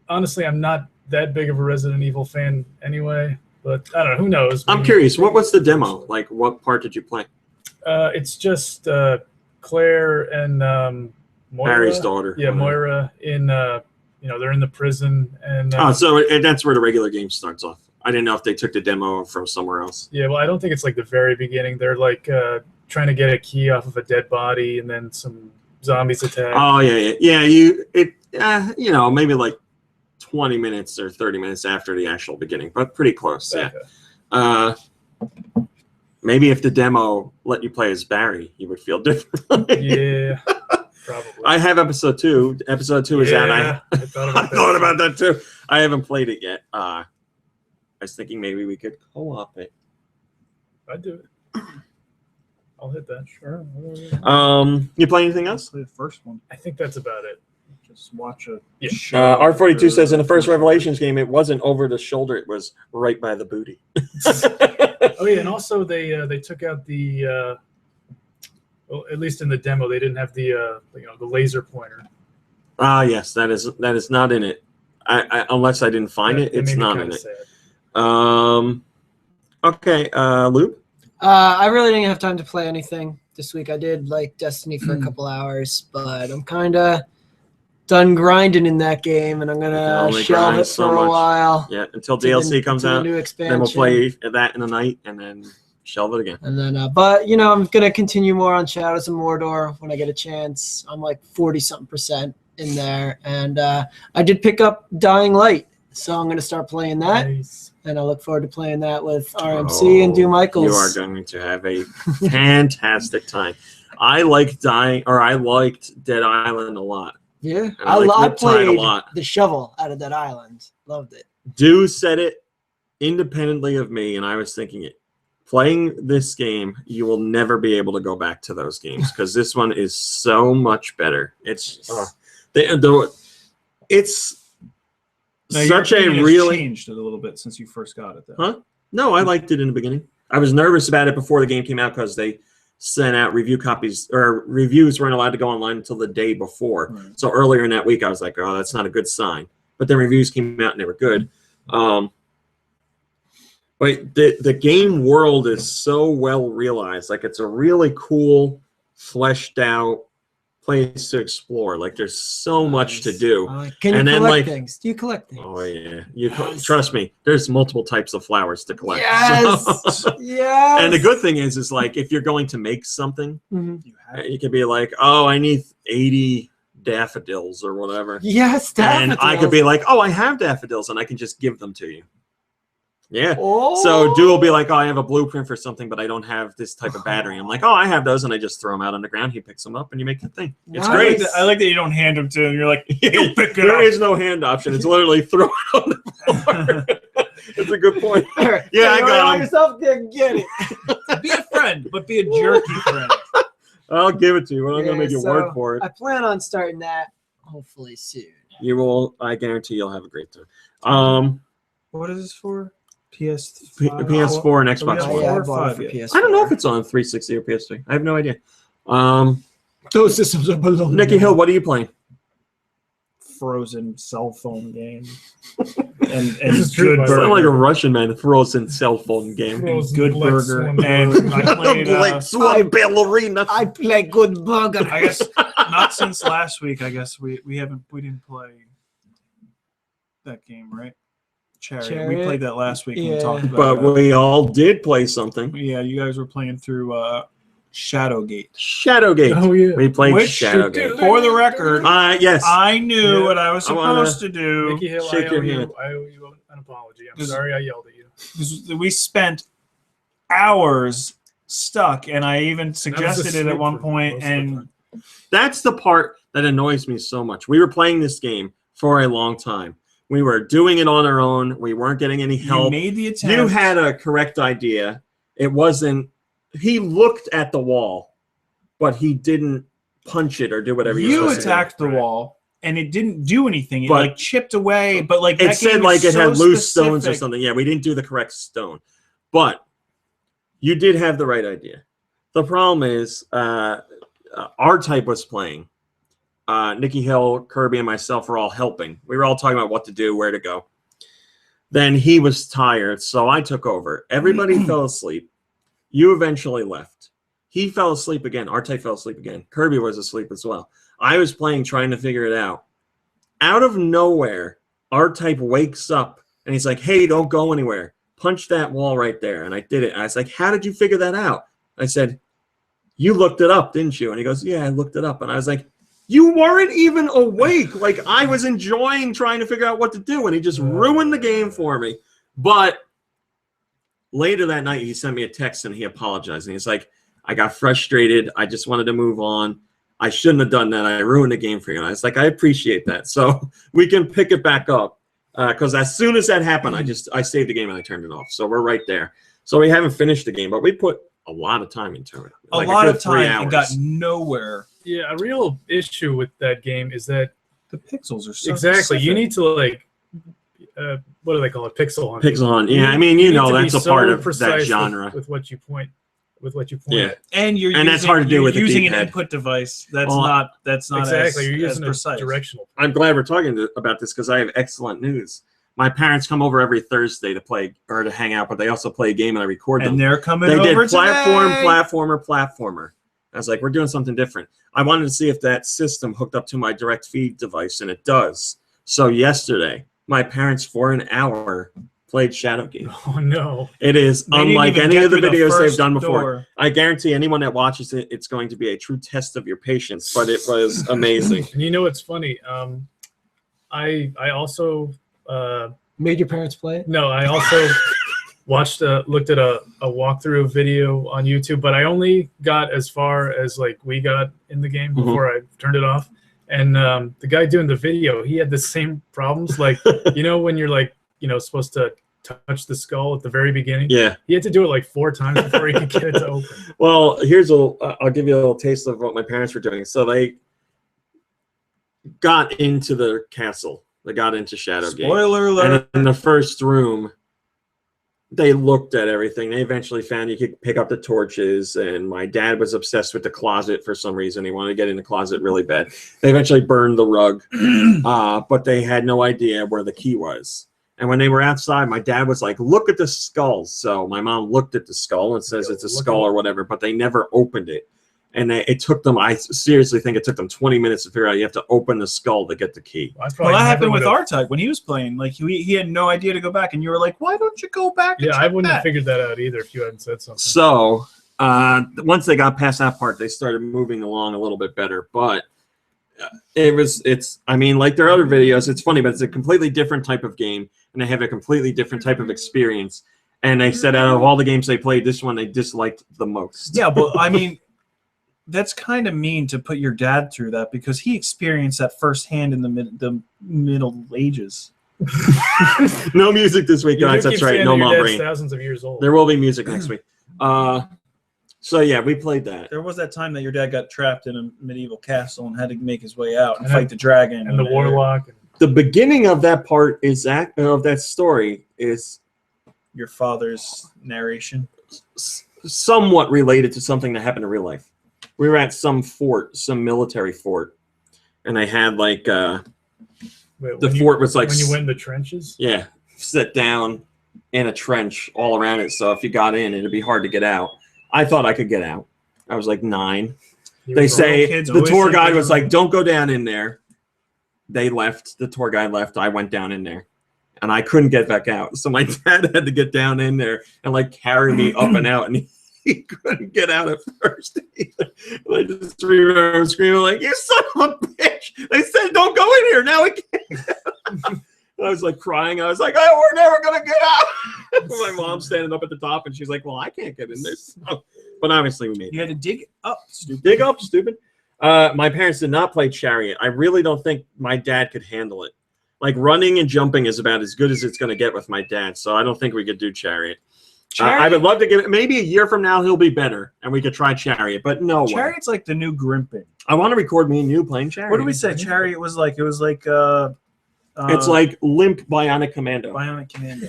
S2: not that big of a Resident Evil fan anyway. But I don't know. Who knows?
S1: I'm curious. What was the demo? Like, what part did you play?
S2: It's just Claire and Moira.
S1: Harry's daughter.
S2: Yeah, Moira in they're in the prison, and
S1: so that's where the regular game starts off. I didn't know if they took the demo from somewhere else.
S2: yeah, well, I don't think it's like the very beginning. They're like trying to get a key off of a dead body, and then some zombies attack.
S1: Oh yeah. Maybe like 20 minutes or 30 minutes after the actual beginning, but pretty close. Yeah.
S2: Okay.
S1: Maybe if the demo let you play as Barry, you would feel different.
S2: Yeah, probably.
S1: I have episode 2. Episode 2 is out.
S2: I
S1: thought about that too. I haven't played it yet. I was thinking maybe we could co-op it.
S2: I'd do it. I'll hit that. Sure.
S1: You play anything else?
S4: Play the first one.
S2: I think that's about it.
S4: Just watch a
S2: Yeah.
S4: show.
S1: R42 says in the first Revelations game, it wasn't over the shoulder; it was right by the booty.
S2: Oh yeah, and also they took out the well, at least in the demo they didn't have the the laser pointer.
S1: Yes, that is not in it. I unless I didn't find it, it's not in it.
S2: Sad.
S1: Okay, Luke.
S3: I really didn't have time to play anything this week. I did like Destiny for a couple hours, but I'm kind of done grinding in that game, and I'm gonna
S1: Only
S3: shelve
S1: grind
S3: it
S1: so
S3: for a
S1: much.
S3: while.
S1: Yeah, until DLC comes
S3: to the
S1: out,
S3: new
S1: then
S3: expansion.
S1: we'll play that in the night, and then shelve it again.
S3: And then, but I'm gonna continue more on Shadows of Mordor when I get a chance. I'm like 40-something% in there, and I did pick up Dying Light, so I'm gonna start playing that.
S2: Nice.
S3: And I look forward to playing that with RMC and Do Michaels.
S1: You are going to have a fantastic time. I liked Dead Island a lot.
S3: Yeah,
S1: And
S3: I
S1: like Riptide
S3: played
S1: a lot.
S3: the shovel out of that island. Loved it.
S1: Do said it independently of me, and I was thinking it. Playing this game, you will never be able to go back to those games because this one is so much better. It's it's
S4: Now, your
S1: such a
S4: opinion has
S1: really
S4: changed it a little bit since you first got it. Though.
S1: Huh? No, I liked it in the beginning. I was nervous about it before the game came out because they sent out review copies, or reviews weren't allowed to go online until the day before.
S4: Right.
S1: So earlier in that week, I was like, oh, that's not a good sign. But then reviews came out and they were good. But the game world is so well realized. Like, it's a really cool, fleshed out place to explore. Like, there's so much to do.
S3: Can you
S1: And then,
S3: collect
S1: like-
S3: things? Do you collect things?
S1: Oh yeah,
S3: Yes.
S1: Trust me. There's multiple types of flowers to collect.
S3: Yes. Yes.
S1: And the good thing is like if you're going to make something,
S3: Mhm.
S4: You have
S1: you can be like, oh, I need 80 daffodils or whatever,
S3: Yes,
S1: and I could
S3: daffodils.
S1: be like, oh, I have daffodils, and I can just give them to you. Yeah.
S3: Oh.
S1: So Do will be like, oh, I have a blueprint for something, but I don't have this type of battery. I'm like, oh, I have those, and I just throw them out on the ground. He picks them up, and you make the thing. It's
S3: Nice.
S1: great.
S4: I like that you don't hand them to him. You're like, you pick it
S1: There
S4: up.
S1: is no hand option. It's literally throw it on the floor. That's a good point. Yeah, I got 'em.
S3: Yourself, get it.
S4: Be a friend, but be a jerky friend.
S1: I'll give it to you. I'm
S3: Yeah,
S1: gonna make you
S3: so
S1: work for it.
S3: I plan on starting that hopefully soon.
S1: You will. I guarantee you'll have a great time.
S4: What is this for? PS5?
S1: PS4 and Xbox
S4: Yeah,
S1: One.
S3: I
S4: or
S3: bought it for
S4: five, yeah.
S3: PS4.
S1: I don't know if it's on 360 or PS3. I have no idea.
S3: Those systems are below.
S1: Nikki Hill, what are you playing?
S4: Frozen cell phone game. and
S2: is true,
S4: Good
S2: by the
S1: Sound
S4: Burger.
S1: like a Russian man throws in cell phone game.
S2: Frozen
S4: Good
S2: Black
S4: Burger.
S2: Swan
S4: And I played,
S1: Black Swan ballerina.
S3: I play good burger.
S4: I guess not since last week. I guess we didn't play that game, right? Chariot. We
S3: Chariot?
S4: played that last week and we
S3: Yeah.
S4: talked about
S1: But
S4: it.
S1: we all did play something.
S4: Yeah, you guys were playing through Shadowgate.
S1: Shadowgate.
S2: Oh yeah.
S1: We played
S4: Which,
S1: Shadowgate.
S4: for the record,
S1: Yes.
S4: I knew
S2: Yeah.
S4: what I was
S1: I wanna-
S4: supposed to do.
S2: Nikki Hill,
S1: Shake your hand.
S2: I owe you an apology. I'm
S4: This-
S2: sorry I yelled at you.
S4: 'Cause we spent hours stuck, and I even
S2: And I was
S4: suggested it
S2: asleep
S4: at one
S2: for
S4: point,
S2: most of the
S4: and
S2: time.
S1: That's the part that annoys me so much. We were playing this game for a long time. We were doing it on our own. We weren't getting any
S4: you
S1: help.
S4: made the attempt.
S1: You had a correct idea. It wasn't. He looked at the wall, but he didn't punch it or do whatever. he was
S4: You
S1: supposed to do.
S4: attacked the wall, and it didn't do anything. It
S1: But-
S4: like chipped away, but like
S1: It
S4: that
S1: said
S4: game
S1: like
S4: is
S1: it
S4: so
S1: had loose stones or
S4: specific.
S1: something. Yeah, we didn't do the correct stone, but you did have the right idea. The problem is, R-Type was playing. Nikki Hill, Kirby, and myself were all helping. We were all talking about what to do, where to go. Then he was tired, so I took over. Everybody fell asleep. You eventually left. He fell asleep again. R-Type fell asleep again. Kirby was asleep as well. I was playing, trying to figure it out. Out of nowhere, R-Type wakes up and he's like, "Hey, don't go anywhere. Punch that wall right there." And I did it. I was like, "How did you figure that out?" I said, "You looked it up, didn't you?" And he goes, "Yeah, I looked it up." And I was like, "You weren't even awake. Like, I was enjoying trying to figure out what to do." And he just ruined the game for me. But later that night, he sent me a text and he apologized. And he's like, "I got frustrated. I just wanted to move on. I shouldn't have done that. I ruined the game for you." And I was like, "I appreciate that." So we can pick it back up. Because as soon as that happened, I saved the game and I turned it off. So we're right there. So we haven't finished the game, but we put a lot of time into it.
S4: A lot of time and got nowhere.
S2: Yeah, a real issue with that game is that
S4: the pixels are so
S2: exactly.
S4: specific.
S2: You need to like, what do they call it? Pixel hunt.
S1: Pixel hunt. Yeah, I mean, you know, that's a part of that
S2: precise
S1: genre.
S2: with what you point. With what you point
S1: Yeah,
S2: at.
S4: And
S1: that's hard to do with the
S4: using an
S1: D-pad.
S4: input device. That's
S1: Well,
S4: not
S2: Exactly,
S4: as,
S2: you're using
S4: as precise.
S2: a directional.
S1: I'm glad we're talking about this because I have excellent news. My parents come over every Thursday to play or to hang out, but they also play a game and I record them.
S4: And they're coming
S1: They
S4: over
S1: did platform,
S4: today.
S1: platformer. I was like, we're doing something different. I wanted to see if that system hooked up to my direct feed device, and it does. So yesterday, my parents for an hour played Shadowgate.
S2: Oh no!
S1: It is
S4: They didn't
S1: unlike
S4: even
S1: any
S4: get
S1: of the
S4: through
S1: videos they've
S4: first
S1: done before.
S4: door.
S1: I guarantee anyone that watches it, it's going to be a true test of your patience, but it was amazing.
S2: And you know what's funny? I also
S3: Made your parents play it?
S2: no, I also looked at a walkthrough video on YouTube, but I only got as far as like we got in the game before I turned it off. And the guy doing the video, he had the same problems. Like, you know, when you're like, you know, supposed to touch the skull at the very beginning.
S1: Yeah.
S2: He had to do it like 4 times before he could get it to open.
S1: Well, I'll give you a little taste of what my parents were doing. So they got into the castle. They got into Shadowgate.
S4: Spoiler alert.
S1: And in the first room, they looked at everything. They eventually found you could pick up the torches, and my dad was obsessed with the closet for some reason. He wanted to get in the closet really bad. They eventually burned the rug, but they had no idea where the key was. And when they were outside, my dad was like, "Look at the skull." So my mom looked at the skull and says it's a skull or whatever, but they never opened it. And it took them, I seriously think it took them 20 minutes to figure out you have to open the skull to get the key.
S4: Well, that happened with R-Type when he was playing. Like he had no idea to go back, and you were like, "Why don't you go back?" And
S2: Yeah,
S4: check
S2: I wouldn't
S4: that?
S2: have figured that out either if you hadn't said something.
S1: So once they got past that part, they started moving along a little bit better. But I mean, like their other videos, it's funny, but it's a completely different type of game, and they have a completely different type of experience. And they said out of all the games they played, this one they disliked the most.
S4: Yeah, but I mean, that's kind of mean to put your dad through that because he experienced that firsthand in the Middle Ages.
S1: No music this week,
S2: You
S1: guys.
S2: do
S1: That's
S2: keep
S1: right.
S2: saying
S1: No
S2: that your
S1: mom
S2: dad's
S1: brain.
S2: thousands of years old.
S1: There will be music next week. So yeah, we played that.
S4: There was that time that your dad got trapped in a medieval castle and had to make his way out and
S2: And
S4: fight the dragon
S2: and the warlock.
S1: The beginning of that part of that story is
S4: Your father's narration.
S1: somewhat related to something that happened in real life. We were at some fort, some military fort, and they had like
S2: Wait,
S1: the
S2: when
S1: fort was like
S2: when you went in the trenches.
S1: yeah, sit down in a trench all around it. So if you got in, it'd be hard to get out. I thought I could get out. I was like 9. They say
S4: kids
S1: the
S4: always
S1: tour
S4: think
S1: guide
S4: they're
S1: was like, "Don't go down in there." They left. The tour guide left. I went down in there, and I couldn't get back out. So my dad had to get down in there and like carry me up and out, and he couldn't get out at first either. And I just remember screaming like, "You son of a bitch! They said don't go in here. Now we can't." And I was like crying. I was like, "Oh, we're never gonna get out." My mom's standing up at the top, and she's like, "Well, I can't get in there." So, but obviously we made it.
S4: You had to dig up, stupid.
S1: Dig up, stupid. My parents did not play Chariot. I really don't think my dad could handle it. Like running and jumping is about as good as it's going to get with my dad. So I don't think we could do Chariot. I would love to give it. Maybe a year from now he'll be better, and we could try Chariot. But no way.
S4: Chariot's like the new Grimping.
S1: I want to record me and you playing Chariot.
S4: What did we say? Chariot was like, it was like
S1: It's like Limp Bionic Commando.
S4: Bionic Commando.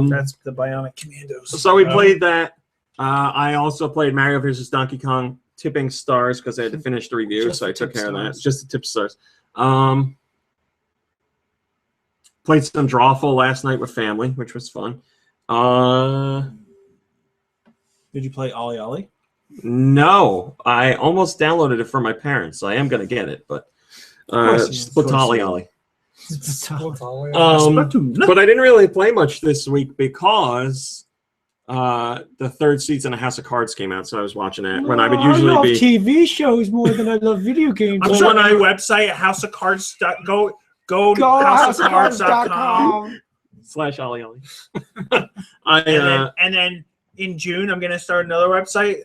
S4: That's the Bionic Commandos.
S1: So we played that. I also played Mario vs. Donkey Kong Tipping Stars because I had to finish the review,
S3: Just
S1: so I
S3: the
S1: took
S3: tip
S1: care of that.
S3: stars.
S1: Just the tip stars. Played some Drawful last night with family, which was fun.
S4: Did you play Ollie Ollie?
S1: No, I almost downloaded it for my parents. So I am going to get it, but
S3: course he is.
S1: Splatali Ollie.
S4: Splatoon.
S1: But I didn't really play much this week because the third season of House of Cards came out, so I was watching it when I would usually
S3: love
S1: be.
S3: TV shows more than I love video games.
S4: I'm on my website, houseofcards. Go to houseofcards.com.
S1: /Ollie Ollie.
S4: And then in June, I'm going to start another website.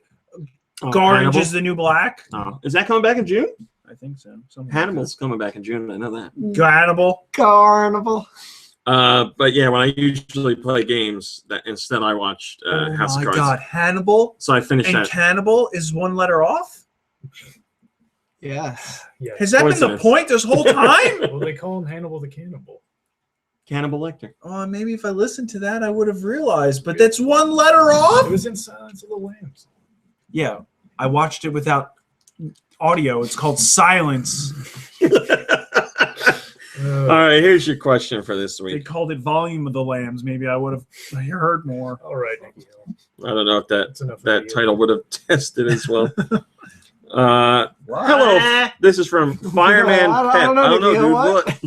S4: Orange is the New Black.
S1: Oh, is that coming back in June?
S4: I think so.
S1: Hannibal's coming back in June. I know that.
S4: Hannibal.
S3: Carnival.
S1: But yeah, when I usually play games, instead I watched House of Cards.
S4: Oh my God, Hannibal.
S1: So I finished
S4: and
S1: that.
S4: Cannibal is one letter off?
S3: Yes.
S2: Yeah.
S4: Has that been the point this whole time?
S2: Well, they call him Hannibal the Cannibal.
S1: Cannibal Lecter.
S4: Oh, maybe if I listened to that, I would have realized. But that's one letter off?
S2: It was in Silence of the Lambs.
S4: Yeah, I watched it without audio. It's called Silence.
S1: All right, here's your question for this
S4: They
S1: week.
S4: called it Volume of the Lambs. Maybe I would have heard more.
S2: All right, Nicky.
S1: I don't know if
S2: That's enough.
S1: that title would have tested as well. Hello, this is from Fireman
S3: I
S1: Pep.
S3: don't know,
S1: I don't know,
S3: Nicky,
S1: dude.
S3: what?
S1: What?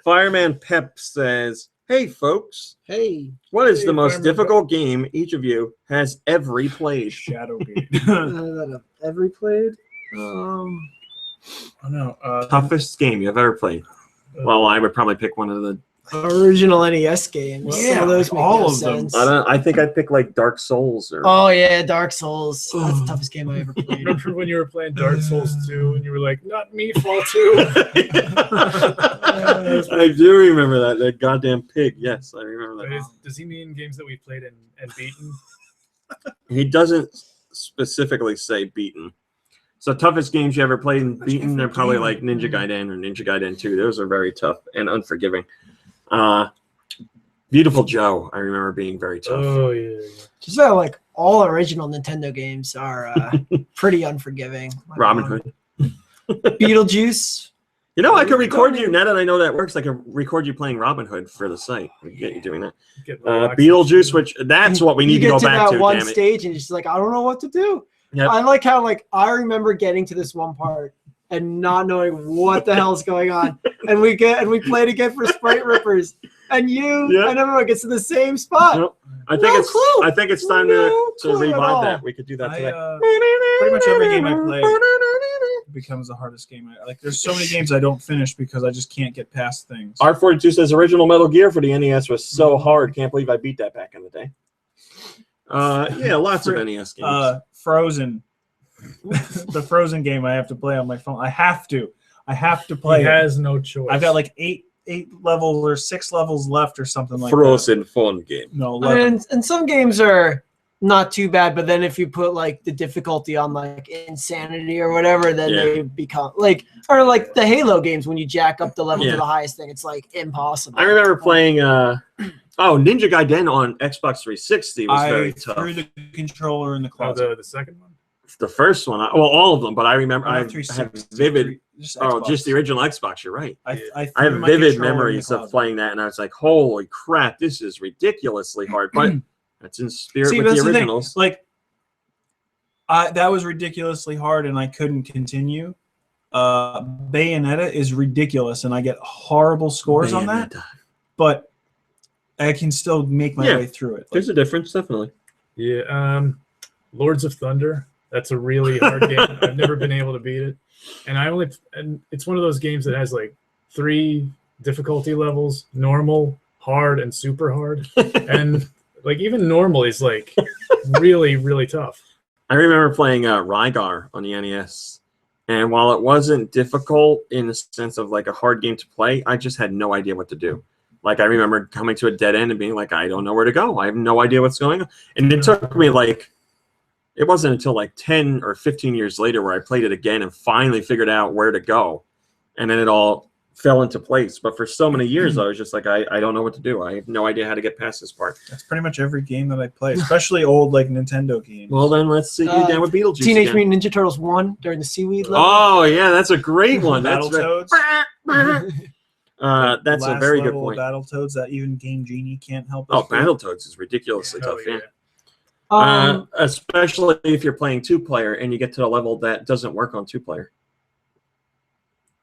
S1: Fireman Pep says, "Hey, folks,
S3: Hey.
S1: what is
S2: Hey,
S1: the most
S2: Fireman
S1: difficult game each of you has ever played?"
S4: Shadowgate.
S3: That I've ever played.
S4: Oh, no.
S1: Toughest game you've ever played? Well, I would probably pick one of the.
S3: Original NES games.
S4: Yeah,
S3: Some of those make
S4: all
S3: no
S4: of them.
S3: sense.
S1: I think I'd pick like Dark Souls or.
S3: Oh yeah, Dark Souls. That's the toughest game I ever played.
S2: Remember when you were playing Dark Souls 2 and you were like, not me, Fall 2?
S1: I do remember that goddamn pig. Yes, I remember that.
S2: Does he mean games that we've played and beaten?
S1: He doesn't specifically say beaten. So toughest games you ever played and beaten, they're probably like Ninja Gaiden or Ninja Gaiden 2. Those are very tough and unforgiving. Beautiful Joe, I remember being very tough.
S2: Oh, yeah.
S3: Just about like all original Nintendo games are pretty unforgiving. Like,
S1: Robin Hood.
S3: Beetlejuice.
S1: You know, I could record you, now that I know that works, I could record you playing Robin Hood for the site. We can get you doing that.
S2: Get the rocks.
S1: Beetlejuice, which that's what we need to
S3: You
S1: go
S3: get
S1: back
S3: that
S1: to,
S3: one
S1: damn it.
S3: stage and you're just like, I don't know what to do.
S1: Yep.
S3: I like how like I remember getting to this one part and not knowing what the hell's going on. And we played again for Sprite Rippers. And and everyone gets to the same spot.
S1: Yep. I think it's time
S3: No
S1: to
S3: clue at
S1: revive
S3: all.
S1: that. We could do that today.
S4: Pretty much every game I play becomes the hardest game. Like, there's so many games I don't finish because I just can't get past things.
S1: R42 says original Metal Gear for the NES was so hard. Can't believe I beat that back in the day. Yeah, lots of NES games.
S4: Frozen. The Frozen game I have to play on my phone. I have to play
S2: He
S4: it.
S2: has no choice.
S4: I've got like eight levels or 6 levels left or something like
S1: Frozen fun game.
S4: that. No, 11.
S3: And some games are not too bad, but then if you put like the difficulty on like insanity or whatever, then they become like, or like the Halo games when you jack up the level to the highest thing, it's like impossible.
S1: I remember playing Ninja Gaiden on Xbox 360 was very tough.
S4: I threw the controller in the
S2: Oh,
S4: closet.
S2: the second one?
S1: The first one, well, all of them, but I remember I have
S4: 360,
S1: vivid.
S4: just
S1: Just the original Xbox. You're right.
S4: I
S1: I
S4: threw
S1: have
S4: my
S1: vivid
S4: controller in the
S1: memories of
S4: closet.
S1: playing that, and I was like, "Holy crap, this is ridiculously hard!" But that's in spirit
S4: See,
S1: with
S4: that's
S1: the
S4: the thing.
S1: originals.
S4: Like, that was ridiculously hard, and I couldn't continue. Bayonetta is ridiculous, and I get horrible scores on that. But I can still make my way through it.
S1: There's a difference, definitely.
S2: Yeah. Lords of Thunder. That's a really hard game. I've never been able to beat it. And it's one of those games that has like 3 difficulty levels: normal, hard, and super hard. And like even normal is like really, really tough.
S1: I remember playing Rygar on the NES, and while it wasn't difficult in the sense of like a hard game to play, I just had no idea what to do. Like I remember coming to a dead end and being like, I don't know where to go. I have no idea what's going on. And it took me like, it wasn't until like 10 or 15 years later where I played it again and finally figured out where to go. And then it all fell into place. But for so many years, I was just like, I don't know what to do. I have no idea how to get past this part.
S4: That's pretty much every game that I play, especially old like Nintendo games.
S1: Well, then let's see you down with Beetlejuice
S3: Teenage
S1: again.
S3: Mutant Ninja Turtles 1 during the seaweed level.
S1: Oh, yeah, that's a great one. That's
S4: Battletoads.
S1: that's a
S4: Last
S1: very good
S4: level of
S1: point.
S4: Battletoads that even Game Genie can't help.
S1: Oh,
S4: us with.
S1: Battletoads is ridiculously tough,
S2: yeah.
S1: Especially if you're playing 2-player and you get to a level that doesn't work on 2-player.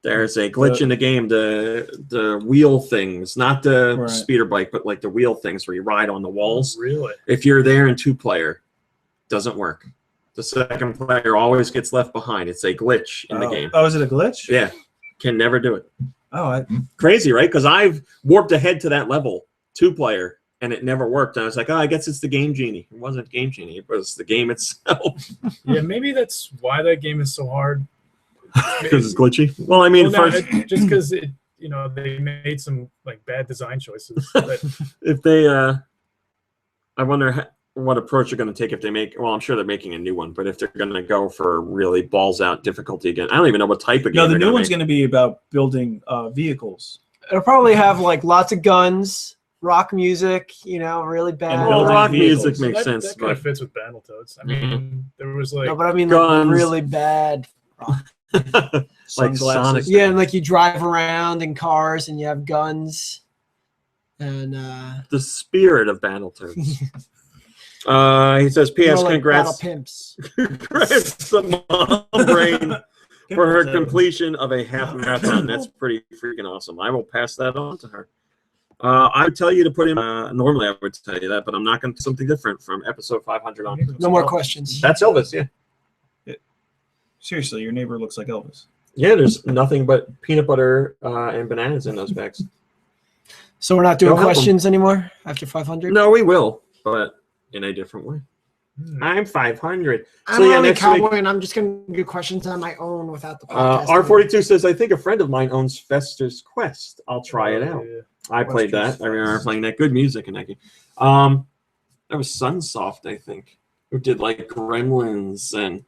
S1: There's a glitch in the game. The wheel things, not the speeder bike, but like the wheel things where you ride on the walls.
S2: Really?
S1: If you're there in 2-player, doesn't work. The second player always gets left behind. It's a glitch in the game.
S4: Oh, is it a glitch?
S1: Yeah, can never do it.
S4: Oh,
S1: Crazy, right? Because I've warped ahead to that level, 2-player, and it never worked. And I was like, oh, I guess it's the Game Genie. It wasn't Game Genie. It was the game itself.
S2: Yeah, maybe that's why that game is so hard.
S1: Because it's glitchy. Well, I mean, first,
S2: just because it, they made some like bad design choices. But
S1: if they, I wonder what approach they're going to take if they make. Well, I'm sure they're making a new one, but if they're going to go for really balls out difficulty again, I don't even know what type of game.
S4: No, the new one's going to be about building vehicles.
S3: It'll probably have like lots of guns, rock music, really bad.
S1: Well, rock
S4: vehicles.
S1: music makes
S2: that
S1: sense.
S2: kind of fits with Battletoads. I mean, there was like
S3: No, but I mean
S1: guns.
S3: like really bad.
S1: Like Sonic.
S3: Yeah, and like you drive around in cars and you have guns. And
S1: The spirit of Battletoads. He says, P.S.
S3: like
S1: Congrats.
S3: Battle Pimps.
S1: Congrats to Mom Brain for her completion of a half marathon. That's pretty freaking awesome. I will pass that on to her. I would tell you to put in. Normally, I would tell you that, but I'm not going to do something different from episode 500 on.
S3: No more questions.
S1: That's Elvis, yeah.
S4: Seriously, your neighbor looks like Elvis.
S1: Yeah, there's nothing but peanut butter and bananas in those bags.
S3: So we're not doing
S1: Don't help
S3: questions anymore after 500?
S1: No, we will, but in a different way. I'm 500.
S3: I'm
S1: So yeah,
S3: only
S1: next
S3: cowboy,
S1: week,
S3: and I'm just going to do questions on my own without the podcast.
S1: R42 says, I think a friend of mine owns Fester's Quest. I'll try it out.
S2: Yeah.
S1: I played that. I remember playing that. Good music in that game. That was Sunsoft, I think, who did like Gremlins and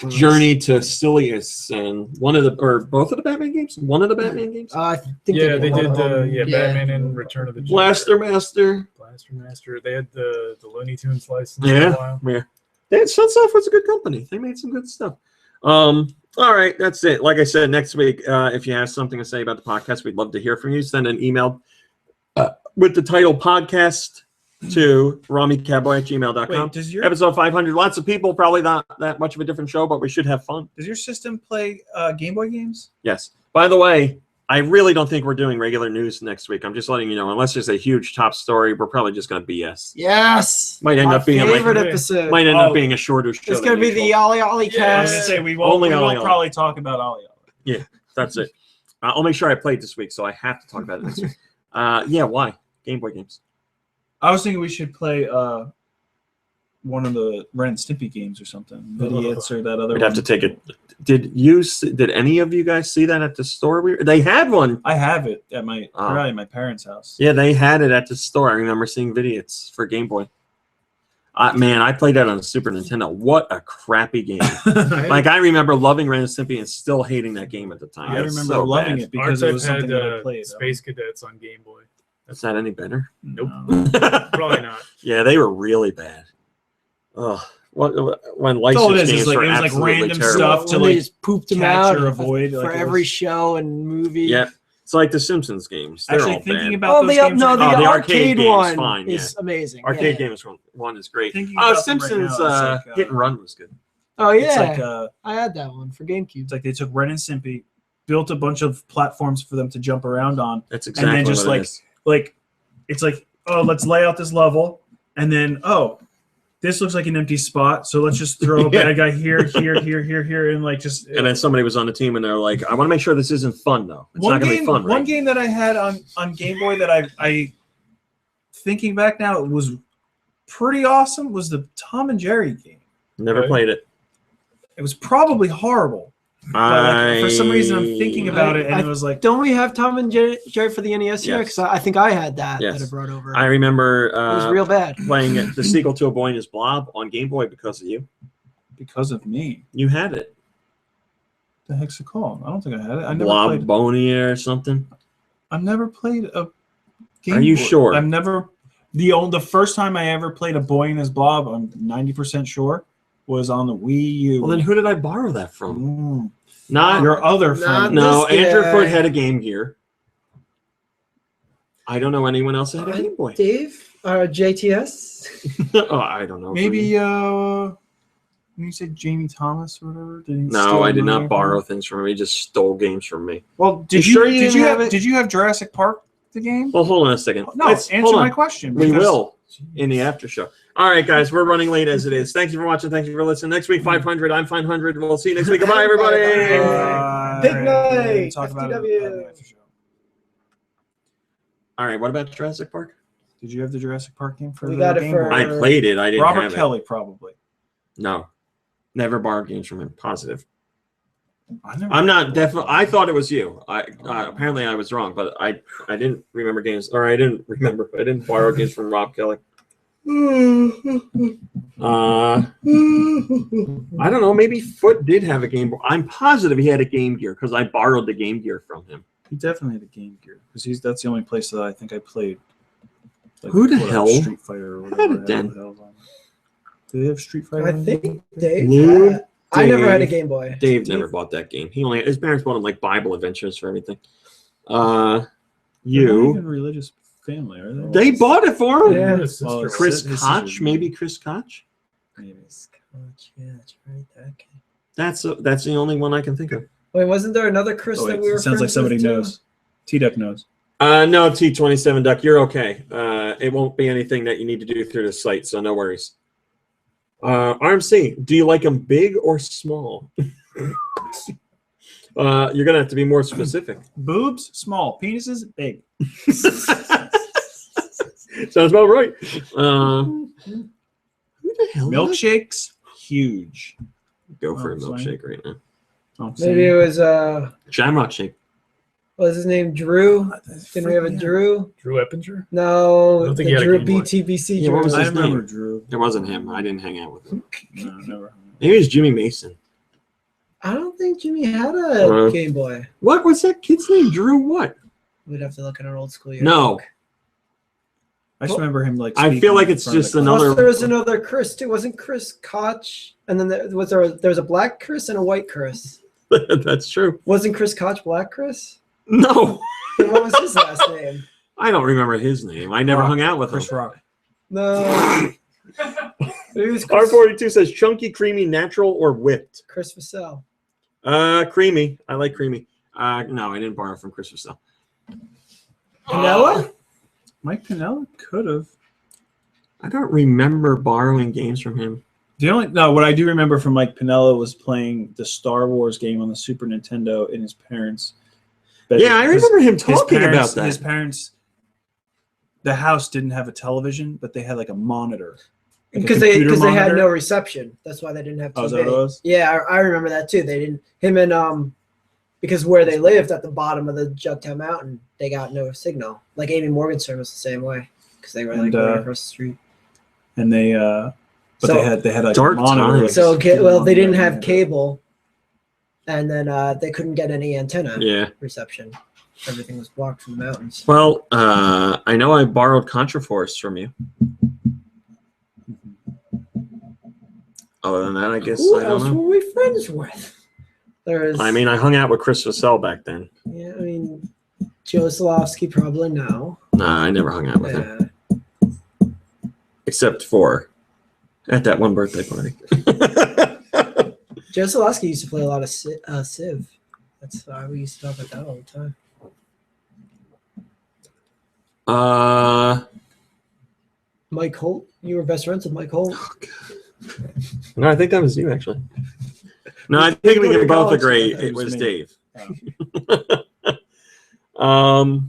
S1: Journey to Silius and both of the Batman games. One of the Batman games.
S3: I think
S2: Yeah, they did
S3: yeah.
S2: Batman and Return of the Jedi.
S1: Blaster Master.
S2: They had the Looney Tunes license for a
S1: Yeah,
S2: while.
S1: yeah. Sunsoft was a good company. They made some good stuff. All right, that's it. Like I said, next week, if you have something to say about the podcast, we'd love to hear from you. Send an email with the title podcast to ramicowboy@gmail.com.
S4: Wait,
S1: Episode 500. Lots of people, probably not that much of a different show, but we should have fun.
S4: Does your system play Game Boy games?
S1: Yes. By the way, I really don't think we're doing regular news next week. I'm just letting you know, unless there's a huge top story, we're probably just going to BS.
S3: Yes.
S1: Might end
S3: My
S1: up being
S3: favorite
S1: like,
S3: episode.
S1: might end up being a shorter show.
S3: It's going to be the Ollie Ollie
S4: I was
S3: cast.
S4: gonna say we
S1: Only
S4: won't
S1: Ollie.
S4: probably talk about Ollie.
S1: Yeah, that's it. I'll make sure I played this week, so I have to talk about it next week. Yeah, why? Game Boy games.
S4: I was thinking we should play one of the Ren and Stimpy games or something. Idiots or that other
S1: We'd
S4: one.
S1: have to take it. Did any of you guys see that at the store? They had one.
S4: I have it at probably my parents' house.
S1: Yeah, they had it at the store. I remember seeing videos for Game Boy. Man, I played that on the Super Nintendo. What a crappy game. Like, I remember loving Ren and Stimpy and still hating that game at the time.
S4: I
S1: It's
S4: remember
S1: so
S4: loving
S1: bad.
S4: it because it was something that I played.
S2: Space Cadets on Game Boy.
S1: That's not any better.
S2: Nope.
S4: No.
S2: Probably not.
S1: Yeah, they were really bad. Ugh. When
S4: That's all it
S1: licensed
S4: is.
S1: games
S4: It's like
S1: were
S4: it was like
S1: absolutely
S4: random
S1: terrible.
S4: stuff to
S3: When they
S4: like
S3: just pooped them
S4: catch
S3: out
S4: or avoid
S3: for
S4: like, it
S3: every
S4: was-
S3: show and movie.
S1: Yeah, it's like the Simpsons games. They're
S4: Actually,
S1: all
S4: thinking
S1: bad.
S4: about
S3: Oh,
S4: those
S3: the
S4: games,
S3: no, the
S1: Oh, the arcade
S3: arcade
S1: game's
S3: one
S1: fine,
S3: is amazing.
S1: Arcade
S3: yeah.
S1: games one is great.
S4: Thinking about them right
S1: Simpsons
S4: now, it's like,
S1: Hit and Run was good.
S3: Oh
S4: it's
S3: yeah,
S4: like
S3: I had that one for GameCube.
S4: it's like they took Ren and Stimpy, built a bunch of platforms for them to jump around on,
S1: That's exactly
S4: and then just
S1: what it
S4: like
S1: is.
S4: it's like, oh, let's lay out this level, and then this looks like an empty spot, so let's just throw a bad guy here, and like just.
S1: And then somebody was on the team, and they're like, "I want to make sure this isn't fun, though. It's not going to be fun."
S4: One
S1: Right?
S4: game that I had on Game Boy that I thinking back now, it was pretty awesome. Was the Tom and Jerry game?
S1: Never played it.
S4: It was probably horrible. But like, for some reason, I'm thinking about it, and it was like,
S3: Don't we have Tom and Jerry for the NES here?
S1: Yes.
S3: Because I think I had that
S1: Yes.
S3: that I brought over.
S1: I remember
S3: it was real bad.
S1: playing the sequel to A Boy and His Blob on Game Boy because of you.
S4: because of me.
S1: You had it.
S4: The heck's it called? I don't think I had it. I never played.
S1: Blobonia or something.
S4: I've never played a game.
S1: Are you
S4: Boy.
S1: sure?
S4: I've never. The first time I ever played A Boy and His Blob, I'm 90% sure, was on the Wii U.
S1: Well, then who did I borrow that from?
S4: Mm.
S1: Not
S4: Your other
S3: Not
S4: friend.
S1: no.
S3: this
S1: Andrew
S3: guy.
S1: Foot had a Game Gear. I don't know anyone else that had a Game Boy.
S3: Dave, JTS.
S1: Oh, I don't know.
S4: Maybe You said Jamie Thomas or whatever? Did he
S1: No,
S4: steal
S1: I did
S4: money
S1: not
S4: from
S1: borrow
S4: you?
S1: things from him. He just stole games from me.
S4: Well,
S1: You sure you didn't have it?
S4: Did you have Jurassic Park the game?
S1: Well, hold on a second.
S4: No,
S1: Hold
S4: answer
S1: on.
S4: my question.
S1: We
S4: because-
S1: will in the after show. All right, guys, we're running late as it is. Thank you for watching. Thank you for listening. Next week, 500. I'm 500. We'll see you next week. Goodbye, everybody.
S3: Big night.
S4: Talk about it
S3: FTW.
S4: on the after show.
S1: All right, what about Jurassic Park?
S4: Did you have the Jurassic Park game for
S3: We
S4: the
S3: got it
S4: Game
S3: for-
S4: Boy?
S1: I played it. I didn't
S4: Robert
S1: have
S4: Kelly, probably.
S1: it. No, never borrowed games from him. Positive.
S4: I never-
S1: I'm not definitely. I thought it was you. Apparently I was wrong, but I didn't remember games, or I didn't remember. I didn't borrow games from Rob Kelly. I don't know. Maybe Foot did have a Game Boy. I'm positive he had a Game Gear because I borrowed the Game Gear from him.
S4: He definitely had a Game Gear because that's the only place that I think I played. Like,
S1: Who the
S4: what,
S1: hell
S4: Street Fighter or whatever.
S1: had it then?
S4: the hell's on. Do they have Street Fighter?
S3: I
S4: on
S3: think
S4: Game Boy?
S3: Dave.
S1: Lou
S3: had- I never had a
S1: Dave.
S3: Game Boy.
S1: Dave never bought that game. His parents bought him like Bible Adventures for everything.
S4: They're not
S1: You.
S4: even religious family, are they?
S1: They bought it for him.
S3: Yeah.
S2: His sister
S4: Oh,
S2: was-
S1: Chris
S4: His
S1: Koch,
S4: sister.
S1: maybe Chris Koch.
S4: Maybe.
S3: Yeah, that's right. Okay.
S1: That's the only one I can think of.
S3: Wait, wasn't there another Chris
S4: Oh,
S3: that
S4: wait,
S3: we were
S4: it sounds like
S3: friends
S4: somebody
S3: with, too?
S4: knows. T-Duck knows.
S1: No, T27 Duck, you're okay. It won't be anything that you need to do through the site, so no worries. RMC, do you like them big or small? You're gonna have to be more specific.
S4: Boobs, small. Penises, big.
S1: Sounds about right. Who the hell?
S4: Milkshakes, huge.
S1: Go for a
S4: Oh, sorry.
S1: milkshake right now.
S4: Oh,
S3: Maybe it was
S1: Shamrock shake.
S3: what was his name? Drew? Didn't we have a Drew?
S2: Drew Eppinger?
S3: No,
S2: I don't think
S3: the
S2: he had a
S3: Drew
S2: Game Boy.
S3: BTBC.
S1: Yeah, what was
S3: Drew.
S4: I
S1: his
S4: remember
S1: name?
S4: Drew.
S1: It wasn't him. I didn't hang out with him.
S4: No, never.
S1: Maybe it was Jimmy Mason.
S3: I don't think Jimmy had a Game Boy.
S1: What was that kid's name? Drew what?
S3: We'd have to look at an old school year.
S1: No.
S4: I just remember him like.
S1: I feel
S4: speaking
S1: like
S4: in
S1: it's
S4: front of
S1: just
S4: the
S1: another-
S3: Plus, there was another Chris too. Wasn't Chris Koch? And then there was a black Chris and a white Chris.
S1: That's true.
S3: Wasn't Chris Koch black Chris?
S1: No.
S3: Then what was his last name?
S1: I don't remember his name. I never
S4: Rock.
S1: hung out with
S4: Chris
S1: him.
S4: Rock.
S3: No. Maybe it was Chris,
S1: R42 says chunky, creamy, natural, or whipped.
S3: Chris Vassell.
S1: Creamy. I like creamy. No, I didn't borrow from Chris Vassell.
S3: Canella?
S4: Mike Piniella could have.
S1: I don't remember borrowing games from him.
S4: What I do remember from Mike Piniella was playing the Star Wars game on the Super Nintendo in his parents' bedroom.
S1: Yeah, I remember him talking about that.
S4: His parents, the house didn't have a television, but they had like a monitor. Like a
S3: Because they
S4: computer
S3: had
S4: monitor.
S3: no reception. That's why they didn't have TV.
S4: Oh, is that what it was?
S3: Yeah, I remember that too. They didn't. Him and because where they lived at the bottom of the Jugtown Mountain, they got no signal. Like Amy Morgenstern was the same way because they were like
S4: And,
S3: right across the street.
S4: And they, but
S3: So-
S4: they had like
S1: Dark
S4: a monitor.
S1: times.
S4: Like
S3: So
S4: a computer
S3: well, they didn't
S4: monitor.
S3: have cable, and then they couldn't get any antenna
S1: Yeah.
S3: reception. Everything was blocked from the mountains.
S1: Well, I know I borrowed Contraforce from you. Other than that, I guess
S3: Who
S1: I
S3: else
S1: don't know.
S3: were we friends with? There's.
S1: I mean, I hung out with Chris Vassell back then.
S3: Yeah, I mean, Joe Slofsky probably now.
S1: Nah, I never hung out with him.
S3: Yeah.
S1: Except for at that one birthday party.
S3: Joe Slofsky used to play a lot of Civ. That's why we used to talk about that all the time. Mike Holt. You were best friends with Mike Holt.
S1: No, I think that was you actually. No, I think we can both
S3: College,
S1: agree
S3: I thought it
S1: it was
S4: was me.
S1: Dave.
S4: Oh.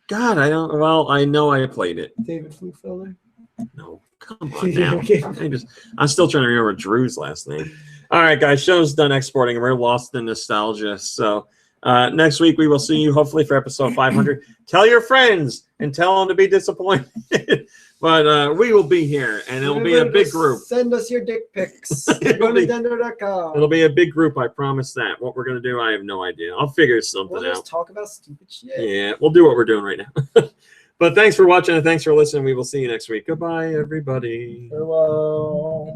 S1: God, I don't. Well, I know I played it.
S3: David Flugfelder.
S1: No, come on now.
S3: Okay.
S1: I'm still trying to remember Drew's last name. All right, guys, show's done exporting, and we're lost in nostalgia. So next week we will see you hopefully for episode 500. Tell your friends and tell them to be disappointed. But we will be here, and it'll be a big group.
S3: Send us your dick pics.
S1: It'll be-
S3: GoNintendo.com.
S1: It'll be a big group, I promise that. What we're going to do, I have no idea. I'll figure something
S3: We'll
S1: out.
S3: just talk about stupid shit.
S1: Yeah, we'll do what we're doing right now. But thanks for watching and thanks for listening. We will see you next week. Goodbye, everybody.
S3: Farewell.